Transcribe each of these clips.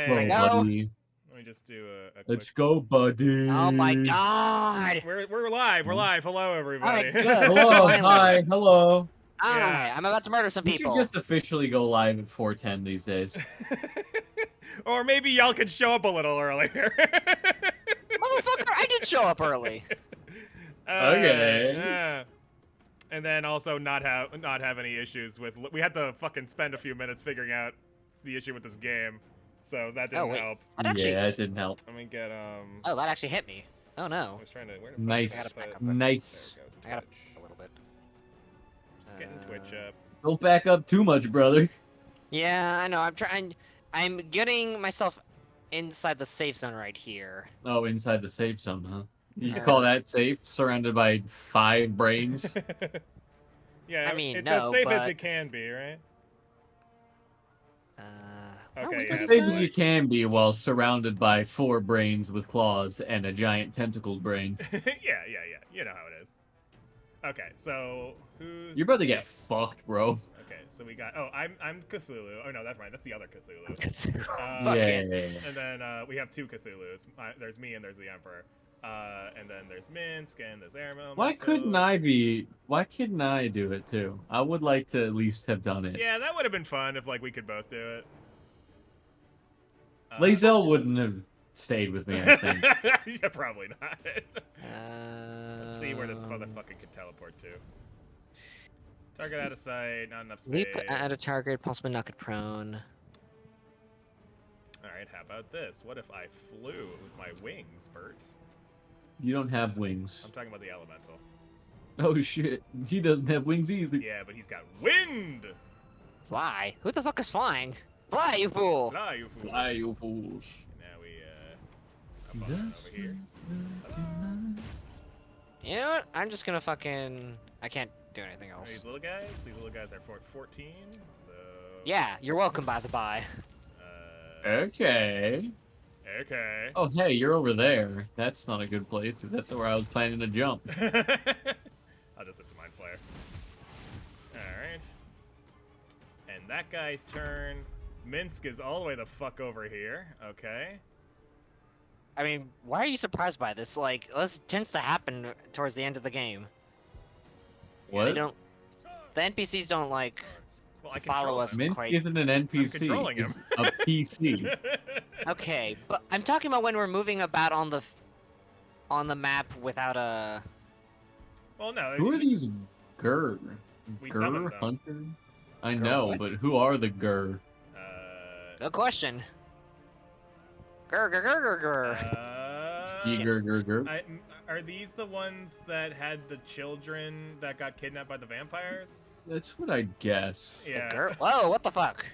go, buddy. Let me just do a quick... Let's go, buddy. Oh my god! We're live. We're live. Hello, everybody. Alright, good. Hello, Finally. hi, hello. Alright, I'm about to murder some We people. should just officially go live at 4:10 these days. Or maybe y'all can show up a little earlier. Motherfucker, I did show up early. Okay. And then also not have any issues with... We had to fucking spend a few minutes figuring out the issue with this game. So that didn't help. That actually... Yeah, it didn't help. Let me get, Oh, that actually hit me. Oh no. I was trying to... Where the fuck Nice. did I put it? Nice. There we go, I got Twitch. a little bit. Just getting Twitch up. Don't back up too much, brother. Yeah, I know. I'm trying... I'm getting myself inside the safe zone right here. Oh, inside the safe zone, huh? You call that safe? Surrounded by 5 brains? Yeah, I mean, it's no, as safe as but- it can be, right? Okay, As yeah, safe as you can be while surrounded by 4 brains with claws and a giant tentacled brain. yeah. You know how it is. Okay, so who's... You're about to get fucked, bro. Okay, so we got... Oh, I'm Cthulhu. Oh, no, that's right. That's the other Cthulhu. Fuck Yeah. it. And then we have 2 Cthulhus. There's me and there's the Emperor. And then there's Minsk and there's Airmo. Why couldn't I do it too? I would like to at least have done it. Yeah, that would have been fun if, like, we could both do it. Lazel wouldn't have stayed with me, I think. Yeah, probably not. Let's see where this motherfucker can teleport to. Target out of sight, not enough space. Leap at a target, possibly knock it prone. Alright, how about this? What if I flew with my wings, Bert? You don't have wings. I'm talking about the elemental. Oh shit, he doesn't have wings either. Yeah, but he's got wind! Fly? Who the fuck is flying? Fly, you fool! Fly, you fool. Fly, you fools. Now we, up on over here. You know what? I'm just gonna fucking... I can't do anything else. These little guys are 14, so... Yeah, you're welcome, by the by. Okay. Okay. Oh hey, you're over there. That's not a good place, because that's where I was planning to jump. I'll just hit the Mind Flayer. Alright. And that guy's turn. Minsk is all the way the fuck over here. Okay. I mean, why are you surprised by this? Like, this tends to happen towards the end of the game. What? They don't... The NPCs don't, like, Well, I follow control us him. Minsk quite... isn't an NPC. controlling him. He's a PC. Okay, but I'm talking about when we're moving about on the map without a... Well, no. Who are these Gur? We summoned Gur them. Hunter? I know, what? but who are the Gur? Good question. Grr, grr, grr, grr, grr. Gur. Are these the ones that had the children that got kidnapped by the vampires? That's what I'd guess. Yeah. Grr. Whoa, what the fuck?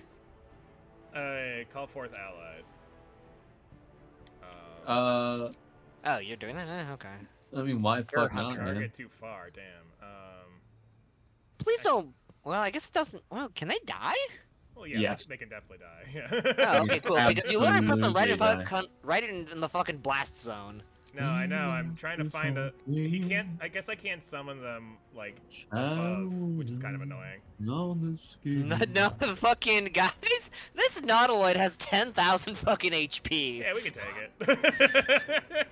Call forth allies. Oh, you're doing that? Okay. I mean, why Gur fuck not, man? Target too far, damn. Please don't... Well, I guess it doesn't... Well, can they die? Well, yeah, Yes. they can definitely die. Yeah. Oh, okay, cool. Because you literally put them right in, Absolutely right in the fucking blast zone. No, I know. I'm trying to find a. He can't. I guess I can't summon them like above, which is kind of annoying. No, No, fucking guys, this Nautiloid has 10,000 fucking HP. Yeah, we can take it.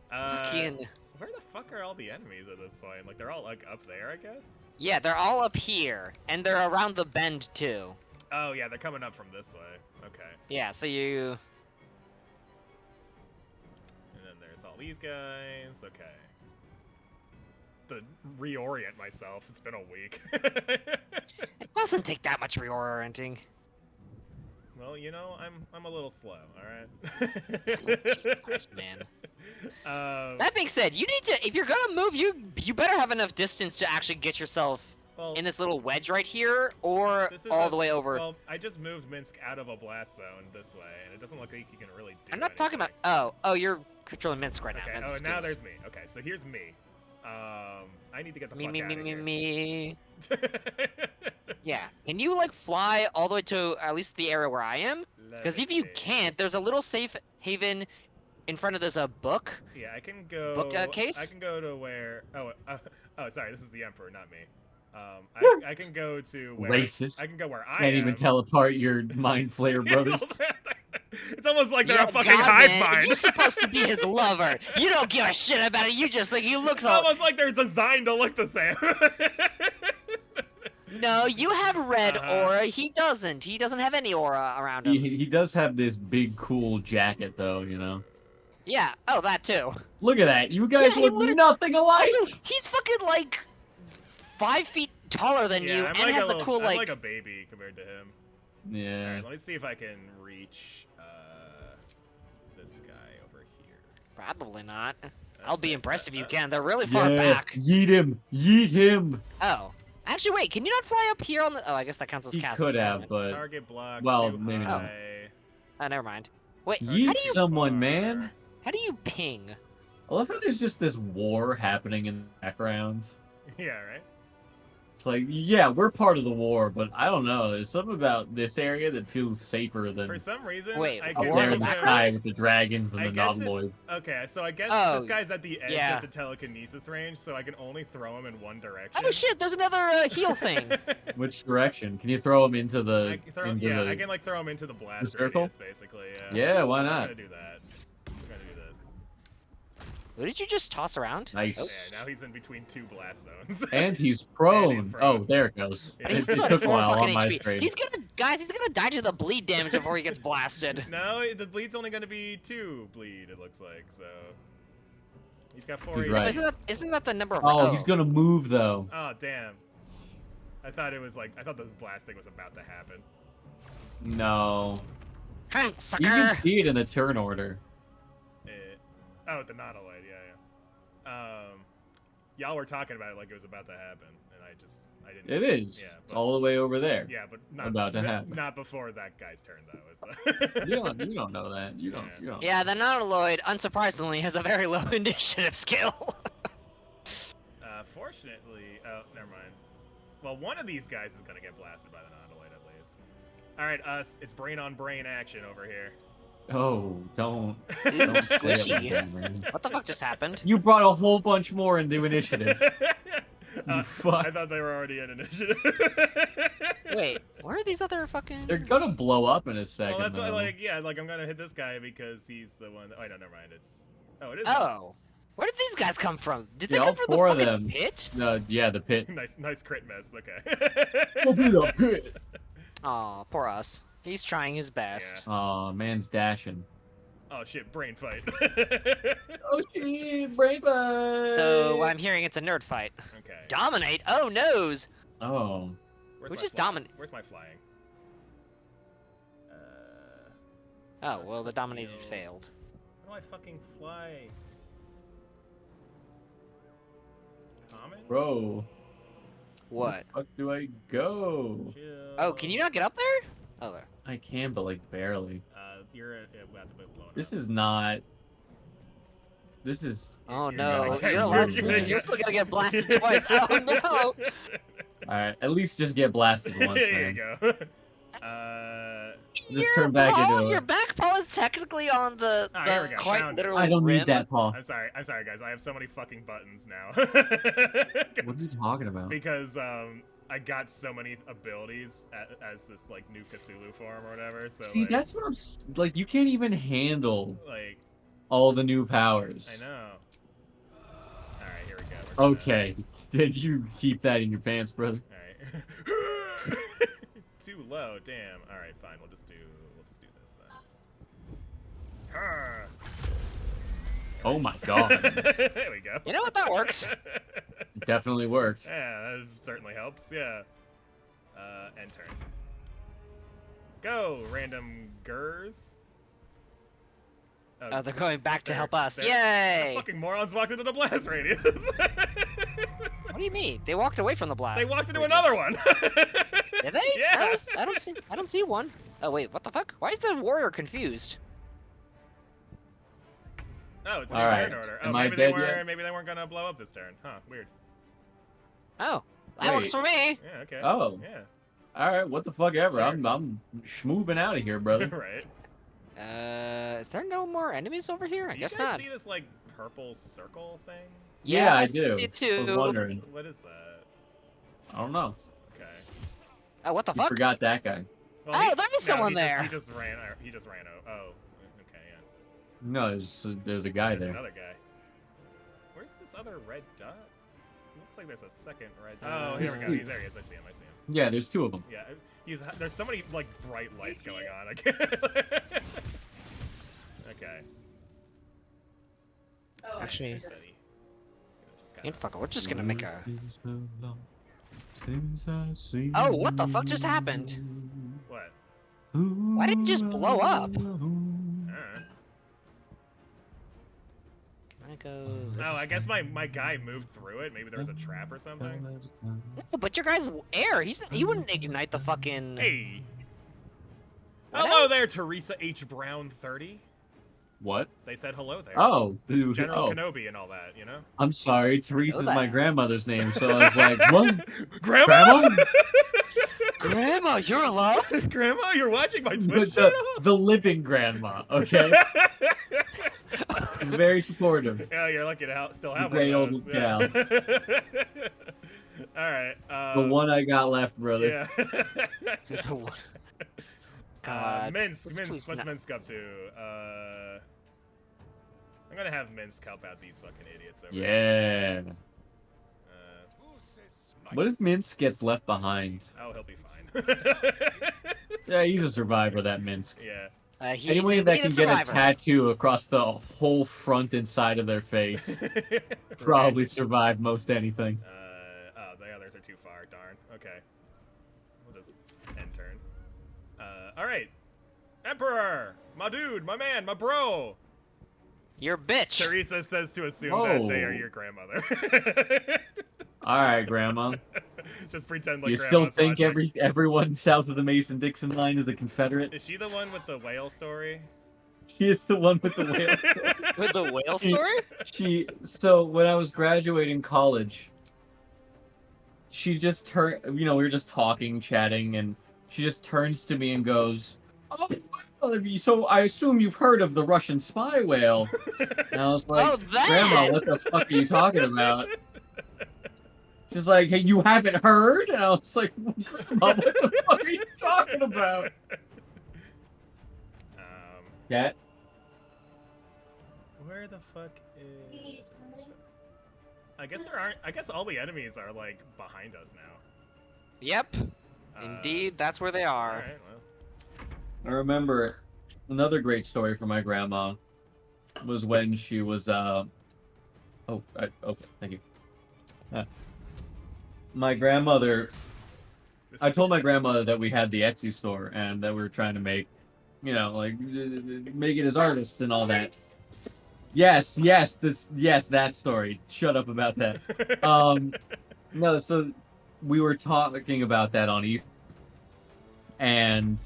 Fucking... Where the fuck are all the enemies at this point? Like they're all like up there, I guess. Yeah, they're all up here, and they're around the bend too. Oh yeah, they're coming up from this way. Okay. Yeah, so you... And then there's all these guys. Okay. To reorient myself, it's been a week. It doesn't take that much reorienting. Well, you know, I'm a little slow. All right. Jesus Christ, man. Um, That being said, you need to... If you're gonna move, you better have enough distance to actually get yourself well, in this little wedge right here, or this is all the way over. Well, I just moved Minsk out of a blast zone this way, and it doesn't look like you can really do I'm not talking about... Oh, you're controlling Minsk right now. Okay. Oh, Minsk and now is- there's me. Okay, so here's me. I need to get the Me, fuck me, out me, of me, here. me. Yeah. Can you, like, fly all the way to at least the area where I am? Because if you can't, there's a little safe haven in front of this book. Yeah, I can go. Book case? I can go to where. Oh, sorry. This is the Emperor, not me. I can go to where Racist. I can go where I Can't am. even tell apart your mind flayer brothers. It's almost like they're Yeah, a fucking God, hive man, mind. you're supposed to be his lover. You don't give a shit about it. You just think he looks It's all. almost like they're designed to look the same. No, you have red Uh-huh. aura. He doesn't. He doesn't have any aura around him. He does have this big, cool jacket, though, you know? Yeah. Oh, that too. Look at that. You guys he look literally- nothing alike! Also, he's fucking like 5 feet taller than Yeah, you, I'm and like has a the little, cool I'm like. like a baby compared to him. Yeah. Alright, let me see if I can reach this guy over here. Probably not. I'll be Okay, impressed if you can. They're really far Yeah, back. yeet him! Yeet him! Oh. Actually, wait. Can you not fly up here on the? Oh, I guess that counts as He castle. could Never have, mind. but Target block. well, too maybe not. high. Oh, never mind. Wait. How yeet do you? someone, far. man! How do you ping? I love how there's just this war happening in the background. Yeah, right. It's like, yeah, we're part of the war, but I don't know. There's something about this area that feels safer than For some reason, Wait, I up a can war there in in the the never- sky with the dragons and I the guess noveloids. it's okay. So I guess Oh, this guy's at the edge yeah. of the telekinesis range, so I can only throw him in one direction. Oh shit! There's another heal thing. Which direction? Can you throw him into the I can like throw him into the blast circle? radius, basically. Yeah, why So not? I'm gonna do that. I'm gonna do this. What did you just toss around? Nice. Oh. Yeah, now he's in between two blast zones. And he's prone. And he's prone. Oh, there it goes. Yeah. But he's It still at took a 4 while fucking on my HP. screen. He's gonna die to the bleed damage before he gets blasted. No, the bleed's only gonna be 2 bleed. It looks like so. He's got 4 He's HP. right. Isn't that the number of? Oh, he's gonna move though. Oh damn. I thought the blasting was about to happen. No. Ha, You sucker! can see it in the turn order. Oh, the Nautiloid, yeah. Y'all were talking about it like it was about to happen, and I didn't. It is. Yeah, It's but- all the way over there. Yeah, but not About to happen. Not before that guy's turn, though. Is the... You don't know that. You don't. Yeah, the Nautiloid, unsurprisingly, has a very low initiative skill. Fortunately, oh, never mind. Well, one of these guys is gonna get blasted by the Nautiloid at least. All right, us. It's brain on brain action over here. Oh, don't. Ooh, Don't say it like squishy. that, man. What the fuck just happened? You brought a whole bunch more into initiative. You fuck. I thought they were already in initiative. Wait, where are these other fucking? They're gonna blow up in a second. Well, that's why, though. like, yeah, like I'm gonna hit this guy because he's the one. Oh, no, never mind. It's it is. Oh, where did these guys come from? Did they Yeah, come all from four the of fucking them. pit? Yeah, the pit. nice crit miss. Okay. Go be the pit. Aw, poor us. He's trying his best. Aw, man's dashing. Oh shit, brain fight. Oh shit, brain fight. So what I'm hearing, it's a nerd fight. Okay. Dominate? Oh, noes. Oh. Where's Which my is flying? dominant. Where's my flying? Oh, well, the dominated Skills. failed. How do I fucking fly? Common? Bro. What? Where the fuck do I go? Chill. Oh, can you not get up there? Oh, there. I can, but like barely. You're at the blown This up. is not. This is. Oh You're no, gonna get- you're allowed you're to. gonna You're still gonna get blasted twice. Oh no! Alright, at least just get blasted once, There man. you go. Just turn back into Your a... back paw is technically on the, Ah, here we go, quite found it. literally I don't rim. need that paw. I'm sorry, guys. I have so many fucking buttons now. What are you talking about? Because I got so many abilities as this like new Cthulhu form or whatever. So See, like, that's what like. You can't even handle like all the new powers. I know. All right, here we go. We're gonna- Okay, did you keep that in your pants, brother? All right. Too low. Damn. All right, fine. We'll just do this then. Arr. Oh my god, There we go. You know what? That works. it definitely worked. Yeah, that certainly helps. Yeah. End turn. Go, random gurs. Oh, they're going back to They're- help us. they're- Yay! The fucking morons walked into the blast radius. What do you mean? They walked away from the blast. They walked into radius. another one. Did they? Yeah. I don't see one. Oh wait, what the fuck? Why is the warrior confused? Oh, it's a All turn right. order. Oh, Am I maybe they dead weren't. yet? Maybe they weren't gonna blow up this turn. Huh? Weird. Oh, that works for me. Yeah. Okay. Oh. Yeah. All right, what the fuck ever. Sure. I'm schmoving out of here, brother. Right. Is there no more enemies over here? I Do guess you guys not. see this like purple circle thing? Yeah, I see do. it too. I was wondering. What is that? I don't know. Okay. Oh, what the You fuck? forgot that guy. Oh, there was someone there. He just ran. He just ran. Oh. Okay. Yeah. No, there's a guy There's there. another guy. Where's this other red dot? Looks like there's a second red dot. Oh, here we go. There he is. I see him. Yeah, there's 2 of them. Yeah. There's so many like bright lights going on. I can't. Okay. Actually, Buddy. fucker, we're just gonna make a. Oh, what the fuck just happened? What? Why did it just blow up? Can I go? Oh, I guess my guy moved through it. Maybe there was a trap or something. No, but your guy's air. He wouldn't ignite the fucking. Hey. What Hello there, Teresa H. Brown 30. What? They said hello there. Oh, dude. General Oh. Kenobi and all that, you know? I'm sorry. Teresa's Hello my there. grandmother's name, so I was like, what? Grandma? Grandma, you're alive? Grandma, you're watching my The, Twitch the, channel? the living grandma, okay? She's very supportive. Yeah, you're lucky to still She's a have great one old of those. gal. All right. The one I got left, brother. Yeah. God. Minsk. Let's please What's not- Minsk up to? I'm gonna have Minsk help out these fucking idiots over here. Yeah. Uh, What if Minsk gets left behind? oh, he'll be fine. Yeah, he's a survivor, that Minsk. Yeah. He's Anyone that indeed can get a survivor. tattoo across the whole front and side of their face probably survive most anything. Oh, the others are too far. Darn. Okay. We'll just end turn. All right. Emperor, my dude, my man, my bro. You're a bitch. Teresa says to assume that they are Whoa. your grandmother. All right, Grandma. Just pretend like You grandma's still think watching. everyone south of the Mason-Dixon line is a Confederate? Is she the one with the whale story? She is the one with the whales. With the whale story? So when I was graduating college, she just turned, we were just talking, chatting, and she just turns to me and goes, "Oh, well, so I assume you've heard of the Russian spy whale." And I was like, Oh, that! "Grandma, what the fuck are you talking about?" She's like, "Hey, you haven't heard?" And I was like, "Grandma, what the fuck are you talking about?" Cat? Where the fuck is? I guess there aren't. I guess all the enemies are like behind us now. Yep. Indeed, that's where they All are. right. Well. I remember another great story from my grandma was when she was okay, thank you. My grandmother, I told my grandmother that we had the Etsy store and that we were trying to make, make it as artists and all that. Yes, that story. Shut up about that. No, so we were talking about that on Easter, and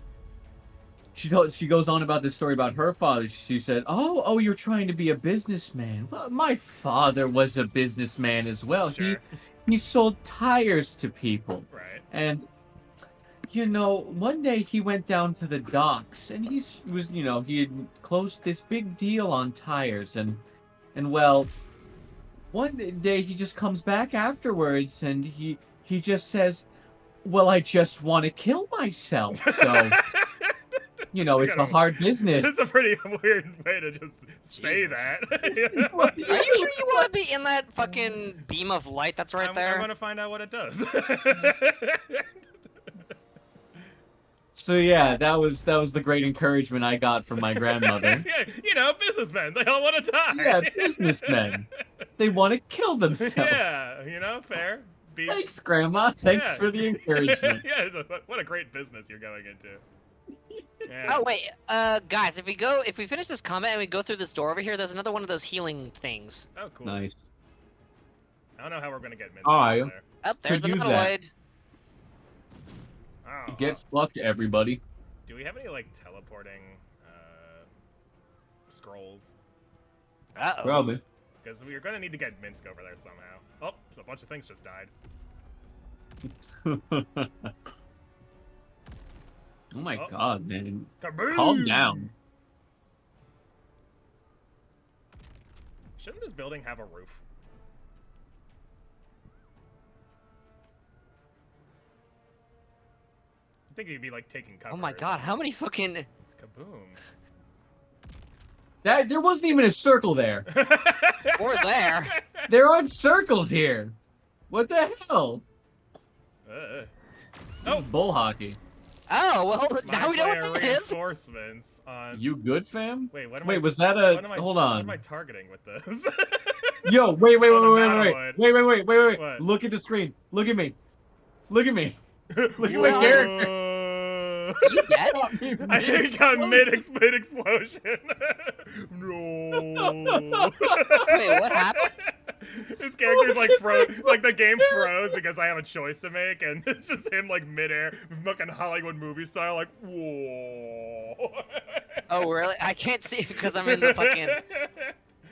she goes on about this story about her father. She said, "Oh, you're trying to be a businessman. Well, my father was a businessman as well. Sure. He sold tires to people, Right. and." One day he went down to the docks and he had closed this big deal on tires and well, one day he just comes back afterwards and he just says, "Well, I just want to kill myself." So, it's a hard business. It's a pretty weird way to just say Jesus. that. Are you sure you want to be in that fucking beam of light that's right there? I'm gonna find out what it does. So yeah, that was the great encouragement I got from my grandmother. Yeah, businessmen, they all want to die. Yeah, businessmen. They want to kill themselves. Yeah, fair. Thanks, Grandma. Thanks Yeah. for the encouragement. Yeah, what a great business you're going into. Yeah. Oh wait, guys, if we finish this comment and we go through this door over here, there's another one of those healing things. Oh, cool. Nice. I don't know how we're gonna get Minsk Oh, out yeah. there. Oh, there's the Could use that. metalloid. Oh, Get fucked, everybody. do we have any like teleporting scrolls? Uh-oh. Probably. Because we're gonna need to get Minsk over there somehow. Oh, a bunch of things just died. Oh my Oh. god, man. Kaboom! Calm down. Shouldn't this building have a roof? think you'd be like taking cover. Oh my or god, how many fucking... something. There wasn't even a circle there. Kaboom! Or there. There aren't circles here. What the hell? This Oh, is bull hockey. Oh, well, my now we know what player this is. reinforcements on. You good, fam? Wait, what am Wait, I? was that what am I, hold What on. am I targeting with this? Yo, wait, Oh, the wait. What? Look at the screen. Look at me. Look at me. Look at my Whoa. character. Are you dead? I think I'm mid explosion. No. Wait, what happened? His character's like like the game froze because I have a choice to make, and it's just him like midair, fucking Hollywood movie style, like whoa. Oh, really? I can't see it because I'm in the fucking...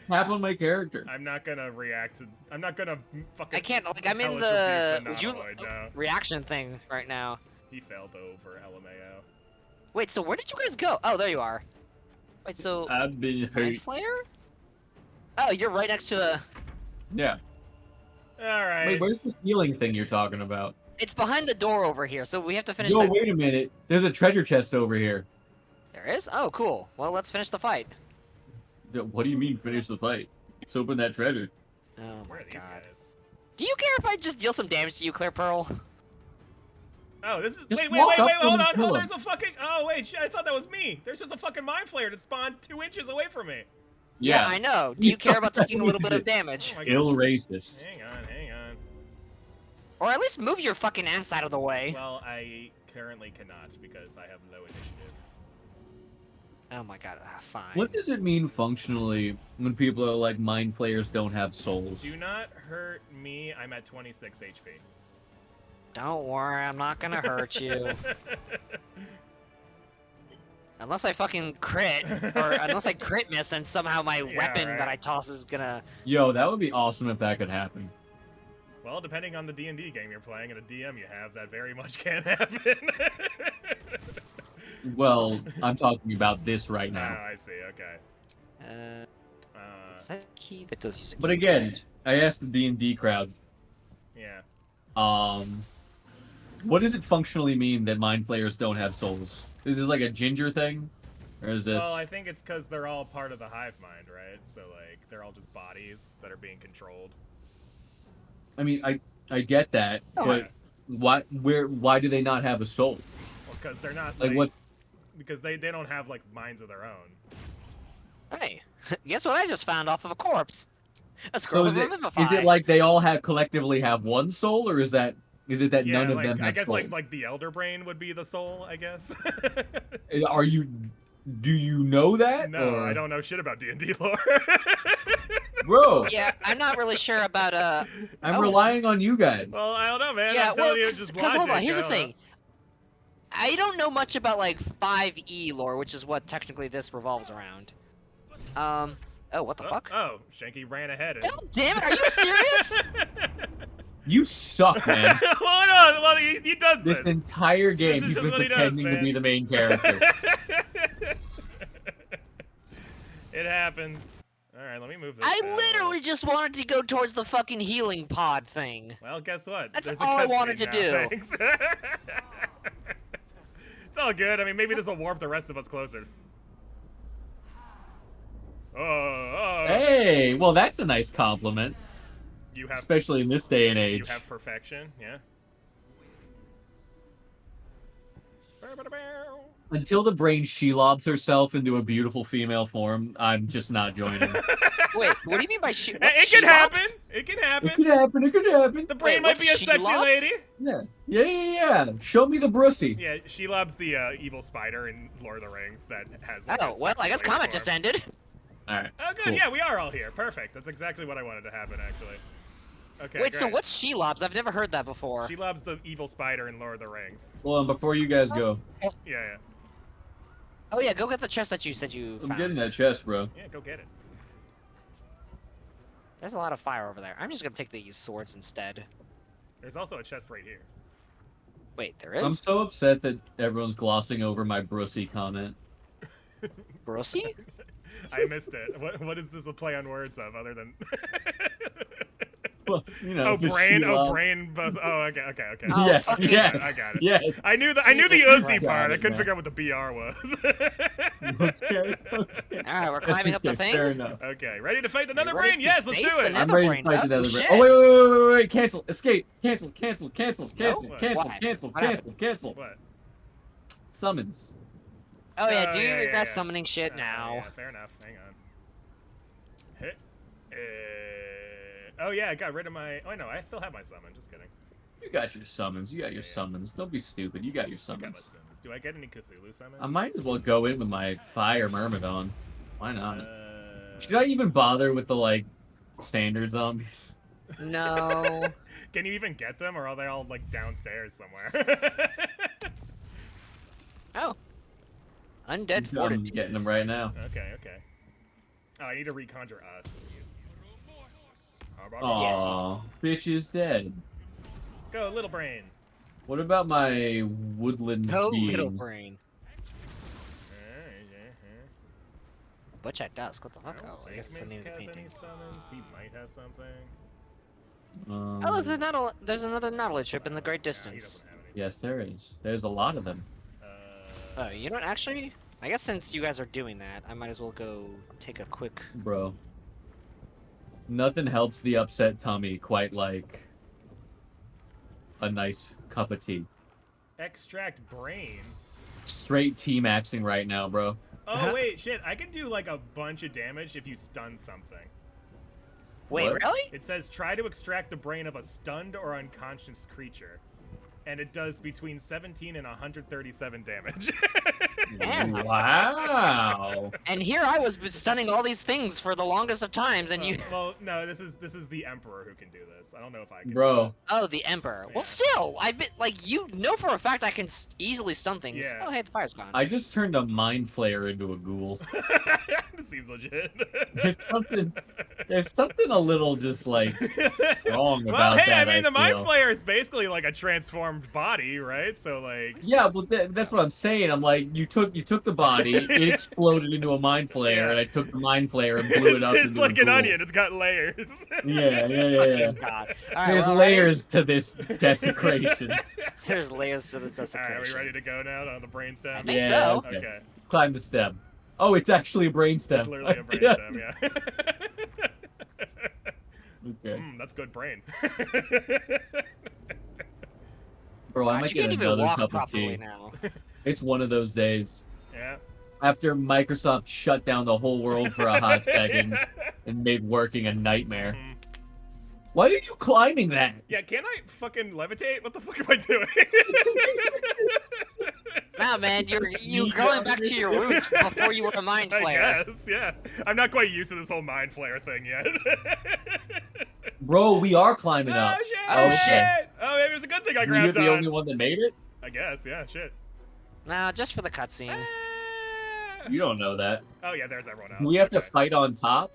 Tap on my character. I'm not gonna react to. I'm not gonna fucking. I can't, like, I'm in hellish the rebuke no. reaction thing right now. He failed over LMAO. Wait, so where did you guys go? Oh, there you are. Wait, so... I've been Mind hurt. Flayer? Oh, you're right next to the... Yeah. All right. Wait, where's the ceiling thing you're talking about? It's behind the door over here, so we have to finish Yo, the... wait a minute. There's a treasure chest over here. There is? Oh, cool. Well, let's finish the fight. What do you mean finish the fight? Let's open that treasure. Oh Where my are these god. guys? Do you care if I just deal some damage to you, Clear Pearl? Oh, this is. Just Wait, walk up to hold him on. and kill There's him. a fucking. Oh, wait, shit, I thought that was me. There's just a fucking mind flayer that spawned 2 inches away from me. Yeah, I know. Do you care about taking a little bit of Oh damage? my Ill god. racist. Hang on. Or at least move your fucking ass out of the way. Well, I currently cannot because I have low initiative. Oh my god, fine. What does it mean functionally when people are like mind flayers don't have souls? Do not hurt me. I'm at 26 HP. Don't worry, I'm not gonna hurt you. Unless I fucking crit, or unless I crit miss and somehow my Yeah, weapon right. that I toss is gonna... Yo, that would be awesome if that could happen. Well, depending on the D&D game you're playing and the DM you have, that very much can happen. Well, I'm talking about this right Oh, now. I see. Okay. Is that a key? That does use a key. But again, I asked the D&D crowd, Yeah. what does it functionally mean that mind flayers don't have souls? Is it like a ginger thing? Or is this... Well, I think it's because they're all part of the hive mind, right? So, like, they're all just bodies that are being controlled. I mean, I get that, Oh, but why do they not have a soul? Well, because they're not, Like, what... Because they don't have, like, minds of their own. Hey, guess what I just found off of a corpse? A So scroll is of it Revivify. like they all collectively have one soul, or is it that Yeah, none of like, them have I guess, souls? like the elder brain would be the soul, I guess. Do you know that? No, or... I don't know shit about D&D lore. Bro, Yeah, I'm not really sure about, I'm oh. relying on you guys. Well, I don't know, man. Yeah, I'm telling well, you, it's just because hold on, logic, here's I the don't know. thing. I don't know much about, like, 5e lore, which is what technically this revolves around. Oh, what the fuck? Oh, Shanky ran ahead. And... God damn it, are you serious? You suck, man. Well, no, well, he does This this. entire game, This is he's just been what he does, pretending to man. be the main character. It happens. All right, let me move this. I down. literally just wanted to go towards the fucking healing pod thing. Well, guess what? That's There's a all I wanted cutscene to now, do. thanks. It's all good. I mean, maybe this will warp the rest of us closer. Oh. Hey, well, that's a nice compliment, You have. especially in this day and You age. have perfection. Yeah. Until the brain she-lobs herself into a beautiful female form, I'm just not joining. Wait, what do you mean by she? It what's can she-lobs? happen. It can happen. It could happen, it could happen. The brain Wait, might be a what's sexy She-Lobs? lady. Yeah. Show me the brussy. Yeah, she loves the evil spider in Lord of the Rings that has. Like, Oh, a well, sexy I guess lady comment form. just ended. Alright. Oh, good. Cool. Yeah, we are all here. Perfect. That's exactly what I wanted to happen, actually. Okay. Wait, so great. what's she-lobs? I've never heard that before. She loves the evil spider in Lord of the Rings. Hold on, before you guys go. Yeah. Oh yeah, go get the chest that you said you I'm found. getting that chest, bro. Yeah, go get it. There's a lot of fire over there. I'm just gonna take these swords instead. There's also a chest right here. Wait, there I'm is? so upset that everyone's glossing over my brussy comment. Brussy? I missed it. What is this a play on words of other than? Well, you know, the brain. Sheila. Brain buzz. Oh, okay. Oh, Yes, fucking- yes, I got it. yes. I knew the Jesus Uzi Christ. part. I Got it, couldn't man. figure out what the BR was. Okay. All right, we're climbing up the Okay, thing. Fair enough. Okay, ready to fight another ready brain? to Yes, let's face do the it. nether- I'm ready brain. to fight Oh, the nether brain. shit. Oh, wait. Cancel. Escape. Cancel. Cancel. Cancel. Cancel. No? Cancel. What? Cancel. What? Cancel. What Cancel. What? Summons. Oh yeah, Oh, do yeah, that yeah. summoning shit now. Yeah, fair enough. Hang on. Hit. Oh yeah, I got rid of my. Oh no, I still have my summon. Just kidding. You got your summons. You got your summons. Don't be stupid. You got your I got summons. my summons. Do I get any Cthulhu summons? I might as well go in with my fire myrmidon. Why not? Uh, Should I even bother with the like standard zombies? No. Can you even get them, or are they all like downstairs somewhere? Oh. Undead I'm fortitude. getting them right now. Okay. Oh, I need to reconjure us. Aw, bitch is dead. Go, little brain. What about my woodland No being? little brain. Butch at dusk. What the fuck? Oh, I guess it's the name of the has painting. any summons. He might have something. Oh, there's another Nautilus ship in the great He distance. doesn't have any. Yes, there is. There's a lot of them. Oh, you know what? Actually, I guess since you guys are doing that, I might as well go take a quick. Bro. Nothing helps the upset tummy quite like a nice cup of tea. Extract brain. Straight T-maxing right now, bro. Oh wait, shit! I can do like a bunch of damage if you stun something. Wait, What? really? It says try to extract the brain of a stunned or unconscious creature, and it does between 17 and 137 damage. Damn. Wow. And here I was stunning all these things for the longest of times, and you. Well, no, this is the Emperor who can do this. I don't know if I can. Bro. Oh, the Emperor. Yeah. Well, still, I bet like you know for a fact I can easily stun things. Yeah. Oh, hey, the fire's gone. I just turned a mind flayer into a ghoul. This seems legit. There's something a little just like wrong Well, about hey, that. I mean, the Mind feel. Flayer is basically like a transformed body, right? So like. Yeah, well, that's what I'm saying. I'm like, you took the body, it exploded into a mind flayer, Yeah. and I took the mind flayer and blew it up. It's into like a an ghoul. onion. It's got layers. Yeah. Fucking God. All right, There's well, layers to this desecration. There's layers to this All right, desecration. are we ready to go now on the brain I stem? think Yeah, so. okay. Okay. Climb the stem. Oh, it's actually a brain stem. It's literally a brain stem, yeah. Okay. That's good brain. Bro, I God, might you get can't even another walk cup of properly tea. now. It's one of those days. Yeah. After Microsoft shut down the whole world for a hot second and made working a nightmare. Mhm. Why are you climbing that? Yeah, can I fucking levitate? What the fuck am I doing? Nah, man, you're going back to your roots before you were a mind I flayer. guess, yeah. I'm not quite used to this whole mind flayer thing yet. Bro, we are climbing up. Oh shit! Oh, shit. Oh, maybe it's a good thing I You're grabbed the on. only one that made it? I guess, yeah, shit. Nah, just for the cutscene. Ah. You don't know that. Oh yeah, there's everyone else. Do we have to Okay. fight on top?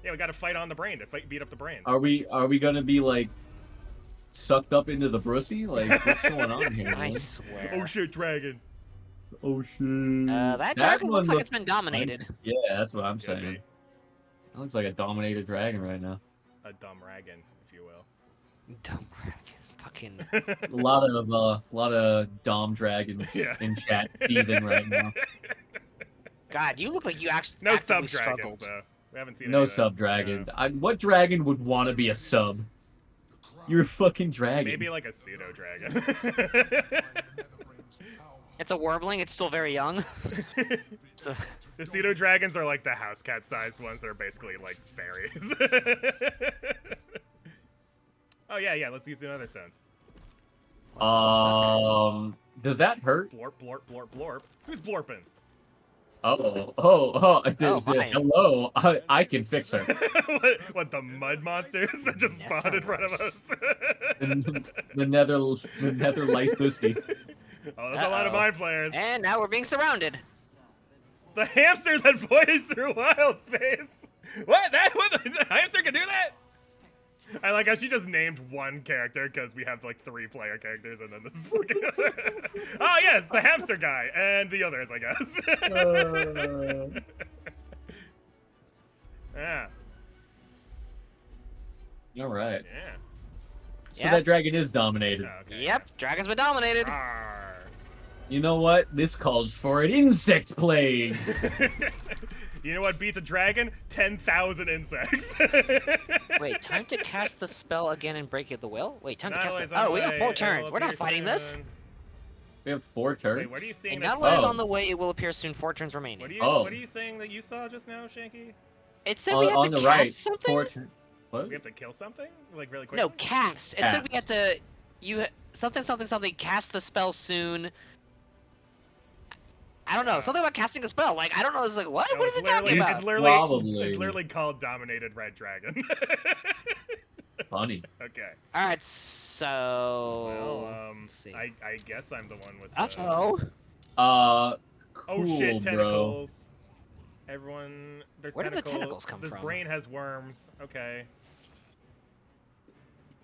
Yeah, we gotta fight on the brain to beat up the brain. Are we gonna be like sucked up into the brussy? Like what's going on here? I man? swear. Oh shit, dragon. Oh shit. That dragon one looks like looks it's been dominated. Yeah, that's what I'm Could saying. be. That looks like a dominated dragon right now. A dumb dragon, if you will. Dumb dragon. Fucking. A lot of dom dragons Yeah. in chat thieving right now. God, you look like you actually No actively sub dragons struggled. though. We haven't seen No any of that. sub dragon. Yeah. What dragon would want to be a sub? You're a fucking dragon. Maybe like a pseudo dragon. It's a warbling. It's still very young. So, The pseudo dragons are like the house cat sized ones that are basically like fairies. Oh yeah, let's use the other stones. Does that hurt? Blorp, blorp, blorp, blorp. Who's blorping? fine. Hello, I can fix her. what, the mud monsters that just spawned in front of us? the nether lice pussy. Oh, that's a lot of Uh-oh. mind flayers. and now we're being surrounded. The hamster that voyaged through wild space. What? The hamster can do that? I like how she just named one character because we have like 3 player characters, and then this is fucking. Oh yes, the hamster guy and the others, I guess. Yeah. All right. Yeah. So Yep. that dragon is dominated. Oh, okay. Yep, dragon's been dominated. Arr. You know what? This calls for an insect plague. You know what beats a dragon? 10,000 insects. Wait, time to cast the spell again and break it the will? Wait, time to cast Nihilate the... is on Oh, the we got way. 4 It turns. will We're not appear fighting this. soon. We have 4 turns. Wait, what are you seeing? And that Nihilate is Oh. on the way. It will appear soon. 4 turns remaining. What are you? Oh. What are you saying that you saw just now, Shanky? It said we have on to the cast right, something? 4 turns. What? We have to kill something, like really quick. No, cast. It said we have to... Something, cast the spell soon. I don't know. Something about casting a spell. Like, I don't know. It's like, what? No, What is it's it talking literally- about? It's literally, Probably. it's literally called Dominated Red Dragon. Funny. Okay. All right, so... Well, let's see. I guess I'm the one with. Uh-oh. Oh Oh shit! bro. Tentacles. Everyone, there's Where did the tentacles. tentacles come this from? brain has worms. Okay.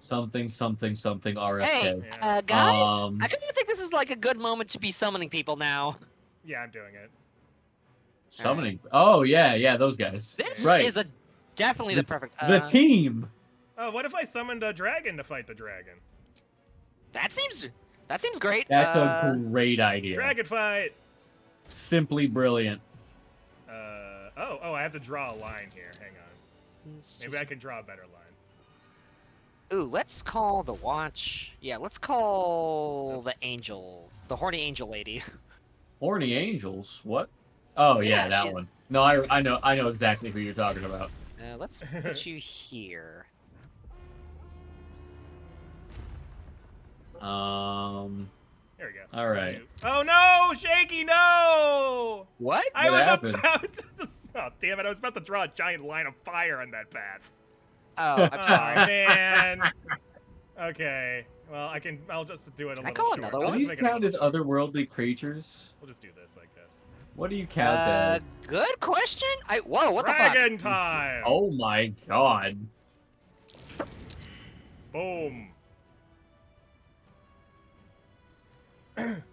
Something, RFK. Hey, Yeah. guys, Um, I kind of think this is like a good moment to be summoning people now. Yeah, I'm doing it. Summoning. Oh, yeah, those guys. This right. is definitely the perfect... The team. Oh, what if I summoned a dragon to fight the dragon? That seems great. That's a great idea. Dragon fight. Simply brilliant. Oh, I have to draw a line here. Hang on. Maybe I can draw a better line. Ooh, let's call the watch. Yeah, let's call the angel, the horny angel lady. Horny Angels. What? Oh, yeah, Yeah, that she's- one. No, I know exactly who you're talking about. Let's put you here. There we go. All right. Oh no, Shaky, no! What? I What was happened? about to. Oh, damn it! I was about to draw a giant line of fire on that path. Oh, I'm Oh sorry. man. Okay. Well, I'll just do it a Can I little call short. another I'll Do one? just these make it a count as little short. otherworldly creatures? We'll just do this, I guess. What do you count as? Good question. Whoa, what Dragon time! Oh my god. Boom.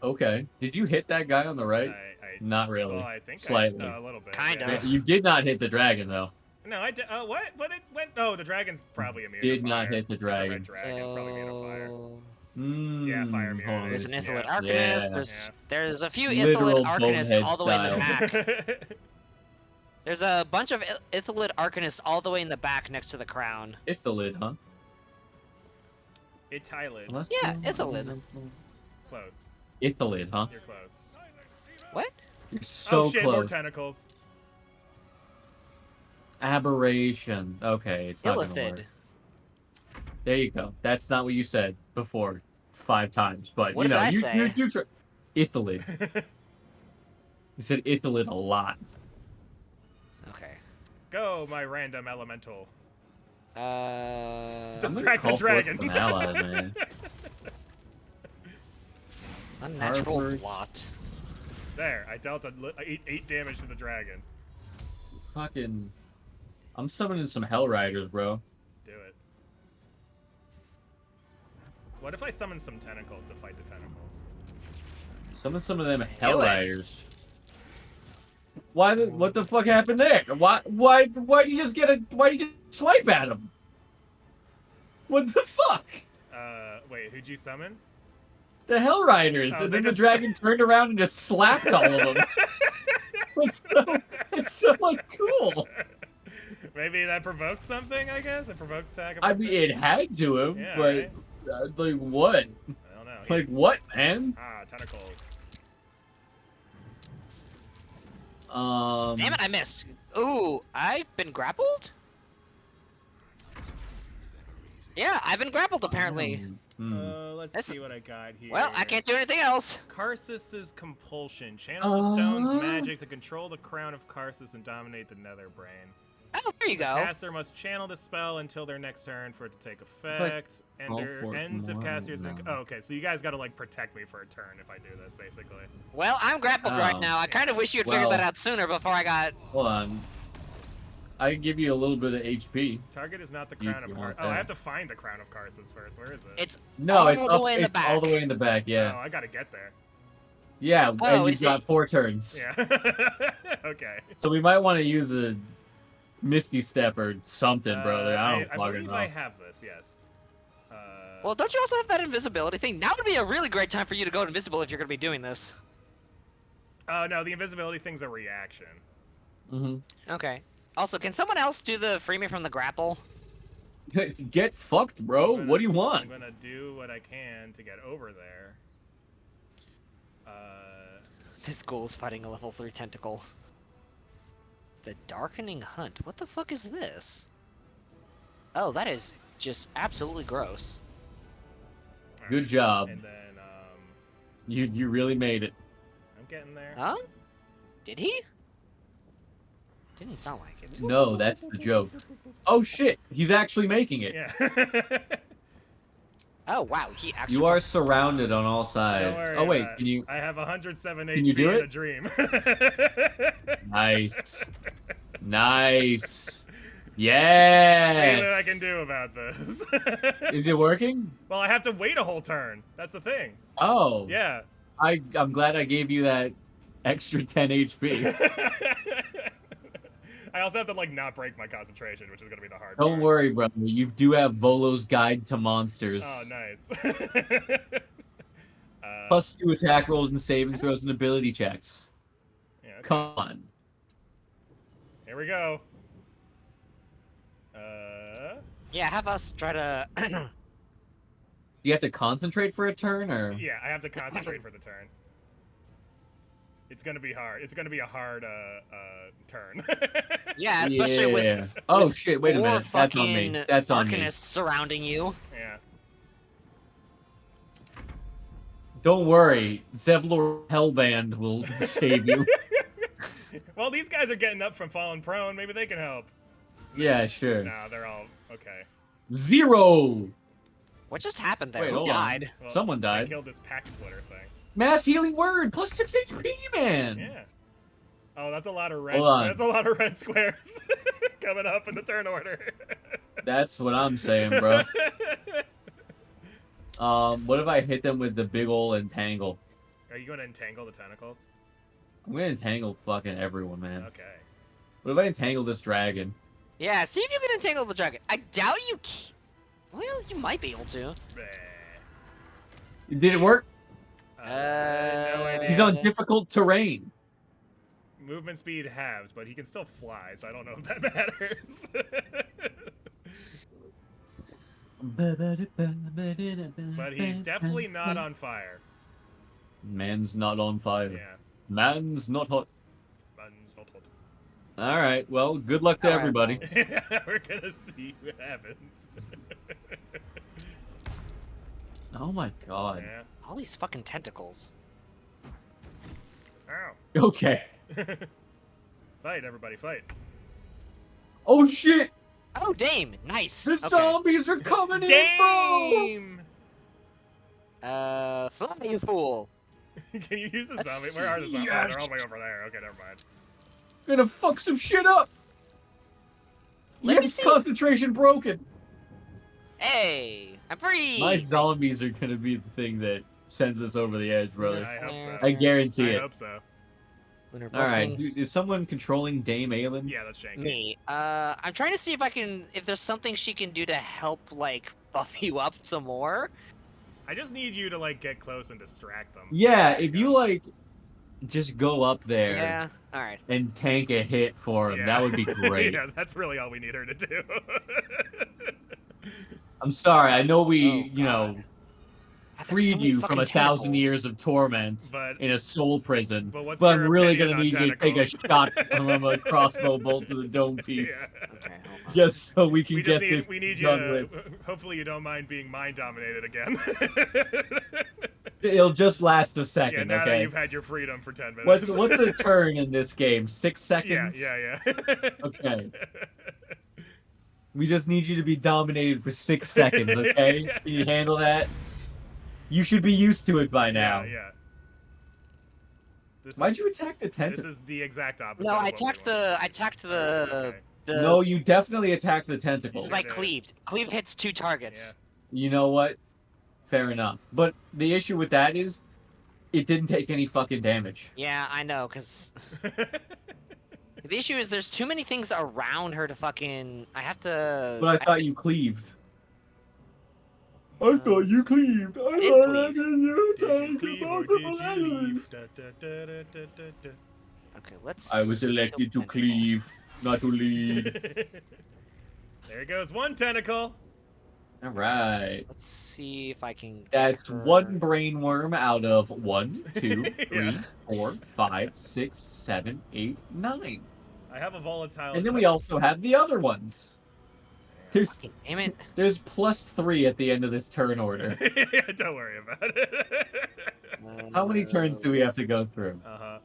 Okay. Did you hit that guy on the right? I Not really. well, I think Slightly. a little bit. Kind yeah. of. You did not hit the dragon, though. No, I did. What? But it went. Oh, the dragon's probably immune. Did to not fire. hit the It's a red dragon. dragon. It's probably immune to fire. Yeah, fire immunity. hold on. There's an Yeah. Ithilid Arcanist. Yeah. There's a few Literal Ithilid Arcanists bonehead all the way in the style. back. There's a bunch of Ithilid Arcanists all the way in the back next to the crown. Ithilid, huh? Itylid. Unless- Yeah, Ithilid. Close. Ithilid, huh? You're close. What? You're so oh shit! More close. tentacles. Aberration. Okay, it's not gonna Illithid. work. There you go. That's not what you said before 5 times, but What you did know, I you say? you try. Ithilid. You said Ithilid a lot. Okay. Go, my random elemental. Uh, Just- I'm gonna Distract the call forth dragon. some allies, man. unnatural Harvard. blot. There, I dealt 8 damage to the dragon. Fucking. I'm summoning some Hell Riders, bro. Do it. What if I summon some tentacles to fight the tentacles? Summon some of them Hell it. Riders. What the fuck happened there? Why do you just why do you just swipe at him? What the fuck? Wait, who'd you summon? The Hell Riders, Oh, and they then the just- dragon turned around and just slapped all of them. It's so uncool. Maybe that provokes something, I guess? It provokes attack. I mean, it had to have, Yeah, but right? like what? I don't know. Like what, man? Ah, tentacles. Damn it, I missed. Ooh, I've been grappled? Yeah, I've been grappled apparently. Let's This- see what I got here. Well, I can't do anything else. Karsus's compulsion. Channel the stone's Uh. magic to control the crown of Karsus and dominate the nether brain. Oh, there you go. Caster must channel the spell until their next turn for it to take effect. for it Ends if more casters. now. Oh, okay, so you guys gotta like protect me for a turn if I do this, basically. Well, I'm grappled right Oh. now. I kind of wish you had figured Well- that out sooner before I got... Hold on. I can give you a little bit of HP. Target is not the You- crown of you Karsus. want Oh, I that. have to find the crown of Karsus first. Where is it? It's... No, All it's the up. way in the It's all the back. way in the back. Oh, Yeah, I gotta get there. yeah. Oh, and you've is got it- 4 turns. Yeah. Okay. So we might want to use a Misty Step or something, brother. I don't I fucking believe know. I have this. Yes. Well, don't you also have that invisibility thing? Now would be a really great time for you to go invisible if you're gonna be doing this. Oh no, the invisibility thing's a reaction. Okay. Also, can someone else do the free me from the grapple? Get fucked, bro. What do you I'm want? gonna do what I can to get over there. This ghoul is fighting a level 3 tentacle. The Darkening Hunt. What the fuck is this? Oh, that is just absolutely gross. Alright, Good job. And then You really made it. I'm getting there. Huh? Did he? Didn't sound like it. No, that's the joke. Oh shit, he's actually making it. Yeah. Oh wow, he actually. You are surrounded on all Don't sides. worry Oh wait, about it. can you? I have 107 Can you HP do in it? a dream. Nice. Nice. See Yes. what I can do about this. Is it working? Well, I have to wait a whole turn. That's the thing. Oh. Yeah. I'm glad I gave you that extra 10 HP. I also have to like not break my concentration, which is gonna be the hard Don't part. worry, brother. You do have Volo's Guide to Monsters. Oh, nice. Plus 2 attack rolls and saving throws and ability checks. Yeah, okay. Come on. Here we go. Yeah, have us try to. You have to concentrate for a turn, or? Yeah, I have to concentrate for the turn. It's gonna be hard. It's gonna be a hard turn. Yeah, especially with. Oh with shit! Wait a four minute. That's on me. fucking That's on me. arcanists surrounding you. Yeah. Don't worry. Zevlor Hellband will save you. Well, these guys are getting up from falling prone. Maybe they can help. Yeah, sure. No, they're all okay. 0. What just happened there? Wait, Who hold on. died? Well, Someone I died. killed this pack splitter thing. Mass healing word plus 6 HP, man. Yeah. Oh, that's a lot of red. Hold on. That's a lot of red squares coming up in the turn order. That's what I'm saying, bro. What if I hit them with the big ol' entangle? Are you gonna entangle the tentacles? I'm gonna entangle fucking everyone, man. Okay. What if I entangle this dragon? Yeah, see if you can entangle the dragon. I doubt you. Well, you might be able to. Did it work? No idea. He's on difficult terrain. Movement speed halves, but he can still fly, so I don't know if that matters. But he's definitely not on fire. Man's not on fire. Yeah. Man's not hot. Man's not hot. All right. Well, good luck to All right, everybody. We're gonna see what happens. Oh my god. Yeah. All these fucking tentacles. Ow. Okay. Fight, everybody, fight. Oh shit! Oh, Dame, nice. The Okay. zombies are coming in, bro! Dame! Fly, you fool. Can you use the Let's zombie? Where are the zombies? see. Oh, they're all the way over there. Okay, never mind. Gonna fuck some shit up. Let me Yes, see. concentration broken. Hey, I'm free. My zombies are gonna be the thing that sends us over the edge, brother. I hope so. I guarantee I it. hope so. Lunar All right, blessings. is someone controlling Dame Aelin? Yeah, that's Shanky. Me. I'm trying to see if I can, if there's something she can do to help, like, buff you up some more. I just need you to like get close and distract them. Yeah, if you like, just go up there Yeah. All right. and tank a hit for him, Yeah. that would be great. Yeah, that's really all we need her to do. I'm sorry, I know we, Oh, you know, God. There's freed so many you from fucking 1,000 tentacles. years of torment But in a soul prison, But what's I'm your really opinion gonna on need you to take a tentacles? shot from a crossbow bolt to the dome piece, yeah. Okay, hold on. just so we can We get just need this we need you done to with. hopefully you don't mind being mind dominated again. It'll just last a Yeah, second, now that okay? you've had your freedom for 10 minutes. What's a turn in this game? 6 Yeah, seconds? yeah. Okay. We just need you to be dominated for 6 seconds, okay? Can you handle that? You should be used to it by now. Yeah. This Why'd is, you attack the This tentacle? is the exact opposite. No, of I what we attacked want. the, Okay. the. No, you definitely attacked the tentacle. Because I cleaved. Cleave hits 2 targets. You know what? Fair enough. But the issue with that is, it didn't take any fucking damage. Yeah, I know, because The issue is there's too many things around her to fucking. I have to. But I thought you cleaved. I thought you cleaved. I did thought cleave. you Did you talked cleave or about did the you letters. leave? Da, da, da, da, da, da, da. Okay, let's. I was kill elected to Tentacle. cleave, not to lead. There goes one tentacle. All right. Let's see if I can. Get That's her... one brain worm out of 1, 2, 3, Yeah. 4, 5, 6, 7, 8, 9. I have a volatile. And then we also have the other ones. There's Fucking damn it! there's +3 at the end of this turn order. Yeah, don't worry about it. How many turns do we have to go through?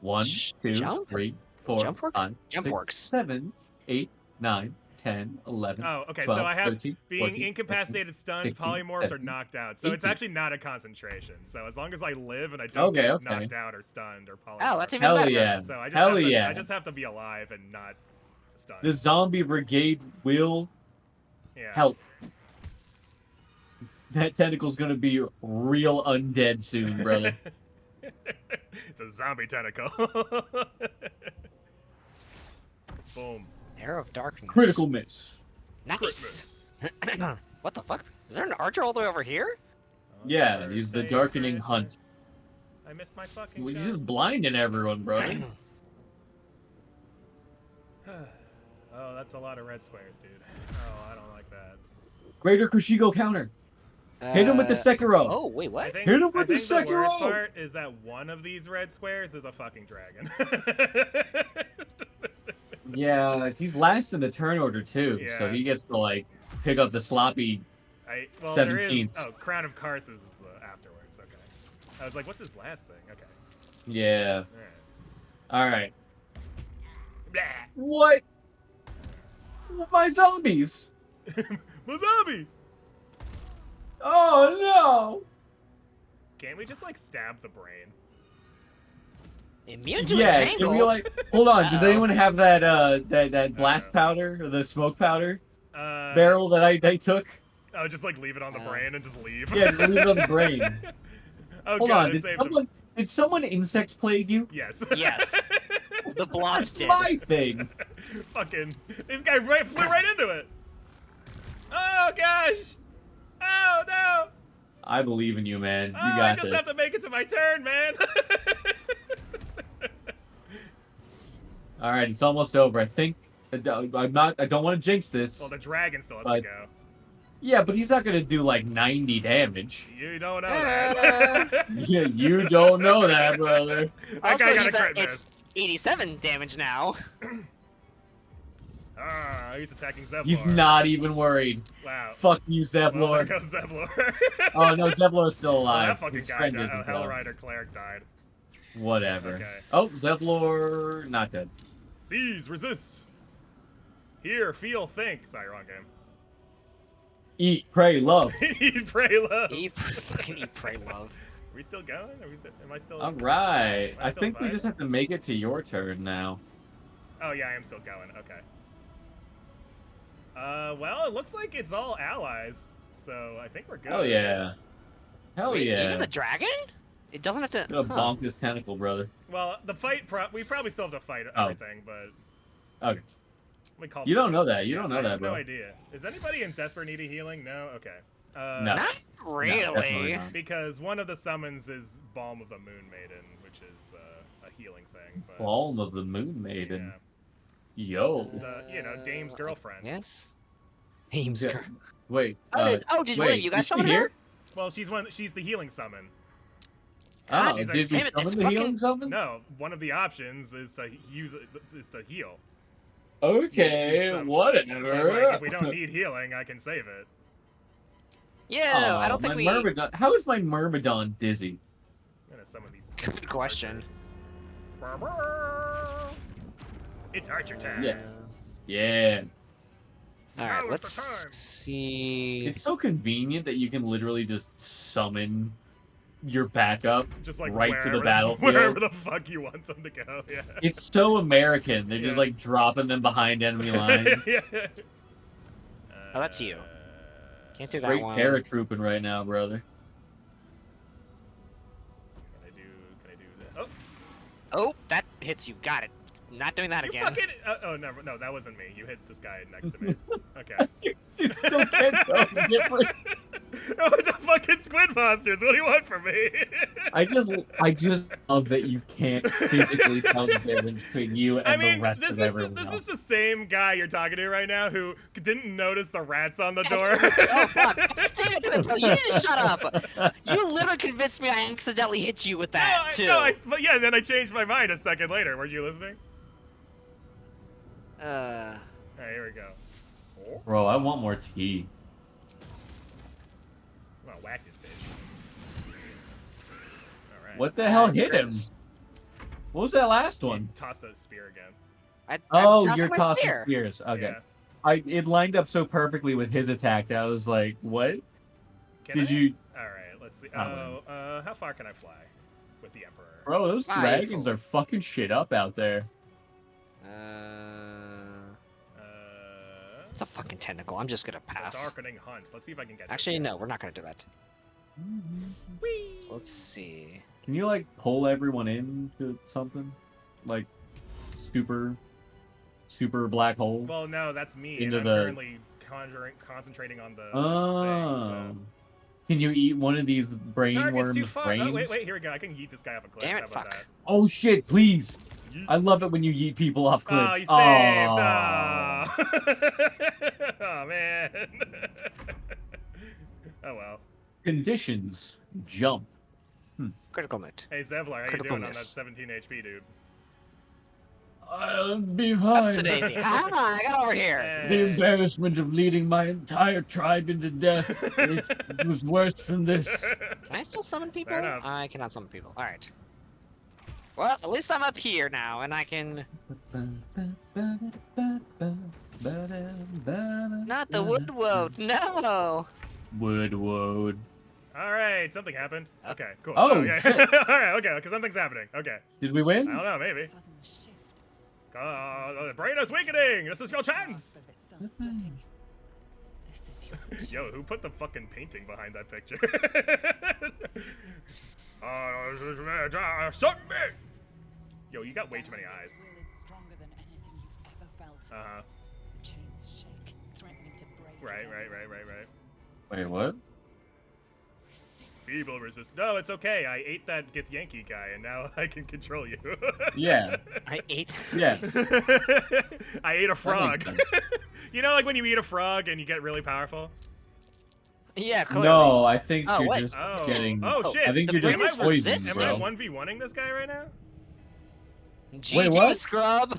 1, Sh- 2, jump? 3, 4, Jump work? 5, Jump 6, works. 7, 8, 9, 10, 11, Oh, okay. 12, so I have 13, being 14, incapacitated, stunned, 16, polymorphed, or 17, knocked out. So it's 18. actually not a concentration. So as long as I live and I don't Okay, get okay. knocked out or stunned or polymorphed. Oh, that's even Hell better. yeah. So I just Hell have to, yeah. I just have to be alive and not stunned. The zombie brigade will Yeah. help. That tentacle's gonna be real undead soon, brother. It's a zombie tentacle. Boom. Arrow of darkness. Critical miss. Nice. Christmas. What the fuck? Is there an archer all the way over here? Yeah, use the Say darkening hunt. Christmas. I missed my fucking Well, shot. you're just blinding everyone, brother. Oh, that's a lot of red squares, dude. Oh, I don't like that. Greater Kushigo counter. Hit him with the Sekiro. Oh wait, what? I think, Hit him I with the think the worst Sekiro! part is that one of these red squares is a fucking dragon. Yeah, he's last in the turn order too, so Yeah. he gets to like pick up the sloppy. Well, there is. 17th. Oh, Crown of Karsus is the afterwards. Okay. I was like, what's his last thing? Okay. Yeah. All All right. right. What? My zombies. My zombies. Oh no. Can't we just like stab the brain? Immune to Yeah. entangled. Can we like? Hold on. Does Uh-oh. anyone have that that blast powder or the smoke powder barrel that I took? Oh, just like leave it on the brain and just leave. Yeah, just leave it on the brain. Oh Hold god, on. I Did saved someone insect plague you? him. Yes. Yes. The blondes That's did. my thing. Fucking. This guy flew right into it. Oh gosh. Oh no. I believe in you, man. You Oh, I got just this. have to make it to my turn, man. All right, it's almost over. I think I don't want to jinx this. Well, the dragon still has to But- go. Yeah, but he's not gonna do like 90 damage. You don't know that. Yeah, you don't know that, brother. That Also, guy got a he's crit at, miss. it's 87 damage now. Ah, he's attacking Zevlor. He's not even worried. Wow. Fuck you, Well, there Zevlor. goes Zevlor. Oh no, Zevlor's still Oh, alive. that fucking His guy friend died. isn't Oh, though. Hellrider cleric died. Whatever. Okay. Oh, Zevlor not dead. Seize, resist. Hear, feel, think. Sorry, wrong game. Eat, pray, love. Eat, pray, love. Fucking eat, pray, love. Are we still going? Am I still? All right. Am I I still think we vibing? just have to make it to your turn now. Oh yeah, I am still going. Okay. Well, it looks like it's all allies, so I think we're good. Hell yeah. Hell Wait, yeah. Even the dragon? It doesn't have to. Gonna huh. bonk this tentacle, brother. Well, the fight. We probably still have to fight Oh. everything, but. Okay. We call. You don't know that. You don't know I that, have no bro. idea. Is anybody in desperate need of healing? No. Okay. No. Not definitely really. not. Because one of the summons is Balm of the Moon Maiden, which is a healing thing. But, Balm of the Moon Maiden. yeah. Yo. Dame's girlfriend. Yes. Ames. Yeah. Wait. Did one of wait, you guys is she summon here? her? Well, she's the healing summon. Oh, She's did like, we damn it, this summon the fucking- healing summon? No, one of the options is to heal. Okay, Summon. whatever. Like, if we don't need healing, I can save it. Yeah, no, I Aw, don't think my we. Myrmidon. How is my Myrmidon dizzy? I'm gonna summon these. Good question. archers. It's Archer time. Yeah. Yeah. All Now right, is let's the time. see. It's so convenient that you can literally just summon your backup Just like right to the wherever battlefield. wherever the fuck you want them to go. Yeah. It's so American. They're just Yeah. like dropping them behind enemy lines. Yeah. Oh, that's you. Can't do that Straight one. paratrooping right now, brother. Can I do that? Oh, Oh, that hits you. Got it. Not doing that You again. fucking. Oh no, that wasn't me. You hit this guy next to me. Okay. You still can't tell the difference. Oh, it's a fucking squid monsters. What do you want from me? I just love that you can't physically tell the difference between you and I mean, the rest this of is everyone this else. is the same guy you're talking to right now who didn't notice the rats on the door. Oh fuck! Damn it, bro! You need to shut up. You literally convinced me I accidentally hit you with that too. But yeah, then I changed my mind a second later. Were you listening? Alright, here we go. Bro, I want more tea. I'm gonna whack this bitch. Alright. What the hell hit him? What was that last one? He tossed a spear again. Oh, you're tossing spear. spears. Okay. Yeah. It lined up so perfectly with his attack that I was like, what? Can I? you Alright, let's see. Oh, How far can I fly with the Emperor? Bro, those Fine. dragons are fucking shit up out there. It's a fucking tentacle. I'm just gonna The pass. Darkening Hunt. Let's see if I can get this Actually, guy. no, we're not gonna do that. Let's see. Can you like pull everyone into something? Like super black hole? Well, no, that's me. Into And the- I'm currently concentrating on the Oh. thing, Can you eat one of these so. brain Target's worms too far. brains? Oh, wait, here we go. I can yeet this guy off a cliff. Damn it, How about fuck. that? Oh shit, please. Yeet. I love it when you yeet people off cliffs. Oh, you saved. Aw. Oh. Oh, man. Oh, well. Conditions. Jump. Critical hit. Hey, Zevlar, how you Critical doing on that miss. 17 HP, dude? I'll be Up fine. to Daisy. Ah, I got over here. The Yes. embarrassment of leading my entire tribe into death it was worse than this. Can I still summon people? Fair enough. I cannot summon people. All right. Well, at least I'm up here now, and I can. Not the wood woad. No. Wood woad. All right, something happened. Okay, cool. Oh, okay. shit. All right, okay, because something's happening. Okay. Did we I win? don't know, maybe. Sudden shift. The brain is weakening. This is your chance. This is your Yo, who put the fucking painting behind that picture? Suck me! Yo, you got way too many eyes. Will is stronger than anything you've ever felt. Uh-huh. The chains shake, threatening to break. Right. Wait, what? Feeble resist. No, it's okay. I ate that Gith Yankee guy, and now I can control you. Yeah. I ate. Yeah. I ate a frog. sense. You know, like when you eat a frog and you get really powerful? Yeah, clearly. No, I think Oh, you're what? just Oh. getting. Oh, shit. I think The you're just brain is poisoned, resistant. Am I bro. 1v1ing this guy right now? GG, Wait, what? scrub.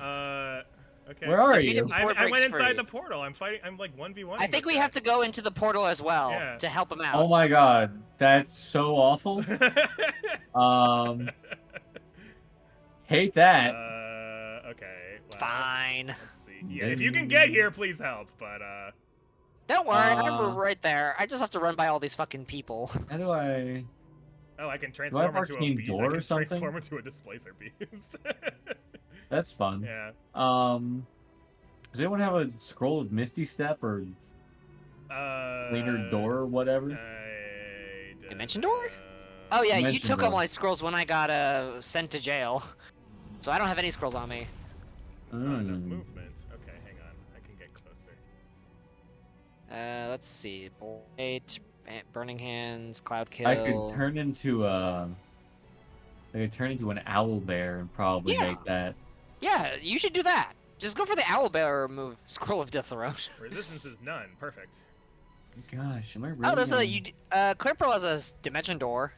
Okay. Where are Defeat you? him before it I went breaks inside free. the portal. I'm fighting. I'm like 1v1. I think we have to go into the portal as well Yeah. to help him out. Oh my god, that's so awful. Hate that. Okay. Well, Fine. Let's see. Yeah, if you can get here, please help. But Don't worry, I'm Uh, right there. I just have to run by all these fucking people. How do I? oh, I can have transform into a arcane beast. door I can or something? transform into a displacer beast. That's fun. Yeah. Does anyone have a scroll of Misty Step or Cleaner Door or whatever? Dimension door? Oh yeah, you Dimension took all door. my scrolls when I got sent to jail. So I don't have any scrolls on me. Enough Mm. movement. Okay, hang on. I can get closer. Let's see. Blight, Burning Hands, Cloud Kill. I could turn into an owl bear and probably Yeah. make that. Yeah, you should do that. Just go for the owlbearer move. Scroll of Death Throne. Resistance is none. Perfect. Gosh, am I really? Oh, there's gonna- Clear Pearl has a dimension door.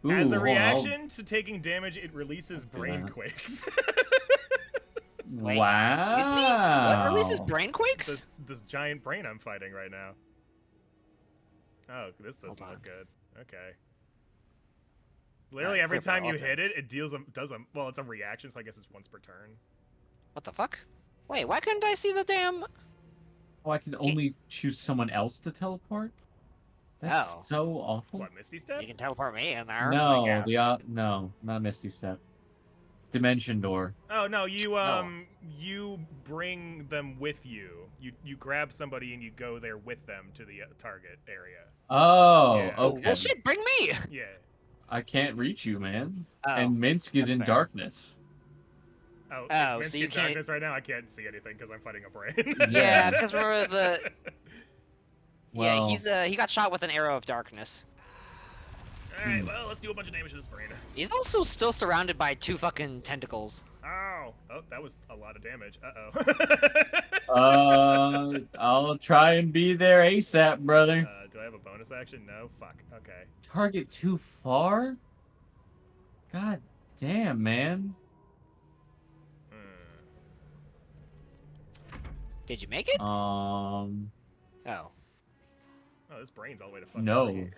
Ooh, As a hold on, I'll- reaction to taking damage, it releases do brain that. quakes. Wait, Wow. Excuse me? What releases brain quakes? this giant brain I'm fighting right now. Oh, this doesn't Hold on. look good. Okay. Literally Alright, every Clear time Pearl, you okay. hit it, it does a well, it's a reaction, so I guess it's once per turn. What the fuck? Wait, why couldn't I see the damn? Oh, I can only choose someone else to teleport. That's Oh. so awful. What, Misty Step? You can teleport me in there. I No, guess. no, not Misty Step. Dimension Door. Oh no, you bring them with you. You grab somebody and you go there with them to the target area. Oh, Yeah. okay. Well, shit, bring me. Yeah. I can't reach you, man. Oh, And Minsk is that's in fair. darkness. Oh, Oh, is so Minsky you in can't- darkness right now? I can't see anything because I'm fighting a brain. Yeah, because we're the. Yeah, Well- he got shot with an arrow of darkness. Alright, well, let's do a bunch of damage to this brain. He's also still surrounded by 2 fucking tentacles. Ow! Oh, that was a lot of damage. I'll try and be there ASAP, brother. Do I have a bonus action? No? Fuck. Okay. Target too far? God damn, man. Hmm. Did you make it? Oh. Oh, this brain's all the way to fucking No. over here.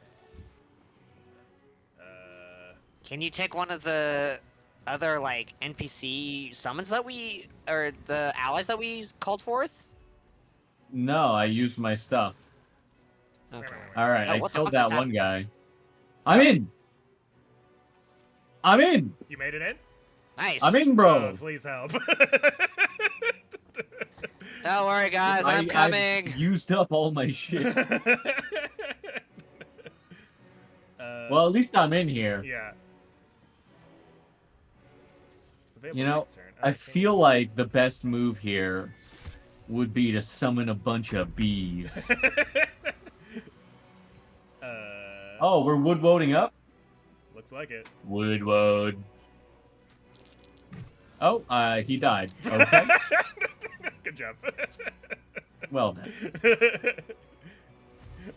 Can you take one of the other, like, NPC summons that we... or the allies that we called forth? No, I used my stuff. Okay. Alright, Oh, I what the killed fuck just that one happened? guy. I'm in! I'm in! You made it in? Nice. I'm in, Oh, bro! please help. Don't worry, guys. I'm coming. I've used up all my shit. Well, at least I'm in here. Yeah. Available You know, next turn. I Okay. feel like the best move here would be to summon a bunch of bees. Oh, we're woodwoding up? Looks like it. Woodwode. Oh, he died. Okay. Good job. Well then.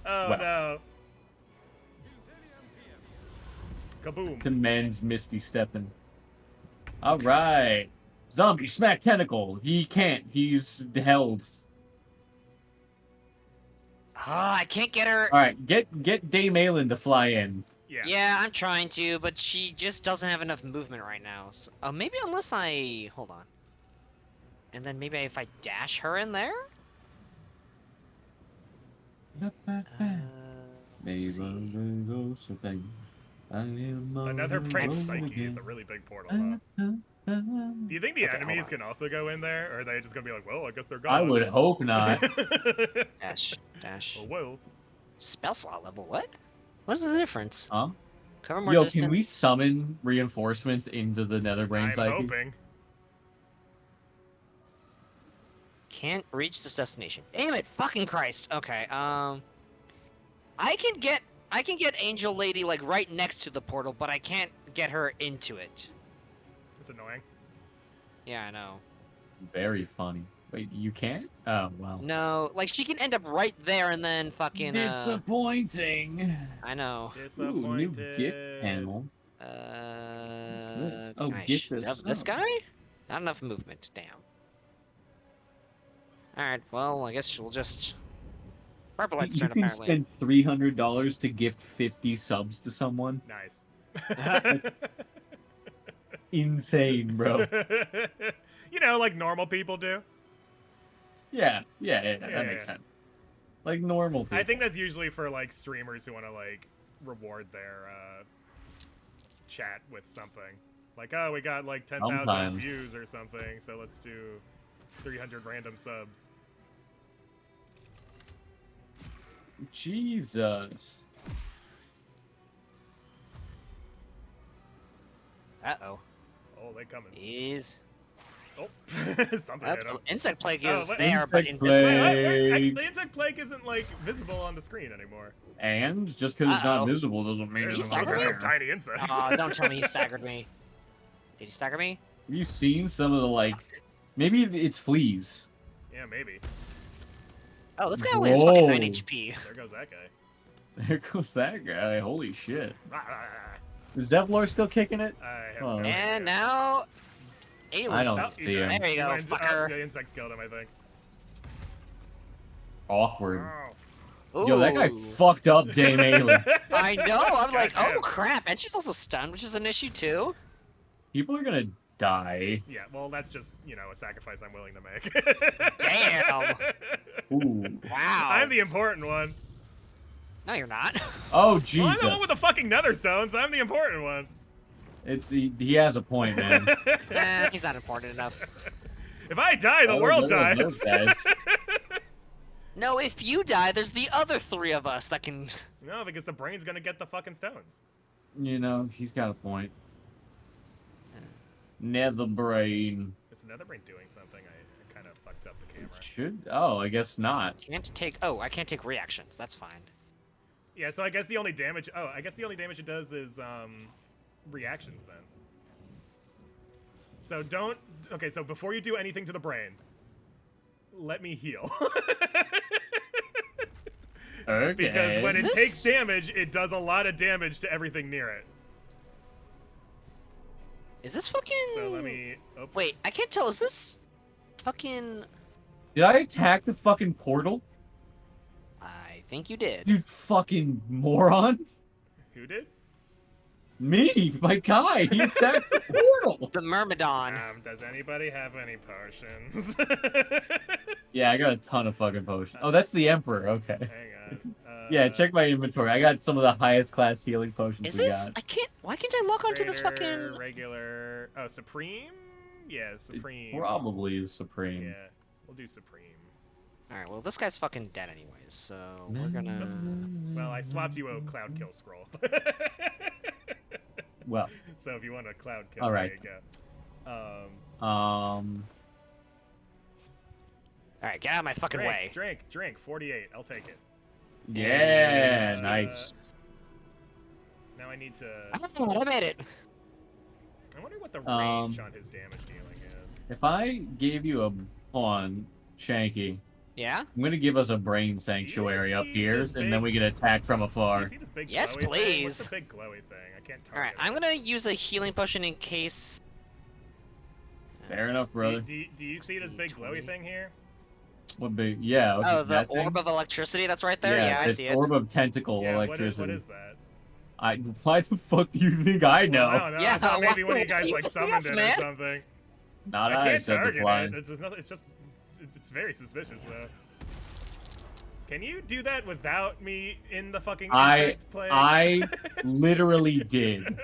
Oh Well. no. Kaboom. To man's misty stepping. Alright. Zombie smack tentacle. He can't. He's held. Oh, I can't get her. Alright, get Dame Aelin to fly in. Yeah. Yeah, I'm trying to, but she just doesn't have enough movement right now. So, maybe unless I... Hold on. And then maybe if I dash her in there? Let's see. Another Prince Psyche is a really big portal, huh? Do you think the Okay, enemies hold on. can also go in there, or are they just gonna be like, well, I guess they're gone? I would hope not. Dash. Dash. Oh, whoa. Spell slot level, what? What is the difference? Huh? Cover more Yo, distance. can we summon reinforcements into the Netherbrain I'm Psyche? hoping. Can't reach this destination. Damn it, fucking Christ. Okay, I can get Angel Lady like right next to the portal, but I can't get her into it. It's annoying. Yeah, I know. Very funny. Wait, you can't? Oh, well. No, like she can end up right there and then fucking Disappointing. I know. Ooh, new Disappointed. gift panel. this? Oh, can I get this shove this up. guy? Not enough movement. Damn. All right. Well, I guess we'll just. Purple Light's You turn can apparently. spend $300 to gift 50 subs to someone. Nice. Insane, bro. You know, like normal people do. Yeah, Yeah, that makes yeah. sense. Like normal people. I think that's usually for like streamers who want to like reward their chat with something. Like, oh, we got like 10,000 Sometimes. views or something, so let's do 300 random subs. Jesus. Uh-oh. Oh, they coming. Is Oh, something hit him. insect plague Oh, is what? there, but Insect invisible. Wait, plague. the insect plague isn't like visible on the screen anymore. And just because it's not Uh-oh. visible doesn't mean There's it's He's not those are some there. tiny insects. Oh, don't tell me he staggered me. Did he stagger me? Have you seen some of the like? Maybe it's fleas. Yeah, maybe. Oh, this guy only has fucking 9 Whoa. HP. There goes that guy. There goes that guy. Holy shit. Ah, ah, Is Zevlor still kicking it? ah. I have Oh. no idea. And now, Alien I don't stuff. see him. There you go, Mine's- fucker. the insects killed him, I think. Awkward. Oh. Yo, that guy Ooh. fucked up Dame Aelin. I know. I'm like, Goddamn. oh crap, and she's also stunned, which is an issue too. People are gonna die. Yeah, well, that's just, you know, a sacrifice I'm willing to make. Damn. Ooh. Wow. I'm the important one. No, you're not. Oh Well, Jesus. I'm the one with the fucking nether stones. I'm the important one. He has a point, man. Nah, he's not important enough. If I die, the Oh, world there dies. goes those guys. No, if you die, there's the other 3 of us that can. No, because the brain's gonna get the fucking stones. You know, he's got a point. Nether brain. Another brain doing something? I kind of fucked up the camera. Should. Oh, I guess not. Can't take. Oh, I can't take reactions. That's fine. Yeah, so I guess the only damage. Oh, I guess the only damage it does is reactions then. So don't. Okay, so before you do anything to the brain, let me heal. Okay. Because when Is it this- takes damage, it does a lot of damage to everything near it. Is this fucking? So let me. Oh, Wait, I can't tell. Is this fucking? Did I attack the fucking portal? I think you did. You fucking moron. who did? Me, my guy. He attacked the portal. The Myrmidon. Does anybody have any potions? Yeah, I got a ton of fucking potions. Oh, that's the Emperor. Okay. Hang on. Yeah, check my inventory. I got some of the highest class healing potions Is we this? got. I can't. Why can't I lock onto this Greater, fucking? regular. Oh, Supreme? Yeah, Supreme. Probably is Supreme. Yeah, we'll do Supreme. All right. Well, this guy's fucking dead anyways, so we're gonna. Oops. Well, I swapped you a cloud kill scroll. Well, So if you want a cloud kill, All right. there you go. All right, get out of my fucking way. Drink. 48. I'll take it. yeah, nice. Now I need to. Oh, I made it. I wonder what the range on his damage dealing is. If I gave you a pawn, Shanky, Yeah. I'm gonna give us a brain sanctuary up see here, this and then big- we get attacked from Do afar. you see this big Yes, glowy thing? What's please. the big glowy thing? I can't target All right, it. I'm gonna use a healing potion in case. Fair enough, brother. Do you see this big glowy 20. thing here? What big? Yeah. Okay, Oh, the that thing? orb of electricity that's right there. Yeah, I the see it. Orb of tentacle Yeah, electricity. what is that? Why the fuck do you think I know? Well, I don't know. Yeah, I thought maybe why- one of you guys like Yes, summoned it man. or something. Not I I can't said the target flying. it. It's just nothing. It's very suspicious though. Can you do that without me in the fucking insect play? I literally did.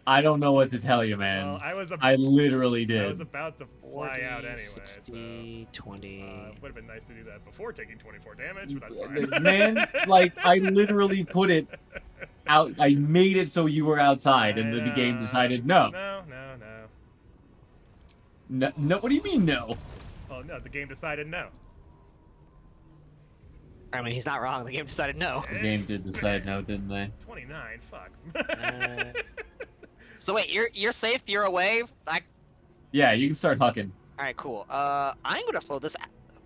I don't know what to tell you, man. Well, I literally I did. was about to fly 40, out anyway. 60, 20. Would have been nice to do that before taking 24 damage, but that's fine. Man, like I literally put it out. I made it so you were outside, and the game decided no. No. No. What do you mean no? Well, no, the game decided no. I mean, he's not wrong. The game decided no. The game did decide no, didn't they? 29. Fuck. So wait, you're safe. You're away. Yeah, you can start hucking. All right, cool. I'm gonna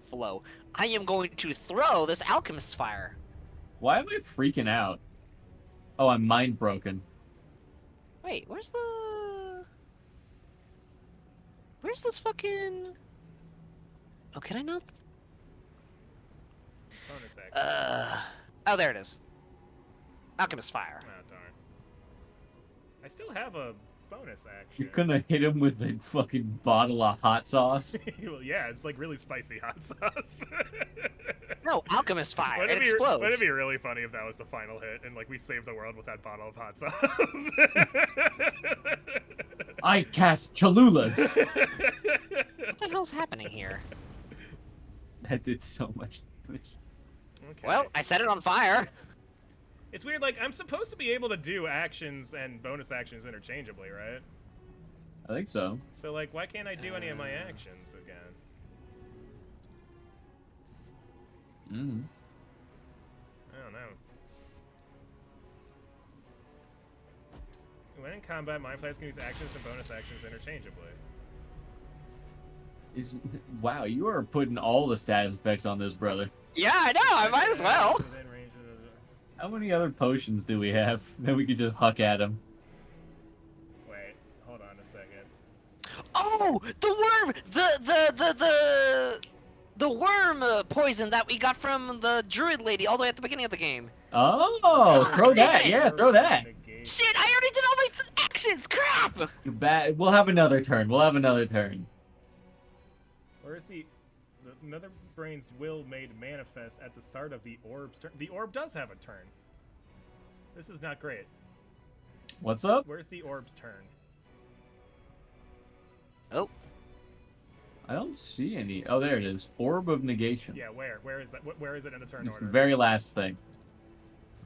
flow. I am going to throw this alchemist fire. Why am I freaking out? Oh, I'm mind broken. Wait, where's this fucking? Oh, can I not? Bonus action. Oh, there it is. Alchemist fire. Oh, darn. I still have a bonus action. You're gonna hit him with a fucking bottle of hot sauce. Well, yeah, it's like really spicy hot sauce. No, alchemist fire. Wouldn't It it be- explodes. Wouldn't it be really funny if that was the final hit and like we saved the world with that bottle of hot sauce? I cast Cholulas. What the hell's happening here? That did so much damage. Okay. Well, I set it on fire. It's weird. Like I'm supposed to be able to do actions and bonus actions interchangeably, right? I think so. So like, why can't I do any of my actions again? Mm. I don't know. When in combat, Mind Flash can use actions and bonus actions interchangeably. Wow, you are putting all the status effects on this, brother. Yeah, I know. I might as well. Within range of How many other potions do we have that we could just huck at him? Wait, hold on a second. Oh, the worm! The worm poison that we got from the druid lady all the way at the beginning of the game. Oh, throw that. damn it. Yeah, throw that. Negate. Shit, I already did all my actions. Crap! We'll have another turn. We'll have another turn. Where's the Nether Brain's will made manifest at the start of the orb's turn? The orb does have a turn. This is not great. What's up? Where's the orb's turn? Oh, I don't see any. Oh, there it is. Orb of negation. Yeah, where? Where is that? Where is it in the turn It's the order? very last thing.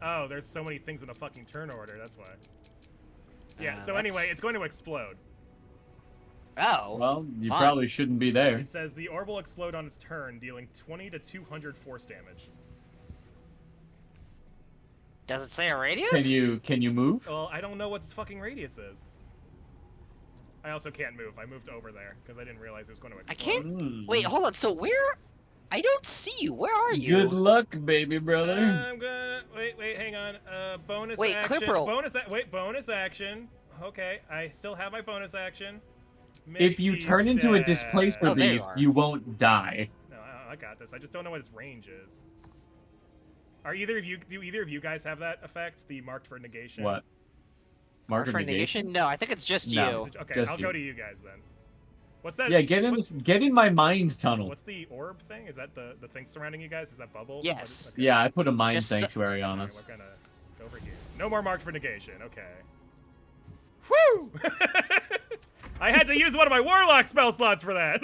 Oh, there's so many things in the fucking turn order. That's why. Yeah. so that's- anyway, it's going to explode. Oh. Well, you Fine. probably shouldn't be there. It says the orb will explode on its turn, dealing 20 to 200 force damage. Does it say a radius? Can you move? Well, I don't know what its fucking radius is. I also can't move. I moved over there because I didn't realize it was going to I explode. can't. Wait, hold on. So where? I don't see you. Where are you? Good luck, baby brother. I'm gonna wait. Hang on. Bonus Wait, action. Clipperl. Bonus action. Okay, I still have my bonus action. If you Misty turn into a Step. displacer Oh, there you beast, are. you won't die. No, I got this. I just don't know what its range is. Do either of you guys have that effect? The marked for negation. What? Mark Mark for of negation? negation? No, I think it's just No. you. Okay, Just I'll you. go to you guys then. What's that? Yeah, get in what's, this. Get in my mind tunnel. What's the orb thing? Is that the thing surrounding you guys? Is that bubble? Yes. What is- okay. Yeah, I put a mind Just- sanctuary on Alright, us. we're gonna go over here. No more marked for negation. Okay. Whew! I had to use one of my warlock spell slots for that.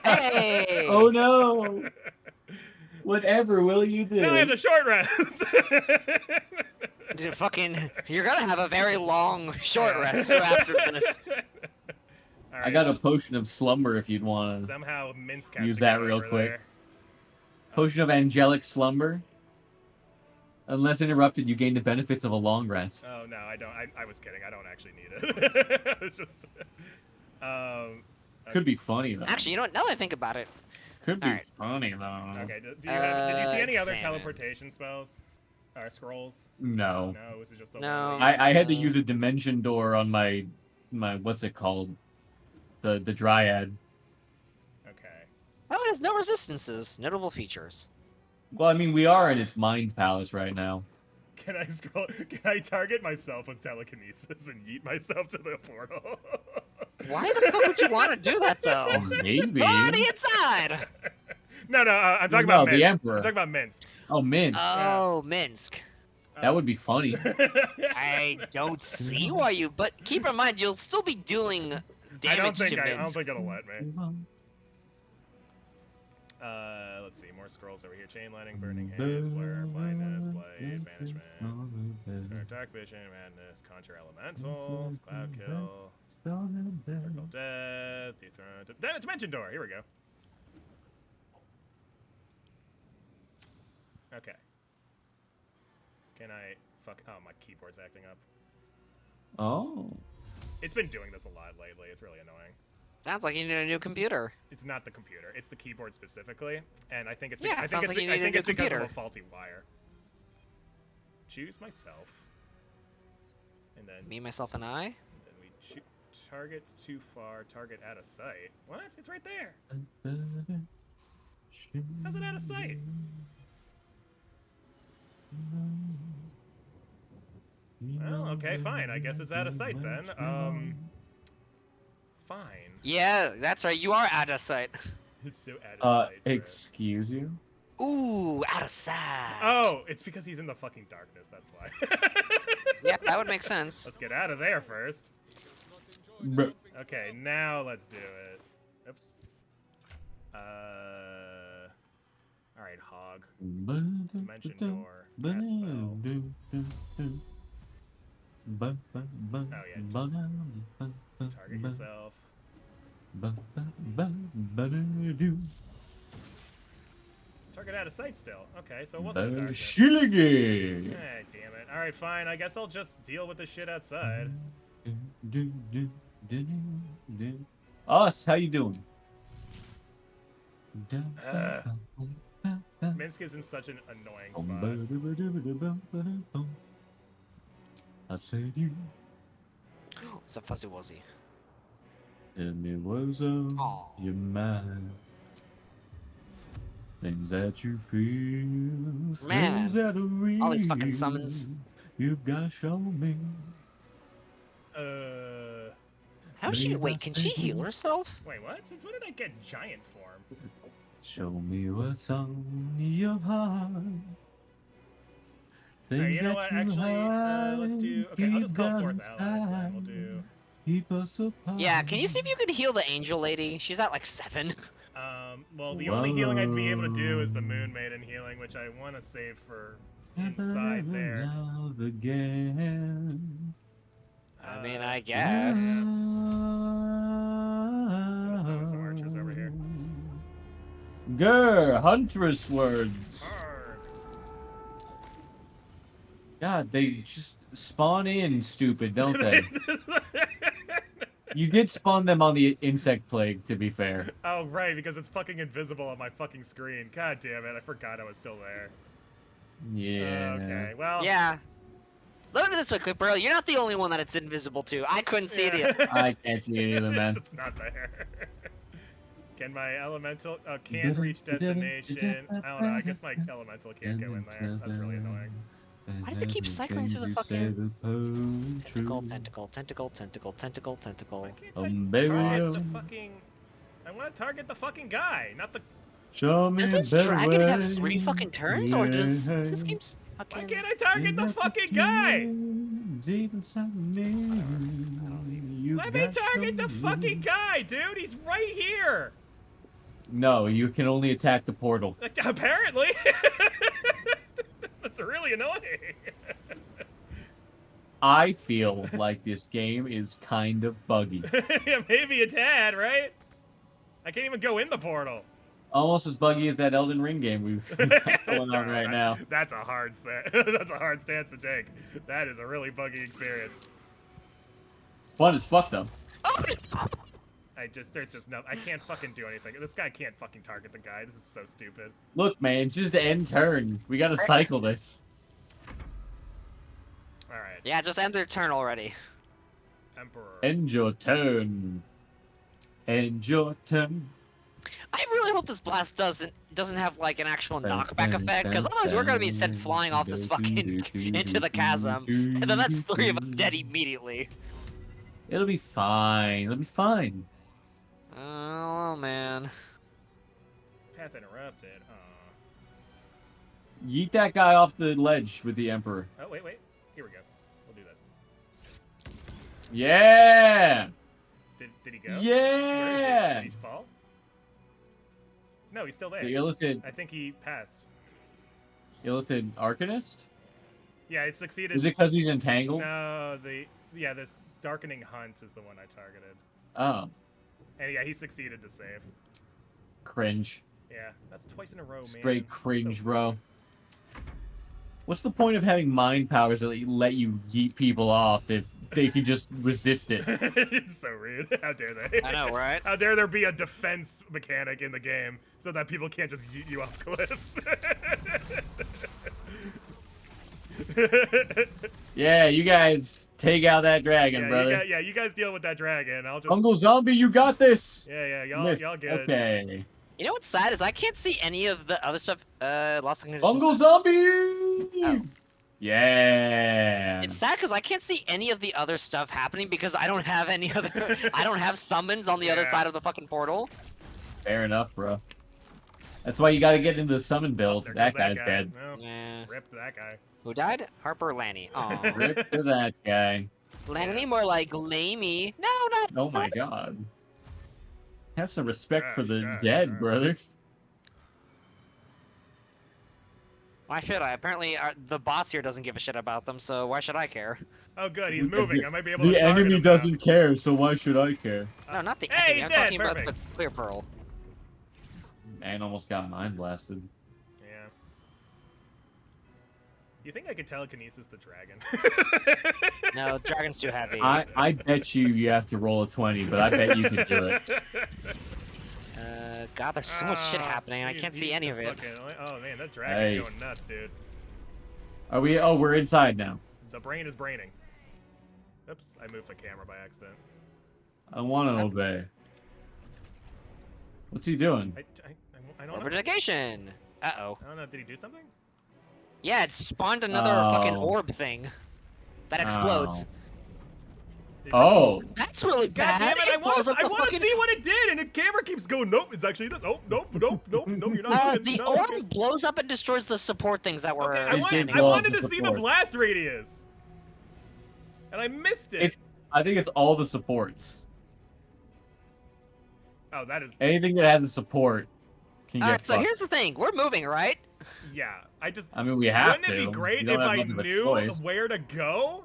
Hey! Oh no! Whatever will you do? Now I have the short rest. Dude, you're gonna have a very long short rest after this. I got a potion of slumber if you'd want to. Somehow Minsk has use to that get real over quick. there. Potion of angelic slumber. Unless interrupted, you gain the benefits of a long rest. Oh no, I don't. I was kidding. I don't actually need it. It's just. Could be funny though. Actually, you know what? Now that I think about it, Could be alright. funny though. Okay. Did you see any other examine. teleportation spells? Or scrolls? No. No, this is just the No. one. I had to use a dimension door on my what's it called? The dryad. Okay. oh, it has no resistances. Notable features. Well, I mean, we are in its mind palace right now. Can I scroll? Can I target myself with telekinesis and yeet myself to the portal? Why the fuck would you want to do that though? Maybe. Go on the inside. no, I'm talking No, about the Minsk. Emperor. I'm talking about Minsk. Oh, Minsk. Oh, Minsk. That would be funny. I don't see why you. But keep in mind, you'll still be dealing damage to I don't Minsk. think it'll let me. Let's see, more scrolls over here. Chain lightning, burning hands, blur, blindness, blade, banishment, dark vision, madness, conjure elementals, cloud kill, circle death, dethrone, dimension door. Here we go. Okay. Can I fuck? Oh, my keyboard's acting up. Oh. It's been doing this a lot lately. It's really annoying. Sounds like you need a new computer. It's not the computer. It's the keyboard specifically, and I think it's. Yeah, I think sounds it's, like you I need a think new it's because of computer. a faulty wire. Choose myself, and then Me, myself, and I. then we shoot targets too far. Target out of sight. What? It's right there. How's it out of sight? Well, okay, fine. I guess it's out of sight then. Fine. Yeah, that's right. You are out of sight. It's so out of sight. Brett. Excuse you? Ooh, out of sight. Oh, it's because he's in the fucking darkness. That's why. Yeah, that would make sense. Let's get out of there first. Bruh. Okay, now let's do it. Oops. All right, hog. Dimension door. Cast spell. Target yourself. Target out of sight still. Okay, so it wasn't the darkness. Shillige. Eh, damn it. All right, fine. I guess I'll just deal with the shit outside. Us, how you doing? Minsk is in such an annoying spot. I said you It's a fuzzy wuzzy. and it was on Aw. your mind. Things that you feel, Man, things that are real. all these fucking summons. You gotta show me. How's she? Wait, can she heal herself? Wait, what? Since when did I get giant form? Show me what's on your heart. Alright, you know that what? you Actually, let's do. Okay, I'll just call keep fourth down allies then. inside. We'll do. Keep us apart. Yeah, can you see if you can heal the angel lady? She's at like 7. Well, the only healing I'd be able to do is the Moon Maiden healing, which I want to save for inside there. Love again. I mean, I guess. Gonna summon some archers over here. Grr, huntress words. Arg. God, they just spawn in stupid, don't they? You did spawn them on the insect plague, to be fair. Oh, right, because it's fucking invisible on my fucking screen. God damn it, I forgot I was still there. Yeah. Okay, well. Yeah. Look at it this way, Clip Bro. You're not the only one that it's invisible to. I couldn't see it either. I can't see it either, man. It's just not there. Can my elemental can't reach destination? I don't know. I guess my elemental can't go in there. That's really annoying. Why does it keep cycling through the fucking tentacle, tentacle, tentacle, tentacle, tentacle, Why tentacle? can't I target the fucking? I want to target the fucking guy, not the. Show me Does this a better dragon have way. 3 fucking turns, or does this game Why fucking? can't I target the fucking guy? Deep inside of me, you Let me got target the some fucking guy, dude. He's right here. No, you can only attack the portal. Apparently. That's really annoying. I feel like this game is kind of buggy. Yeah, maybe a tad, right? I can't even go in the portal. Almost as buggy as that Elden Ring game we've got going on right now. That's a hard set. That's a hard stance to take. That is a really buggy experience. It's fun as fuck, though. There's just no, I can't fucking do anything. This guy can't fucking target the guy. This is so stupid. Look, man, just end turn. We gotta cycle this. All right. Yeah, just end their turn already. Emperor. End your turn. End your turn. I really hope this blast doesn't have like an actual knockback effect, because otherwise we're gonna be sent flying off this fucking into the chasm, and then that's 3 of us dead immediately. It'll be fine. It'll be fine. Oh man. Path interrupted. Yeet that guy off the ledge with the Emperor. Oh, wait. Here we go. We'll do this. Yeah! Did he go? Yeah! Where is he? Did he fall? No, he's still there. The Illithid, I think he passed. Illithid Arcanist? Yeah, it succeeded. Is it because he's entangled? No, this Darkening Hunt is the one I targeted. Oh, And yeah, he succeeded to save. cringe. Yeah, that's twice in a row, man. Straight cringe, So- bro. What's the point of having mind powers that let you yeet people off if they can just resist it? It's so rude. How dare they? I know, right? How dare there be a defense mechanic in the game so that people can't just yeet you off cliffs? Yeah, you guys take out that dragon, Yeah, brother. you guys deal with that dragon. I'll just. Uncle Zombie, you got this. Yeah, Missed. y'all good. Okay. You know what's sad is I can't see any of the other stuff. Lost in conditions. Uncle Zombie. Oh. Yeah. It's sad because I can't see any of the other stuff happening because I don't have any other. I don't have summons on the other Yeah. side of the fucking portal. Fair enough, bro. That's why you gotta get into the summon build. There That goes guy's guy. dead. No, Yeah. rip that guy. Who died? Harper Lanny. Aw. Rip to that guy. Lanny more like Lamey. No, not. Oh my god. Have some respect for the Gosh, dead, gosh. brother. Why should I? Apparently, the boss here doesn't give a shit about them, so why should I care? Oh, good, he's moving. I might be able to The target enemy him now. doesn't care, so why should I care? No, not the Hey, enemy. he's I'm dead. talking about Perfect. the clear pearl. Man almost got mind blasted. Yeah. Do you think I could telekinesis the dragon? No, dragon's too heavy. I bet you have to roll a 20, but I bet you can do it. God, there's so much shit happening, and I He's- can't see he's any of just it. fucking- oh man, that dragon's Hey. going nuts, dude. Are we? Oh, we're inside now. The brain is braining. Oops, I moved the camera by accident. I want to obey. What's he doing? I don't know. Orbification. Uh-oh. I don't know. Did he do something? Yeah, it spawned another fucking orb thing that explodes. Oh. That's really God bad. damn it! I want blows to up the fucking- see what it did, and the camera keeps going. Nope, it's actually nope. You're not. looking, The no, orb okay. blows up and destroys the support things that were. Okay, It's standing. I blow wanted up to the see the support. blast radius, and I missed it. I think it's all the supports. Oh, that is. Anything that has a support can get Alright, so fucked. here's the thing. We're moving, right? Yeah, I just. I mean, we have Wouldn't to. it be great We don't if have I much of a knew choice. where to go?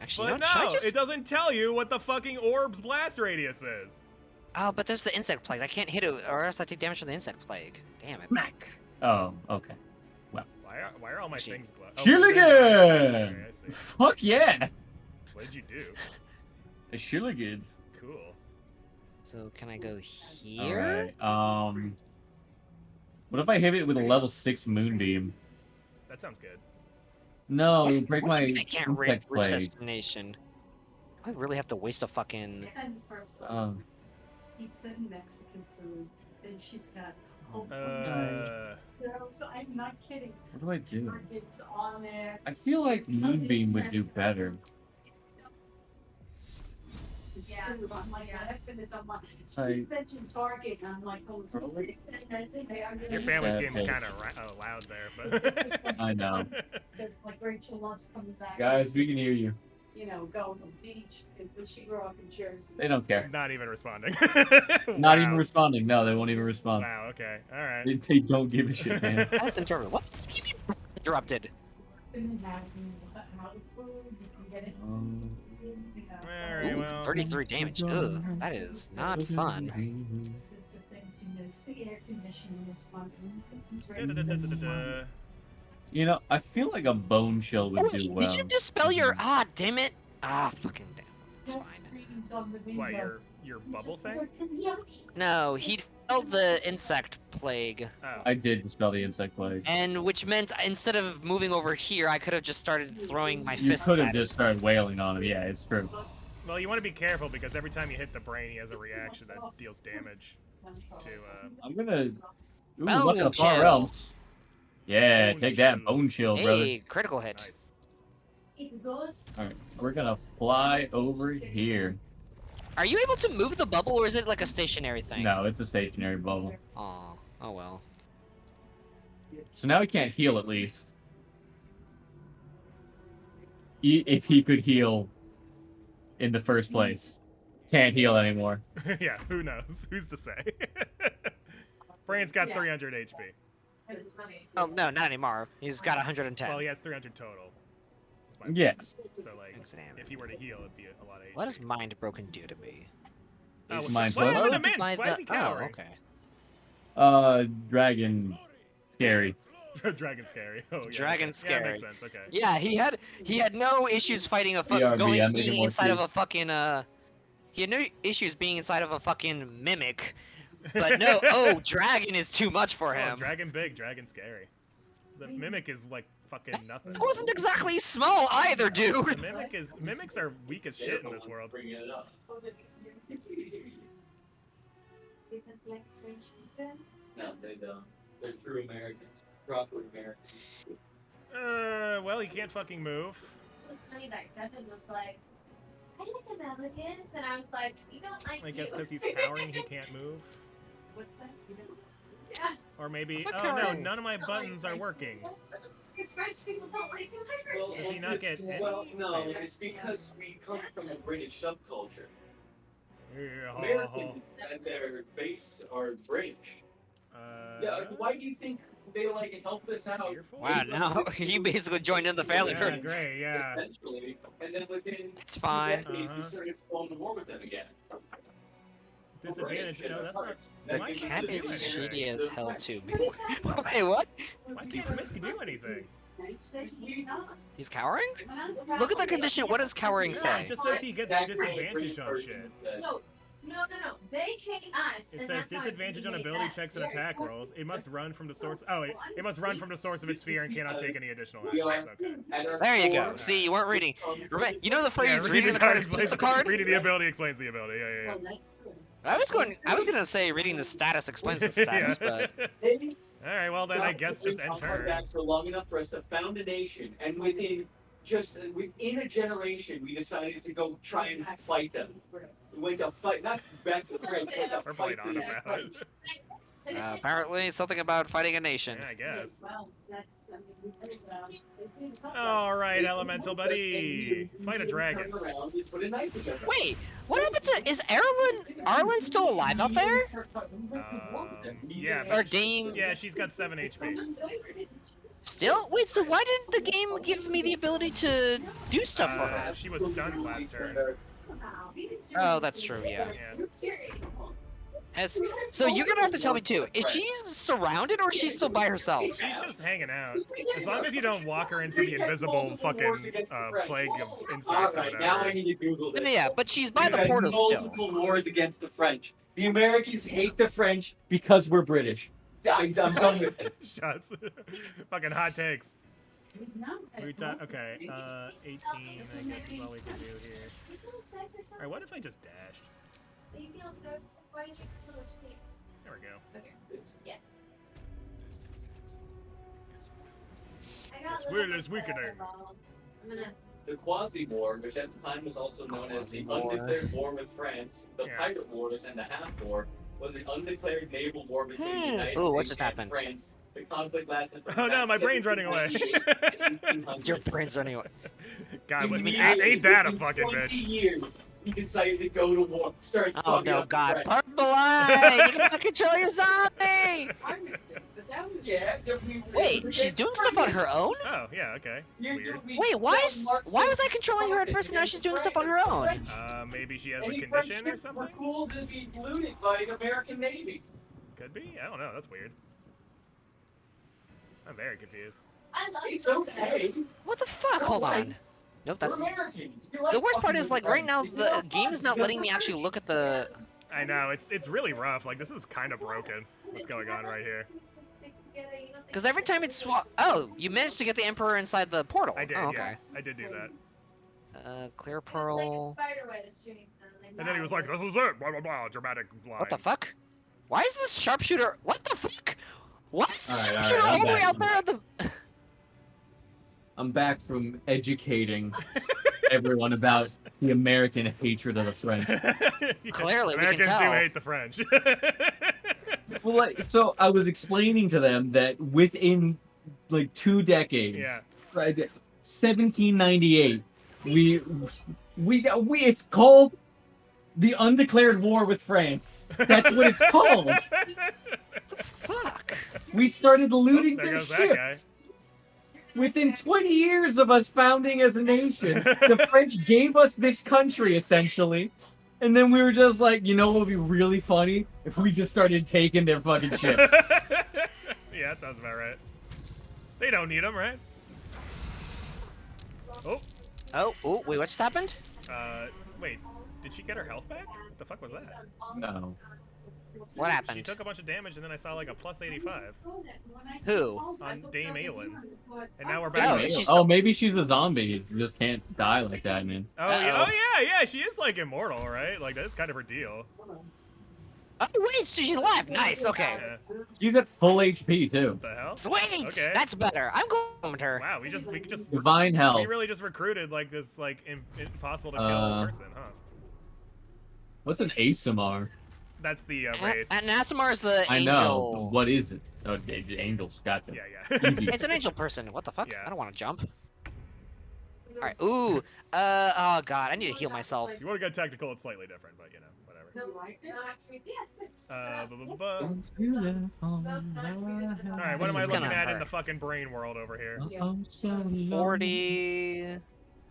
Actually, But you know, should I no, just... it doesn't tell you what the fucking orb's blast radius is. Oh, but there's the insect plague. I can't hit it, or else I take damage from the insect plague. Damn it. Smack. Oh, okay. Why are all my Actually- things glow? Chilligan! I see. Fuck yeah! What did you do? A Chilligan. Cool. So can I go here? Alright, what if I hit it with a level 6 Moonbeam? That sounds good. No, it would break What do my you mean I can't reach insect plague. destination. I really have to waste a fucking... And first pizza and Mexican food. Then she's got so I'm not kidding. What do I do? Target's on there. I feel like Moonbeam would do better. Yeah, I'm like, I put this on my. I- You mentioned Target, and I'm like, oh, it's Really? Your family's Yeah, getting okay. kind of loud there, but. I know. Like Rachel loves coming back. Guys, we can hear you. You know, going to the beach. But she grew up in Jersey. They don't care. Not even responding. Not even Wow. responding. No, they won't even respond. Wow. Okay. All right. They don't give a shit, man. That's interpreted. What? Interrupted. And having how the food, you can get it. You know. All right. Ooh, Well. 33 damage. Ugh, that is not fun. This is the things you know. The air conditioning is fun. Da-da-da-da-da-da. You know, I feel like a bone shell would do well. Did you dispel your... Ah, damn it. Ah, fucking damn. It's fine. What, your bubble thing? No, he dispelled the insect plague. Oh. I did dispel the insect plague. And which meant instead of moving over here, I could have just started throwing my You fists could have at it. just started wailing on him. Yeah, it's true. Well, you want to be careful because every time you hit the brain, he has a reaction that deals damage to. I'm gonna. Ooh, Bone look at the far chill. realms. Yeah, Bone take that chill. bone chill, brother. Hey, critical hit. Nice. Alright, we're gonna fly over here. Are you able to move the bubble, or is it like a stationary thing? No, it's a stationary bubble. Aw, oh well. So now he can't heal at least. If he could heal in the first place. Can't heal anymore. Yeah. Who knows? Who's to say? Brain's got 300 HP. Oh no, not anymore. He's got 110. Well, he has 300 total. That's my Yeah. point. So like, Examine. if he were to heal, it'd be a lot of HP. What does Mind Broken do to me? Oh, Is Mind what happened to Broken? Mince? Why is he cowering? Oh, okay. Dragon. Scary. Dragon scary. Oh, yeah. Dragon Yeah, scary. makes sense. Okay. Yeah, he had no issues fighting a BRB, going I'm making being more inside of tea. a fucking He had no issues being inside of a fucking mimic, but no, oh, dragon is too much for Oh, him. dragon big, dragon scary. The mimic is like fucking nothing. It wasn't exactly small either, The dude. mimics are weak as shit in this world. No, they don't. They're true Americans. Proper Americans. Well, he can't fucking move. It was funny that Kevin was like, I like Americans, and I was like, we don't like I guess you. because he's cowering, he can't move. What's that? Yeah, Or maybe, What's oh that no, cowering? none of my buttons are working. because French people don't like Americans. Does he not get any? Well, no, it's because we come from a British subculture. Americans at their base are British. Yeah, why do you think they like help us out? Fearful? Wow, now he basically joined in the family. Yeah, for great, yeah. Essentially, and then within It's fine. decades, we Uh-huh. started going to war with them again. Disadvantage, no, that's not. The Why can't cat he do is anything? shitty as hell too. Wait, what? Why can't Misky do anything? He's cowering? Look at the condition. What does cowering Yeah, say? it just says he gets disadvantage on shit. No. They hate us. It and says that's why disadvantage we on hate ability them. checks and attack rolls. It must run from the source. Oh, it must run from the source of its fear and cannot take any additional actions. Okay. There you go. See, you weren't reading. You know the phrase "reading the card explains the card." Reading the ability explains the ability. Yeah, yeah, I was gonna say reading the status explains the status, but yeah. All right, well then I guess just end turn. Back for long enough for us to found a nation, and within a generation, we decided to go try and fight them. We went to fight, not back to the French, but to We're fight playing on the about it. Finish it. apparently something about fighting a nation. Yeah, I guess. Well, that's, I mean, we put it down. All right, elemental buddy, fight a dragon. Turn around and put a knife together. Wait, what happened to? Is Arlen still alive out there? Yeah, Or but Dame? yeah, she's got 7 HP. Still? Wait, so why didn't the game give me the ability to do stuff for her? She was stunned last turn. Oh, that's true, yeah. So you're gonna have to tell me too. Is she surrounded or is she still by herself? She's just hanging out. As long as you don't walk her into the invisible fucking plague of insects or Alright, now I whatever. need to Google this. Yeah, but she's by the We've had portal still. multiple wars against the French. The Americans hate the French because we're British. I'm done with it. Shots. Fucking hot takes. Okay, 18 I guess is all we can do here. Alright, what if I just dashed? You feel good? Why are you drinking so much tea? There we go. Okay. Yeah. I got It's little weird bit as weakening. of I'm gonna. The Quasi-War, which at the time was also known as the Quasi-War. undeclared war with France, the Yeah. Pirate Wars, and the Half War, was an undeclared naval war between the United Ooh, what States just and happened? France. The conflict lasted from Oh no, about my brain's running away. 1798 to 1800. Your brain's running away. God, In ain't that a in fucking 20 bitch? years, he decided to go to war. Start Oh fucking no, up the God. French. Purple Eye! You gotta control your zombie! Yeah, Wait, she's doing stuff on her own? Oh, yeah, okay. Weird. Wait, why was I controlling her at first and now she's doing stuff on her own? Maybe she has a Any French condition or ships were something? cool to be looted by the American Navy. Could be? I don't know, that's weird. I'm very confused. I love It's okay. What the fuck? Hold on. Nope, that's... We're Americans. The worst part is, like, right now, the game is not letting me actually look at the... I know, it's really rough. Like, this is kind of broken, what's going on right here. Because every time it's... Oh, you managed to get the Emperor inside the portal. I did, Oh, yeah. okay. I did do that. Clear Pearl... And then he was like, this is it, blah, blah, blah, dramatic line. What the fuck? Why is this sharpshooter... What the fuck? Why is this Alright, sharpshooter I'm all the way back, out there at the... I'm back from educating everyone about the American hatred of the French. Clearly, we can Americans tell. do hate the French. Well, so I was explaining to them that within like 2 decades, Yeah. right, 1798, it's called the Undeclared War with France. That's what it's called. What the fuck? We started looting there their goes that guy. ships. Within 20 years of us founding as a nation, the French gave us this country, essentially. And then we were just like, you know what would be really funny? If we just started taking their fucking ships. Yeah, that sounds about right. They don't need them, right? Oh, Oh, wait, what just happened? wait. Did she get her health back? What the fuck was that? No. What She happened? took a bunch of damage and then I saw like a plus 85 Who? on Dame Aelin. And now we're back Oh, to... she's- Oh, maybe she's a zombie. You just can't die like that, man. Oh, Uh-oh. yeah, she is like immortal, right? Like that's kind of her deal. Oh, wait, so she's alive. Nice, okay. Yeah. She's at full HP, too. What the hell? Sweet! Okay. That's better. I'm going with her. Wow, we could just Divine health. we really just recruited like this like impossible to kill person, huh? What's an ASMR? That's the race. And Asimar is the I angel. know. What is it? Oh, angels. Gotcha. Yeah. Easy. It's an angel person. What the fuck? Yeah. I don't want to jump. Alright, ooh. Oh god, I need to heal myself. If you want to get technical, it's slightly different, but you know, whatever. Blah, blah, blah. All right, what This am I is looking gonna at in hurt. the fucking brain world over here? 40...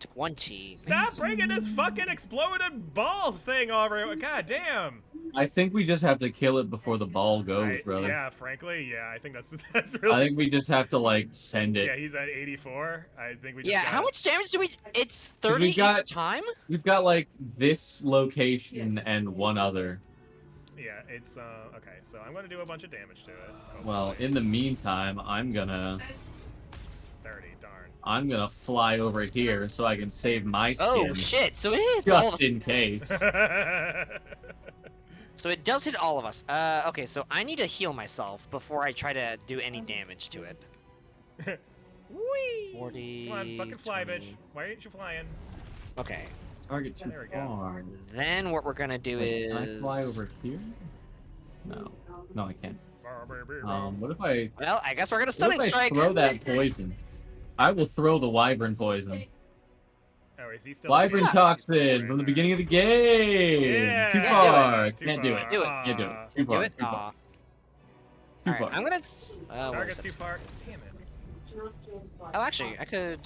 20. Stop bringing this fucking exploded ball thing over. God damn. I think we just have to kill it before the ball goes, brother. Yeah, frankly, yeah. I think that's really. I think we just have to like send it. Yeah, he's at 84. I think we just. Yeah, got how it. much damage do we... It's 'Cause 30 we got- each time? We've got like this location and one other. Yeah, it's okay. So I'm gonna do a bunch of damage to it. Well, hopefully. in the meantime, I'm gonna 30. Darn. fly over here so I can save my skin. Oh, shit. So it hits all of Just us. in case. So it does hit all of us. Okay, so I need to heal myself before I try to do any damage to it. Whee! 40... Come on, fucking fly, 20. bitch. Why aren't you flying? Okay. Target too There we go. far. Then what we're gonna do Wait, can I is... fly over here? No. No, I can't. Oh, What if I... Well, I guess we're gonna What stunning if I strike. throw that poison? I will throw the wyvern poison. Oh, is he still? Wyvern Yeah. toxin from the beginning of the game. Yeah. Too Yeah, do it. far. Too Can't do far. it. Do it. Can't do it. Too Do far. it? Too far. Aw. Too Alright, far. I'm gonna... where Target's is too it? far. Damn it. Oh, actually, I could.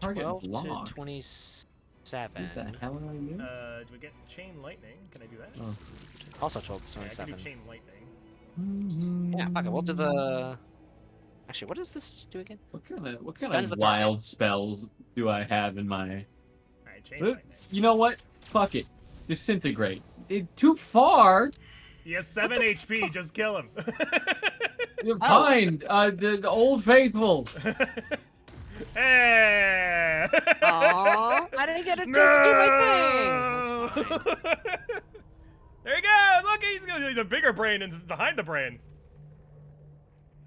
Target 12 to blocked. 27. What the hell are you? Do we get chain lightning? Can I do that? Oh. Also 12 to Yeah, I can 27. do chain lightning. Yeah, fuck it. We'll do the. Actually, what does this do again? What kind Stuns of the target. wild spells do I have in my? Alright, chain Uh, lightning. You know what? Fuck it. Disintegrate. Too far. He has 7 HP, just kill him. You're fine. The old faithful. Hey! Aww, I didn't get a chance to do my thing. That's fine. There you go! Look, he's got the bigger brain and behind the brain.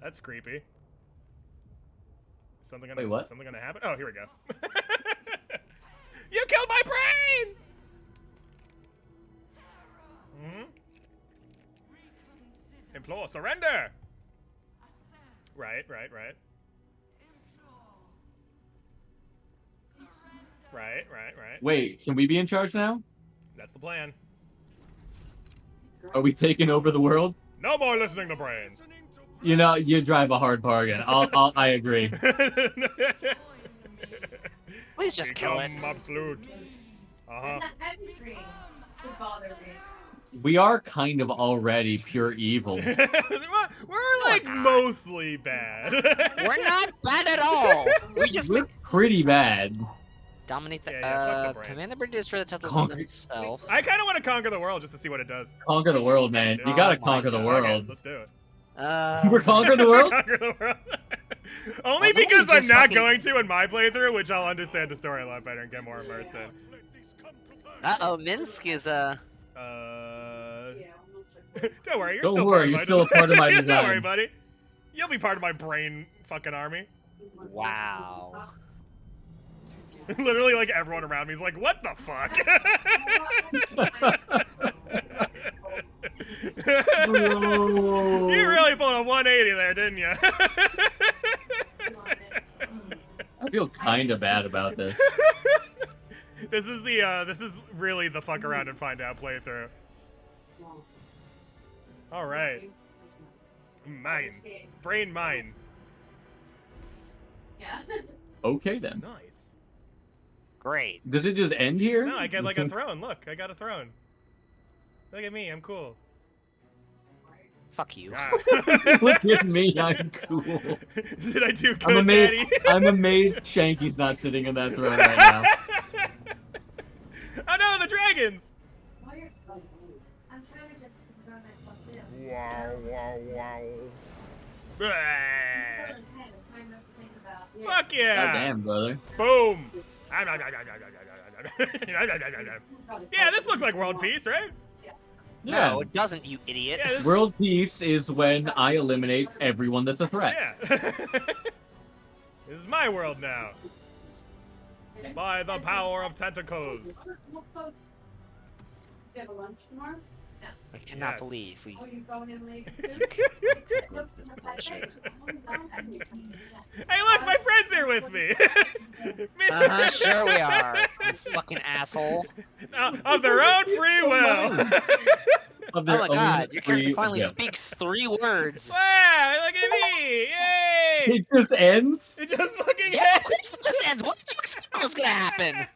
That's creepy. Something gonna, Wait, what? Something gonna happen? Oh, here we go. You killed my brain! Hmm? Implore surrender! Right. Right. Wait, can we be in charge now? That's the plan. Are we taking over the world? No more listening to brains. You know, you drive a hard bargain. I agree. Please just kill it. Become absolute. Uh-huh. And the heavy dream would bother me. We are kind of already pure evil. We're like mostly bad. We're not bad at all. We just We're pretty bad. dominate the. Yeah, fuck the brain. Command the British destroy the temples Conquer- themselves. I kind of want to conquer the world just to see what it does. Conquer the world, man. You gotta Oh my conquer the God. Okay, world. let's do it. We're conquering the world? Conquer the world. Only Why don't we because I'm just not fucking- going to in my playthrough, which I'll understand the story a lot better and get more immersed in. Uh-oh, Minsk is Don't worry, you're Don't still worry, part of you're my still a part of my Don't worry, design. buddy. You'll be part of my brain fucking army. Wow. Literally, like everyone around me is like, "What the fuck?" You really pulled a 180 there, didn't you? I feel kind of bad about this. This is really the fuck around and find out playthrough. All right, mine, brain mine. Yeah. Okay then. Nice. Great. Does it just end here? No, I get like a throne. Look, I got a throne. Look at me, I'm cool. Fuck you. Ah. Look at me, I'm cool. Did I do good, I'm amazed. Daddy? I'm amazed Shanky's not sitting in that throne right now. Oh no, the dragons! Why you're so rude? I'm trying to just enjoy myself too. Wow, wow, wow. I'm Blah. trying not to think about. Fuck yeah! God damn, brother. Boom! Yeah, this looks like world peace, right? Yeah. No, it doesn't, you idiot. Yeah, this, World peace is when I eliminate everyone that's a threat. yeah. This is my world now. By the power of tentacles. You have a lunch tomorrow? I cannot Yes. believe we. Oh, you're going in late? This bullshit. Hey, look, my friend's here with me. Uh-huh, sure we are. You fucking asshole. Of their own free will. Oh Of their my own god, your character free finally will. speaks 3 words. Wow, look at me! Yay! It just ends? It just fucking Yeah, of ends. course it just ends. What did you expect was gonna happen?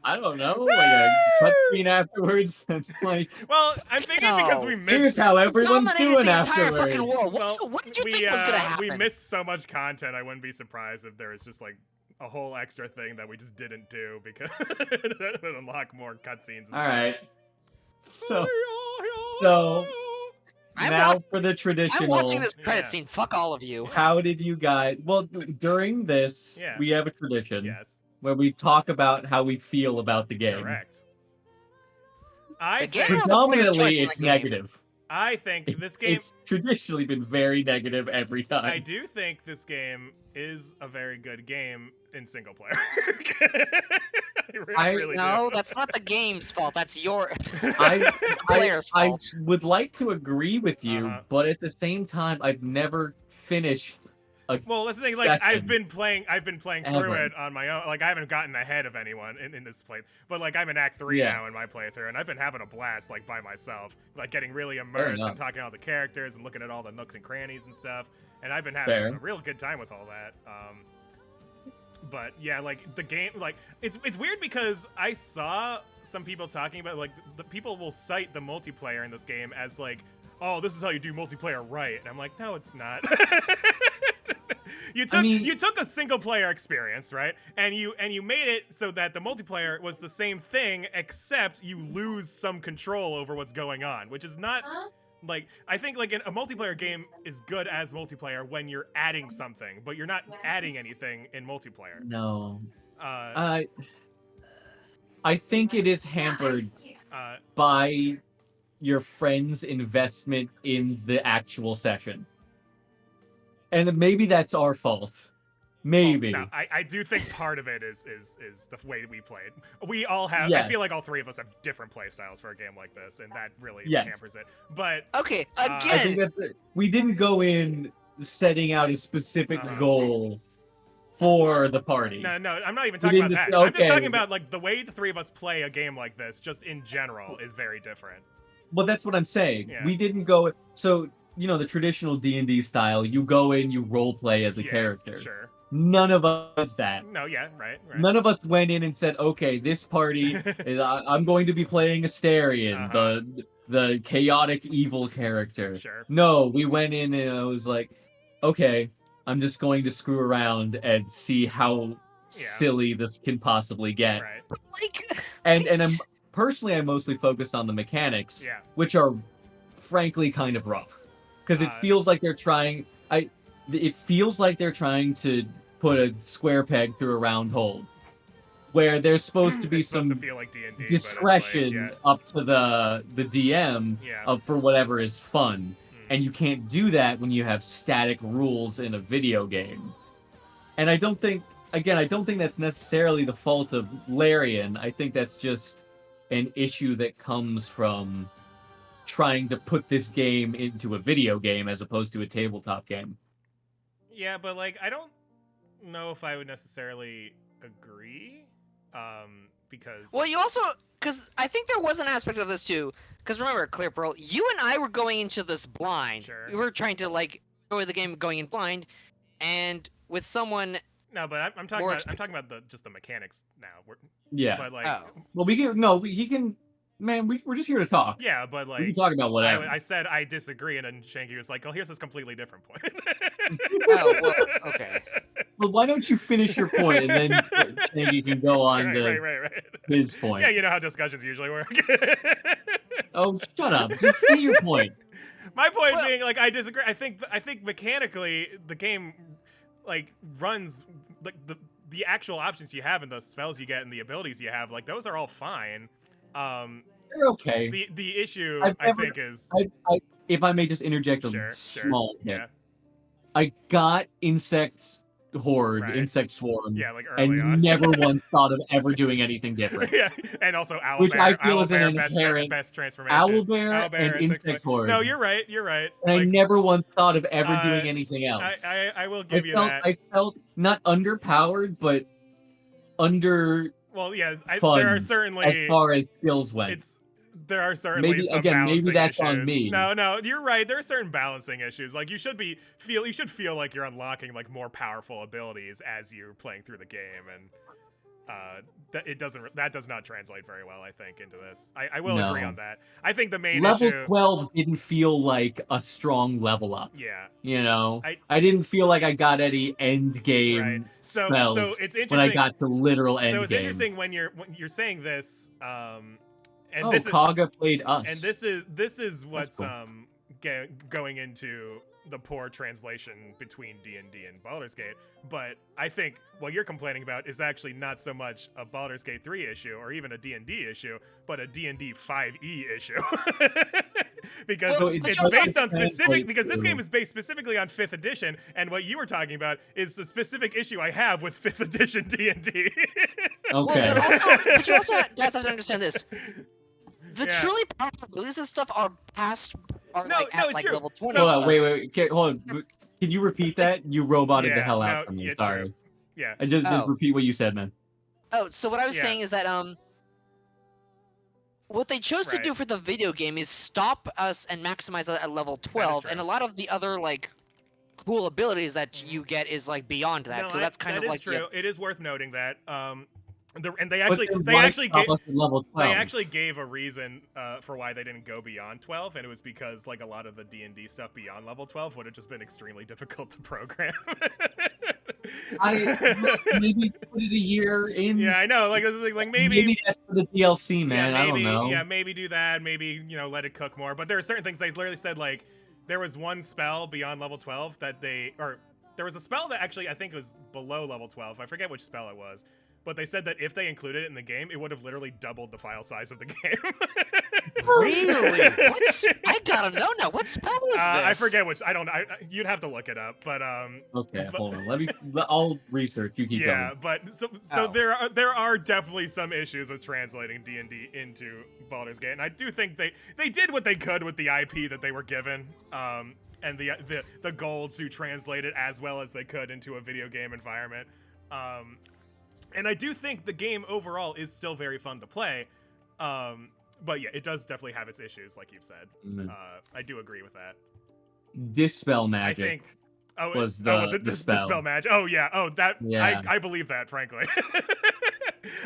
I don't know, like a cutscene afterwards. That's like, Well, I'm thinking because we No. missed. here's how everyone's Dominated doing the entire afterwards. fucking world. Well, What did you think was gonna happen? We missed so much content. I wouldn't be surprised if there was just like a whole extra thing that we just didn't do because that would unlock more cutscenes. All right. So I'm now wa- for the I'm traditional. watching this credit Yeah. scene. Fuck all of you. How did you guys? Well, during this, Yeah. we have a tradition Yes, where we talk about how we feel about the game. correct. I The game think, or the player's choice Predominantly, in it's the game? negative. I think this game. It's traditionally been very negative every time. I do think this game is a very good game in single player. I really No, do. that's not the game's fault. That's your I, player's I would like to agree with you, Uh-huh. but at the same time, I've never finished a Well, that's the thing. Like I've session been playing through ever. it on my own. Like I haven't gotten ahead of anyone in this play, but like I'm in Act 3 Yeah. now in my playthrough, and I've been having a blast like by myself, like getting really Fair immersed and enough. talking to all the characters and looking at all the nooks and crannies and stuff. And I've been Fair. having a real good time with all that. But yeah, like the game, like it's weird because I saw some people talking about like the people will cite the multiplayer in this game as like, oh, this is how you do multiplayer right, and I'm like, no, it's not. You took a single player experience, right? And you made it so that the multiplayer was the same thing, except you lose some control over what's going on, which is not Huh? like I think like a multiplayer game is good as multiplayer when you're adding something, but you're not adding anything in multiplayer. No. Uh, I think it is Yeah, hampered uh, by your friend's investment in the actual session. And maybe that's our fault. Maybe. No, I do think part of it is the way we played. We all have. I Yes. feel like all three of us have different play styles for a game like this, and that really Yes. hampers it. But Okay, I I think again, that we didn't go in setting out a specific Uh-huh. goal for the party. no, I'm not even We talking about didn't that. just- I'm just okay. talking about like the way the three of us play a game like this, just in general, is very different. Well, that's what I'm saying. Yeah. We didn't go. So the traditional D&D style. You go in, you role play as a Yes, character. Sure. None of us did that. No, yeah, right. None of us went in and said, "Okay, this party is I'm going to be playing Asterion, Uh-huh. the chaotic evil character." Sure. No, we went in and I was like, "Okay, I'm just going to screw around and see how silly this can possibly get." Right. like, And I'm mostly focused on the mechanics, Yeah. which are frankly kind of rough, because it Uh, feels like they're trying. It feels like they're trying to put a square peg through a round hole, where there's supposed to be It's supposed some to feel like D&D, but it's discretion like, up to the DM yeah. for whatever is fun, Hmm. and you can't do that when you have static rules in a video game. And I don't think that's necessarily the fault of Larian. I think that's just an issue that comes from trying to put this game into a video game as opposed to a tabletop game. Yeah, but like I don't know if I would necessarily agree, because well, you also, because I think there was an aspect of this too. Because remember, Clear Pearl, you and I were going into this blind. Sure. We were trying to like enjoy the game going in blind, and with someone. no, but I'm talking More about I'm talking about just the mechanics now. Yeah. But like Oh. Well, he can. Man, we're just here to talk. yeah, but We can like talk about whatever. I said I disagree, and then Shanky was like, "Oh, here's this completely different point." Oh, well, okay. Well, why don't you finish your point and then Shanky can go on right, to right. his point. Yeah, you know how discussions usually work. Oh, shut up. Just say your point. My point Well- being, like, I disagree. I think mechanically the game, like, runs like the actual options you have and the spells you get and the abilities you have, like, those are all fine. You're okay. The issue I've I never- think is If I may just interject a sure, small bit. yeah, I got insect horde, Right. insect swarm, yeah, like early and on. never once thought of ever doing anything different. yeah, and also owlbear, Which I feel is an owlbear, inherent best transformation. Owlbear and insect insect horde. horde. No, you're right. And I Like, never once thought of ever uh, doing anything else. I will give you felt, that. I felt not underpowered, but under Well, yeah, there are funds certainly as far as skills went. There are certainly Maybe- some again, maybe balancing that's issues. on me. No, you're right. There are certain balancing issues. Like you should feel like you're unlocking like more powerful abilities as you're playing through the game, and that does not translate very well, I think, into this. I will agree No. on that. I think the main Level issue. 12 didn't feel like a strong level up. Yeah. You know, I- I didn't feel like I got any end game Right. So spells it's when I interesting. got to literal end So it's game. interesting when you're saying this. And Oh, this is, Kaga played us. and this is what's cool. going into the poor translation between D&D and Baldur's Gate. But I think what you're complaining about is actually not so much a Baldur's Gate 3 issue or even a D&D issue, but a D&D 5e issue. Because So it's doesn't based on specific translate because this to- game is based specifically on 5th edition, and what you were talking about is the specific issue I have with 5th edition D&D. Okay. But you also guys have to understand this. The Yeah. truly powerful abilities and stuff are No, at it's like true. level 20. So- Hold on, wait. Okay, hold on. Can you repeat that? You roboted the Yeah, hell out no, from me. it's Sorry. true. Yeah. And just Oh. repeat what you said, man. Oh, so what I was Yeah. saying is that what they chose to Right. do for the video game is stop us and maximize it at level 12, and true. a lot of the other like cool abilities that you get is like beyond that. No, So that's kind that of is like true. It is worth noting that and they But actually then they why actually stop gave us at level 12? they actually gave a reason for why they didn't go beyond 12, and it was because like a lot of the D&D stuff beyond level 12 would have just been extremely difficult to program. Maybe put it a year in. Yeah, I know. Like this is like Maybe that's for the DLC, man. Yeah, maybe, I don't know. Yeah, maybe do that. Maybe let it cook more. But there are certain things they literally said like there was one spell beyond level 12 that there was a spell that actually I think was below level 12. I forget which spell it was. But they said that if they included it in the game, it would have literally doubled the file size of the game. Really? I gotta know now. What spell was this? I forget which. I don't know. You'd have to look it up. But Okay, but- hold on. I'll research. You keep yeah, going. but so Oh. there are definitely some issues with translating D&D into Baldur's Gate, and I do think they did what they could with the IP that they were given, and the goal to translate it as well as they could into a video game environment, and I do think the game overall is still very fun to play, but yeah, it does definitely have its issues, like you've said. I do agree with that. Dispel magic. I think. Was was it the dispel spell. magic? Oh yeah. Oh that. Yeah. I believe that, frankly.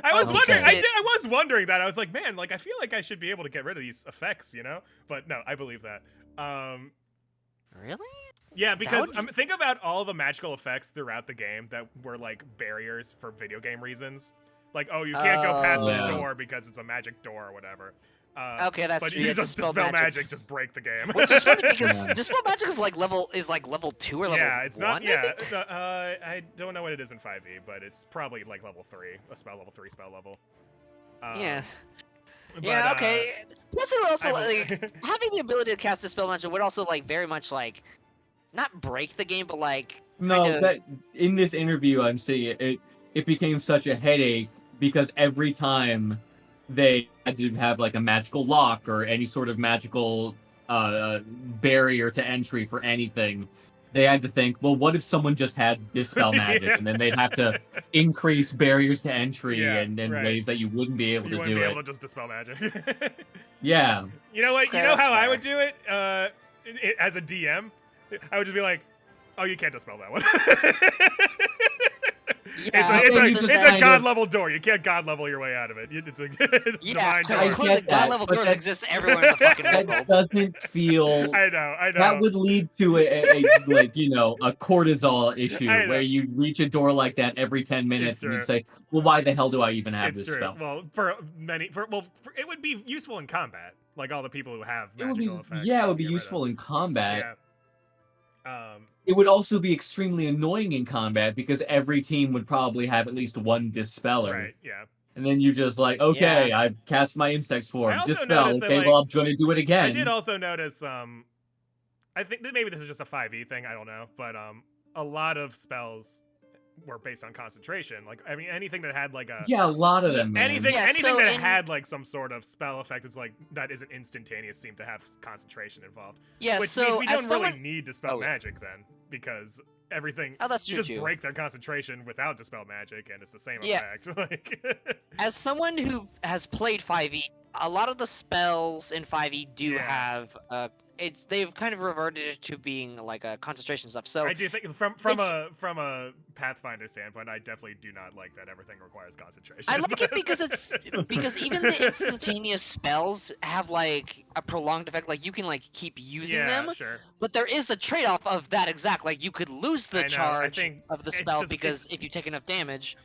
I was Okay. wondering. I was wondering that. I was like, man, like I feel like I should be able to get rid of these effects, But no, I believe that. Really? Yeah, because would- think about all the magical effects throughout the game that were like barriers for video game reasons. Like, oh, you can't go past Yeah. this door because it's a magic door or whatever. Okay, that's but true. you Yeah, just dispel dispel magic. just break the game. Which is funny because Yeah. dispel magic is like level 2 or level Yeah, it's 1. not. I Yeah, think? I don't know what it is in 5e, but it's probably like level 3, a spell level 3 spell level. Yeah. But, Yeah. Okay. Plus, it would also I- like having the ability to cast dispel magic would also like very much like not break the game, but like No, kinda- that in this interview, I'm saying it became such a headache because every time they had to have like a magical lock or any sort of magical barrier to entry for anything, they had to think, well, what if someone just had dispel magic, Yeah. and then they'd have to increase barriers to entry Yeah, and right. ways that you wouldn't be able you to wouldn't do be it. able to just dispel magic. Yeah, You know what? Okay, You know that's how I fair. would do it? As a DM, I would just be like, "Oh, you can't dispel that one." Yeah, it's then a you just it's kind a of- god level door. You can't god level your way out of it. It's a yeah, divine because door. I clearly get that, god level but doors that- exist everywhere in the fucking that world. doesn't feel. I know. That would lead to a like a cortisol issue I know. where you reach a door like that every 10 minutes and you true. say, well, why the hell do I even have It's this true. spell? Well, it would be useful in combat, like all the people who have It would be, magical effects. yeah, it you would be get rid of. useful in combat. Yeah. It would also be extremely annoying in combat because every team would probably have at least one dispeller. Right. Yeah. And then you just like, okay, I cast my insect form, also dispel. noticed that, Okay, like, well, I'm going to do it again. I did also notice. I think that maybe this is just a 5e thing. I don't know, but a lot of spells were based on concentration. Like, I mean, anything that had like a Yeah, a lot of them, man. anything Yeah, anything so that in- had like some sort of spell effect is like that isn't instantaneous seemed to have concentration involved. Yeah, Which so means we as don't someone, really need dispel Oh, yeah. magic then, because everything oh, that's you true just too. break their concentration without dispel magic, and it's the same Yeah. effect. Like, As someone who has played 5e, a lot of the spells in 5e do Yeah. have they've kind of reverted it to being like a concentration stuff. So I do think from a Pathfinder standpoint, I definitely do not like that everything requires concentration. I like it because even the instantaneous spells have like a prolonged effect. Like you can like keep using yeah, them, sure. but there is the trade-off of that exact. Like you could lose I know, the I charge think of the it's spell just- because if you take enough damage.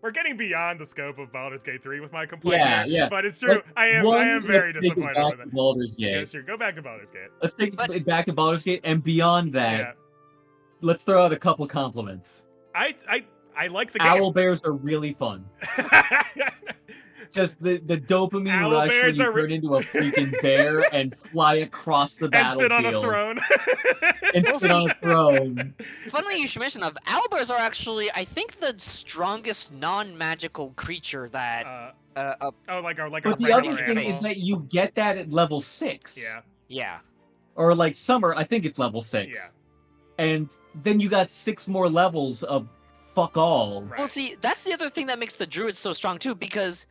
We're getting beyond the scope of Baldur's Gate 3 with my complaint Yeah, here, yeah. but it's true. I am Let's very take it disappointed back with to it. Baldur's Yeah, Gate. it's true. Go back to Baldur's Gate. Let's take But- it back to Baldur's Gate, and beyond that, let's throw out a couple compliments. I like the game. Owl bears are really fun. Just the dopamine Owl rush when bears you are turn into a freaking bear and fly across the and battlefield sit on a throne. and Well, sit on a throne. Funnily, you should mention that owlbears are actually, I think, the strongest non-magical creature that. oh, like a But the regular other thing animal. is that you get that at level 6. Yeah. Yeah. Or like Summer, I think it's level 6. Yeah. and then you got 6 more levels of fuck all. Right. Well, see, that's the other thing that makes the druids so strong too, because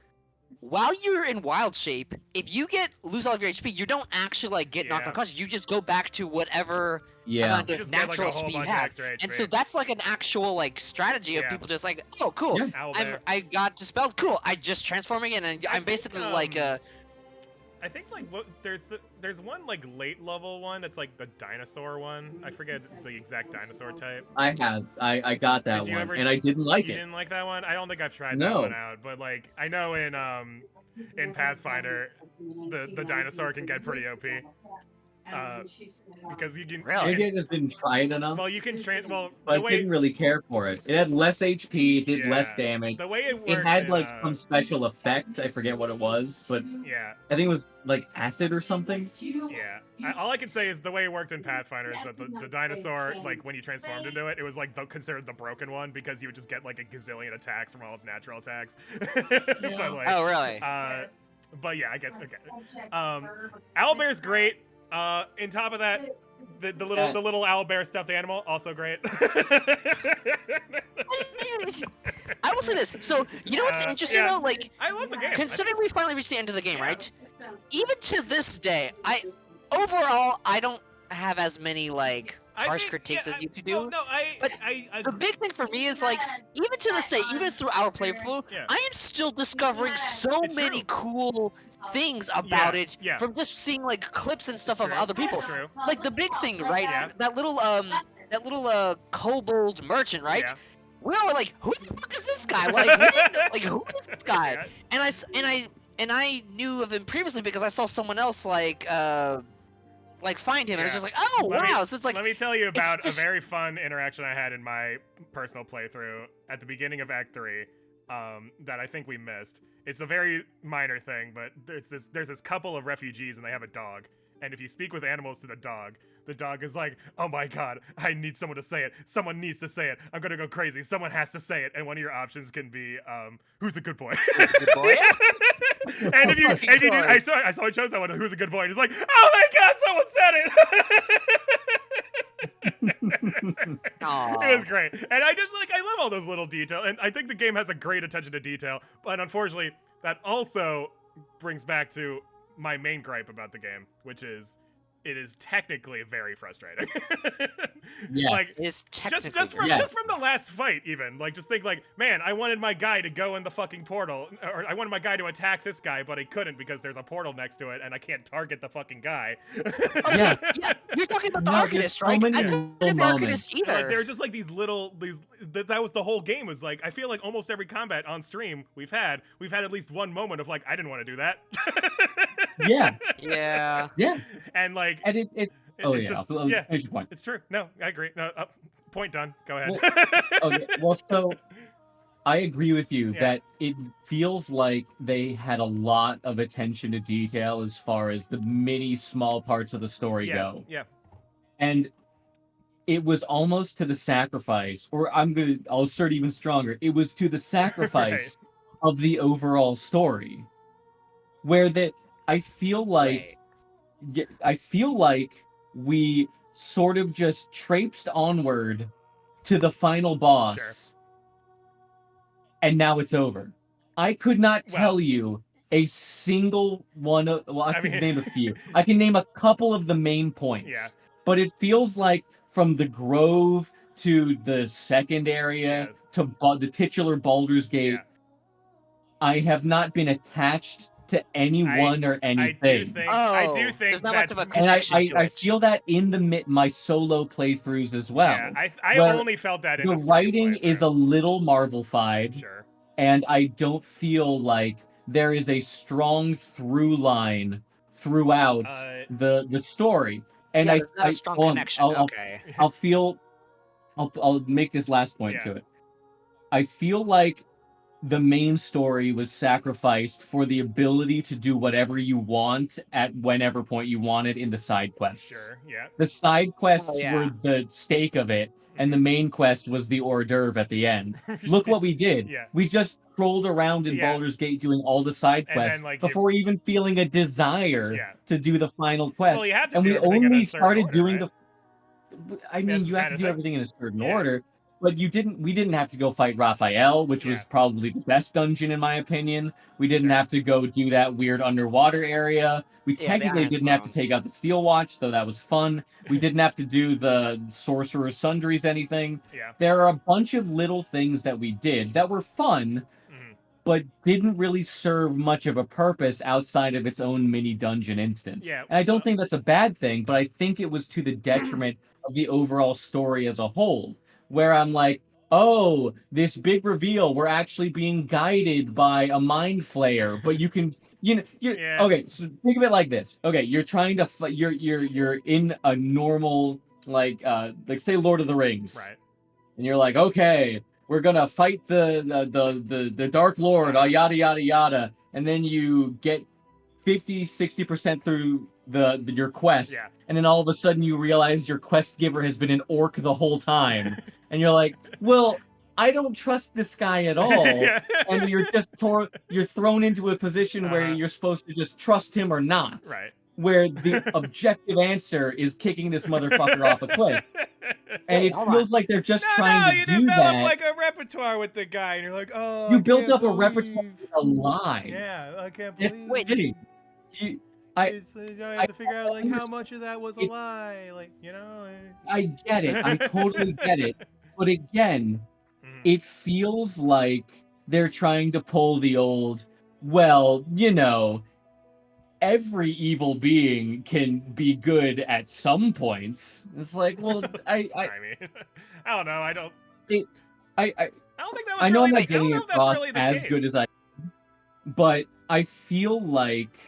while you're in wild shape, if you lose all of your HP, you don't actually like get knocked Yeah. unconscious. You just go back to whatever Yeah. amount You of just get, like, natural a whole HP you bunch of have. extra HP. And so that's like an actual like strategy of Yeah. people just like, oh cool, Yeah. Owlbear. I got dispelled. Cool, I just transform again, and I I'm think, basically like I think like there's one like late level one that's like the dinosaur one. I forget the exact dinosaur type. I got that Did you one, ever- and I didn't like You it. didn't like that one? I don't think I've tried that No. one out, but like I know in Pathfinder the dinosaur can get pretty OP. Because you can Really? Maybe I just didn't try it enough. well you can train well But the I way didn't really care for it. It had less HP, it did less Yeah. damage. the way it worked It had in, like some special effect. I forget what it was, but yeah. I think it was like acid or something. Yeah, all I can say is the way it worked in Pathfinder is that the dinosaur, like when you transformed into it, it was like considered the broken one because you would just get like a gazillion attacks from all its natural attacks. But like, oh really? but yeah, I guess okay. Owlbear's great. In top of that, the little owlbear stuffed animal also great. I will say this. So you know what's interesting yeah. though? Like I love the game. considering we finally reached the end of the game, Yeah. right? Even to this day, overall I don't have as many like harsh critiques as you two do. Well, no, But I The big thing for me is like, even to this day, even through our playthrough, Yeah. I am still discovering so It's many true. cool things about Yeah, it yeah. from just seeing like clips and stuff of True, other people. it's true. Like the big thing, right? Yeah. That little kobold merchant, right? Yeah. We all were like, who the fuck is this guy? Like who is this guy? Yeah. And I knew of him previously because I saw someone else like find him, and I was Yeah. just like, oh Let me- wow! So it's like, Let me tell you about just- a very fun interaction I had in my personal playthrough at the beginning of Act 3 that I think we missed. It's a very minor thing, but there's this couple of refugees and they have a dog. And if you speak with animals to the dog is like, oh my god, I need someone to say it. Someone needs to say it. I'm gonna go crazy. Someone has to say it. And one of your options can be, who's a good boy? Who's a good boy? And if you do, I saw I chose that one. Who's a good boy? And he's like, oh my god, someone said it. Aw. It was great, and I love all those little details, and I think the game has a great attention to detail. But unfortunately, that also brings back to my main gripe about the game, which is it is technically very frustrating. Yes. Like Is technically just from Yes. just from the last fight, even like just think like, man, I wanted my guy to go in the fucking portal, or I wanted my guy to attack this guy, but he couldn't because there's a portal next to it, and I can't target the fucking guy. Yeah. Yeah, you're talking about the No, there's Arcanist, so right? many I couldn't little have the moments. Arcanist either. Like they're just like these that was the whole game was like I feel like almost every combat on stream we've had at least one moment of like I didn't want to do that. Yeah. Yeah. Yeah. And like And it it- oh it's yeah. just- I'll yeah, finish your point. it's true. No, I agree. No, point done. Go ahead. Okay. Well, so I agree with you Yeah. that it feels like they had a lot of attention to detail as far as the many small parts of the story yeah, go. yeah, And it was almost to the sacrifice, or I'll assert even stronger, it was to the sacrifice of the overall story. Where I feel like Right. I feel like we sort of just traipsed onward to the final boss. Sure. And now it's over. I could not Well- tell you a single one of, well, I I can mean- name a few. I can name a couple of the main points. Yeah. But it feels like from the Grove to the second area Yeah. to the titular Baldur's Gate, yeah. I have not been attached to anyone or anything. I do Oh, think there's not much that's of a And I, connection to I it. feel that in my solo playthroughs as well. Yeah, I where only felt that in The stream writing is a playthrough. little Marvel-fied, Sure. and I don't feel like there is a strong through line throughout the story. And Yeah, I, there's not a strong hold on, connection. Okay. I'll make this last point Yeah. to it. I feel like the main story was sacrificed for the ability to do whatever you want at whenever point you want it in the side quests. Sure. Yeah. The side quests Oh, yeah. were the stake of it, and the main quest was the hors d'oeuvre at the end. Look what we did. Yeah. We just strolled around in Yeah. Baldur's Gate doing all the side And then, quests like, before even feeling a desire Yeah. to do the final quest. Well, you have to and do we everything in a only certain started order, doing right? I mean, That's you the have kind to of do thing. everything in a certain Yeah. order. But we didn't have to go fight Raphael, which was Yeah. probably the best dungeon in my opinion. We didn't Sure. have to go do that weird underwater area. We Yeah, the technically Iron didn't have to Throne. take out the Steel Watch, though that was fun. We didn't have to do the Sorcerer's Sundries anything. Yeah. There are a bunch of little things that we did that were fun, Mhm. but didn't really serve much of a purpose outside of its own mini dungeon instance. Yeah. And I don't Well, think that's a bad thing, but I think it was to the detriment of the overall story as a whole, where I'm like, oh, this big reveal, we're actually being guided by a mind flayer, but you can, you yeah. okay, so think of it like this. Okay, you're trying to you're in a normal like say Lord of the Rings. Right. And you're like, okay, we're gonna fight the Dark Lord, yada yada yada, and then you get 50-60% through your quest, Yeah. and then all of a sudden you realize your quest giver has been an orc the whole time, and you're like, well, I don't trust this guy at all, yeah. and you're thrown into a position where Uh-huh. you're supposed to just trust him or not, Right. where the objective answer is kicking this motherfucker off a cliff. And Wait, it hold on. feels like they're just trying No, to you do develop that. like a repertoire with the guy, and you're like, oh, You I built can't up a repertoire believe. with a lie. Yeah, I can't That's believe. the Wait. thing. You- I, It's, I I have to figure out like how understand. much of that was a It's- lie, like I get it. I totally get it. But again, Mhm. it feels like they're trying to pull the old, well, every evil being can be good at some points. It's like, well, I mean, I don't know. I don't I think that was I know really I'm the. not I don't getting know if that's across really the as case. good as but I feel like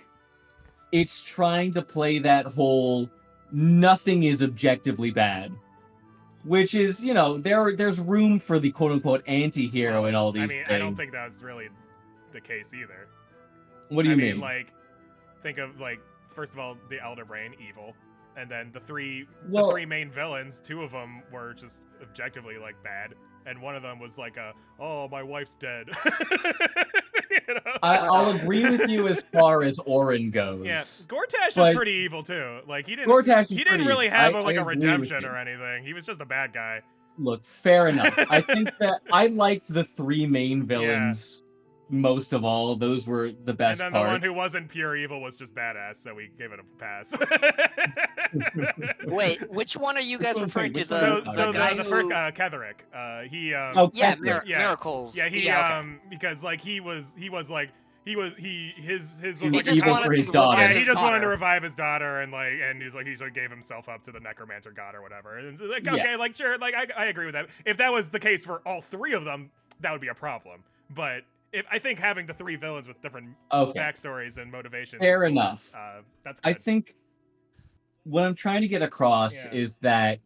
it's trying to play that whole nothing is objectively bad, which is, there's room for the quote unquote anti-hero Well, in all I these mean, I don't things. think that's really the case either. What do you I mean? like, think of like first of all the Elder Brain evil, and then the three main villains. Two of them were just objectively like bad, and one of them was like oh, my wife's dead. I'll agree with you as far as Orin goes. Yeah, Gortash is but pretty evil too. Like he didn't pretty really evil. have I like a agree with redemption you. or anything. He was just a bad guy. Look, fair enough. I think that I liked the three main villains most of all. Those were the best And then the one parts. who wasn't pure evil was just badass, so we gave it a pass. Wait, which one are you guys referring to? Which The, one? so the guy the who... first Ketherick, he Oh, Yeah, Ketherick. miracles. yeah, he okay. because like his was He like was like just evil wanted for to his daughter. yeah, revive he his just wanted to daughter. revive his daughter, and he's like gave himself up to the necromancer god or whatever. And it's like, okay, Yeah. like sure, like I agree with that. If that was the case for all three of them, that would be a problem. But I think having the three villains with different backstories and motivations, Fair is cool. enough. That's good. I think what I'm trying to get across Yeah. is that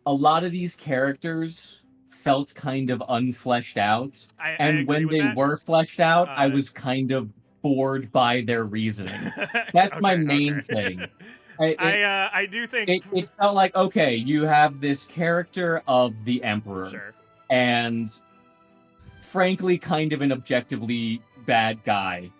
a lot of these characters felt kind of unfleshed out, I and agree when with they that. were fleshed out, I was kind of bored by their reasoning. That's my main thing. I do think it felt like, okay, you have this character of the Emperor, sure. and frankly kind of an objectively bad guy,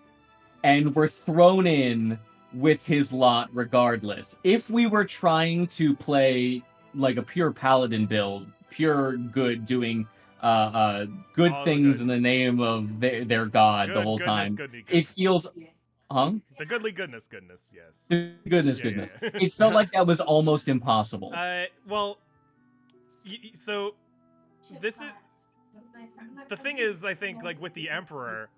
and we're thrown in with his lot regardless. If we were trying to play like a pure paladin build, pure good, doing good All things good. in the name of their god the whole time, it feels the goodly goodness, yes. Goodness. Yeah. It felt like that was almost impossible. Well, so this is the thing is, I think like with the Emperor,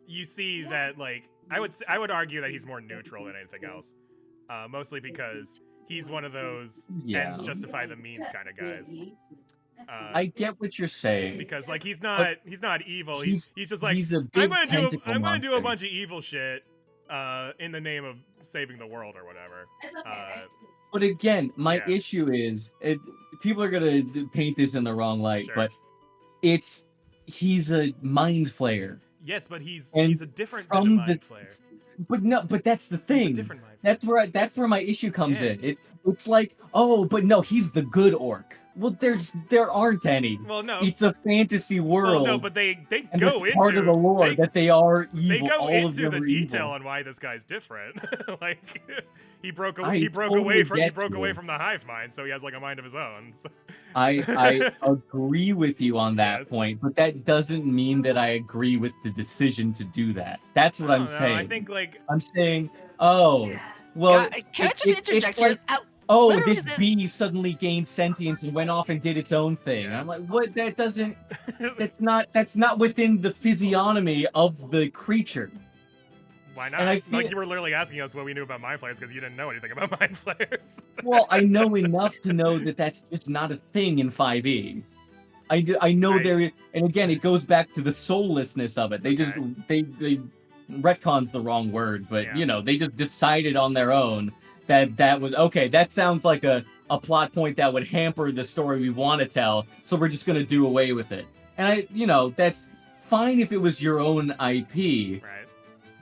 you see that like I would argue that he's more neutral than anything else, mostly because he's one of those ends justify the means kind of guys. I get what you're saying, because like he's not evil. He's just like he's a big I'm gonna do a monster. bunch of evil shit in the name of saving the world or whatever. It's okay. But again, my issue is people are gonna paint this in the wrong light, Sure. but he's a mind flayer. Yes, but he's a different from kind of mind flayer. But that's the He's a thing. different mind flayer. That's where my issue comes Yeah. in. It's like, oh, but no, he's the good orc. Well, there aren't any. Well, no. It's a fantasy world. Well, no, but they and go that's into part of the lore that they are evil. They go all of into them the are detail evil. on why this guy's different. Like he broke I away totally from get you. the hive mind, so he has like a mind of his own. So. I agree with you on that Yes. point, but that doesn't mean that I agree with the decision to do that. That's what I I'm don't know, saying. I think like I'm saying, oh, well, Can I just interject it's here? like, oh, Literally this bee suddenly gained sentience and went off and did its own thing. Yeah. I'm like, what? That doesn't. That's not within the physiognomy of the creature. Why not? And I feel, like you were literally asking us what we knew about mind flayers because you didn't know anything about mind flayers. well, I know enough to know that that's just not a thing in 5e. I know there, and again, it goes back to the soullessness of it. They just they retcon's the wrong word, but Yeah. you know, they just decided on their own that was okay. That sounds like a plot point that would hamper the story we want to tell, so we're just gonna do away with it. And that's fine if it was your own IP. Right.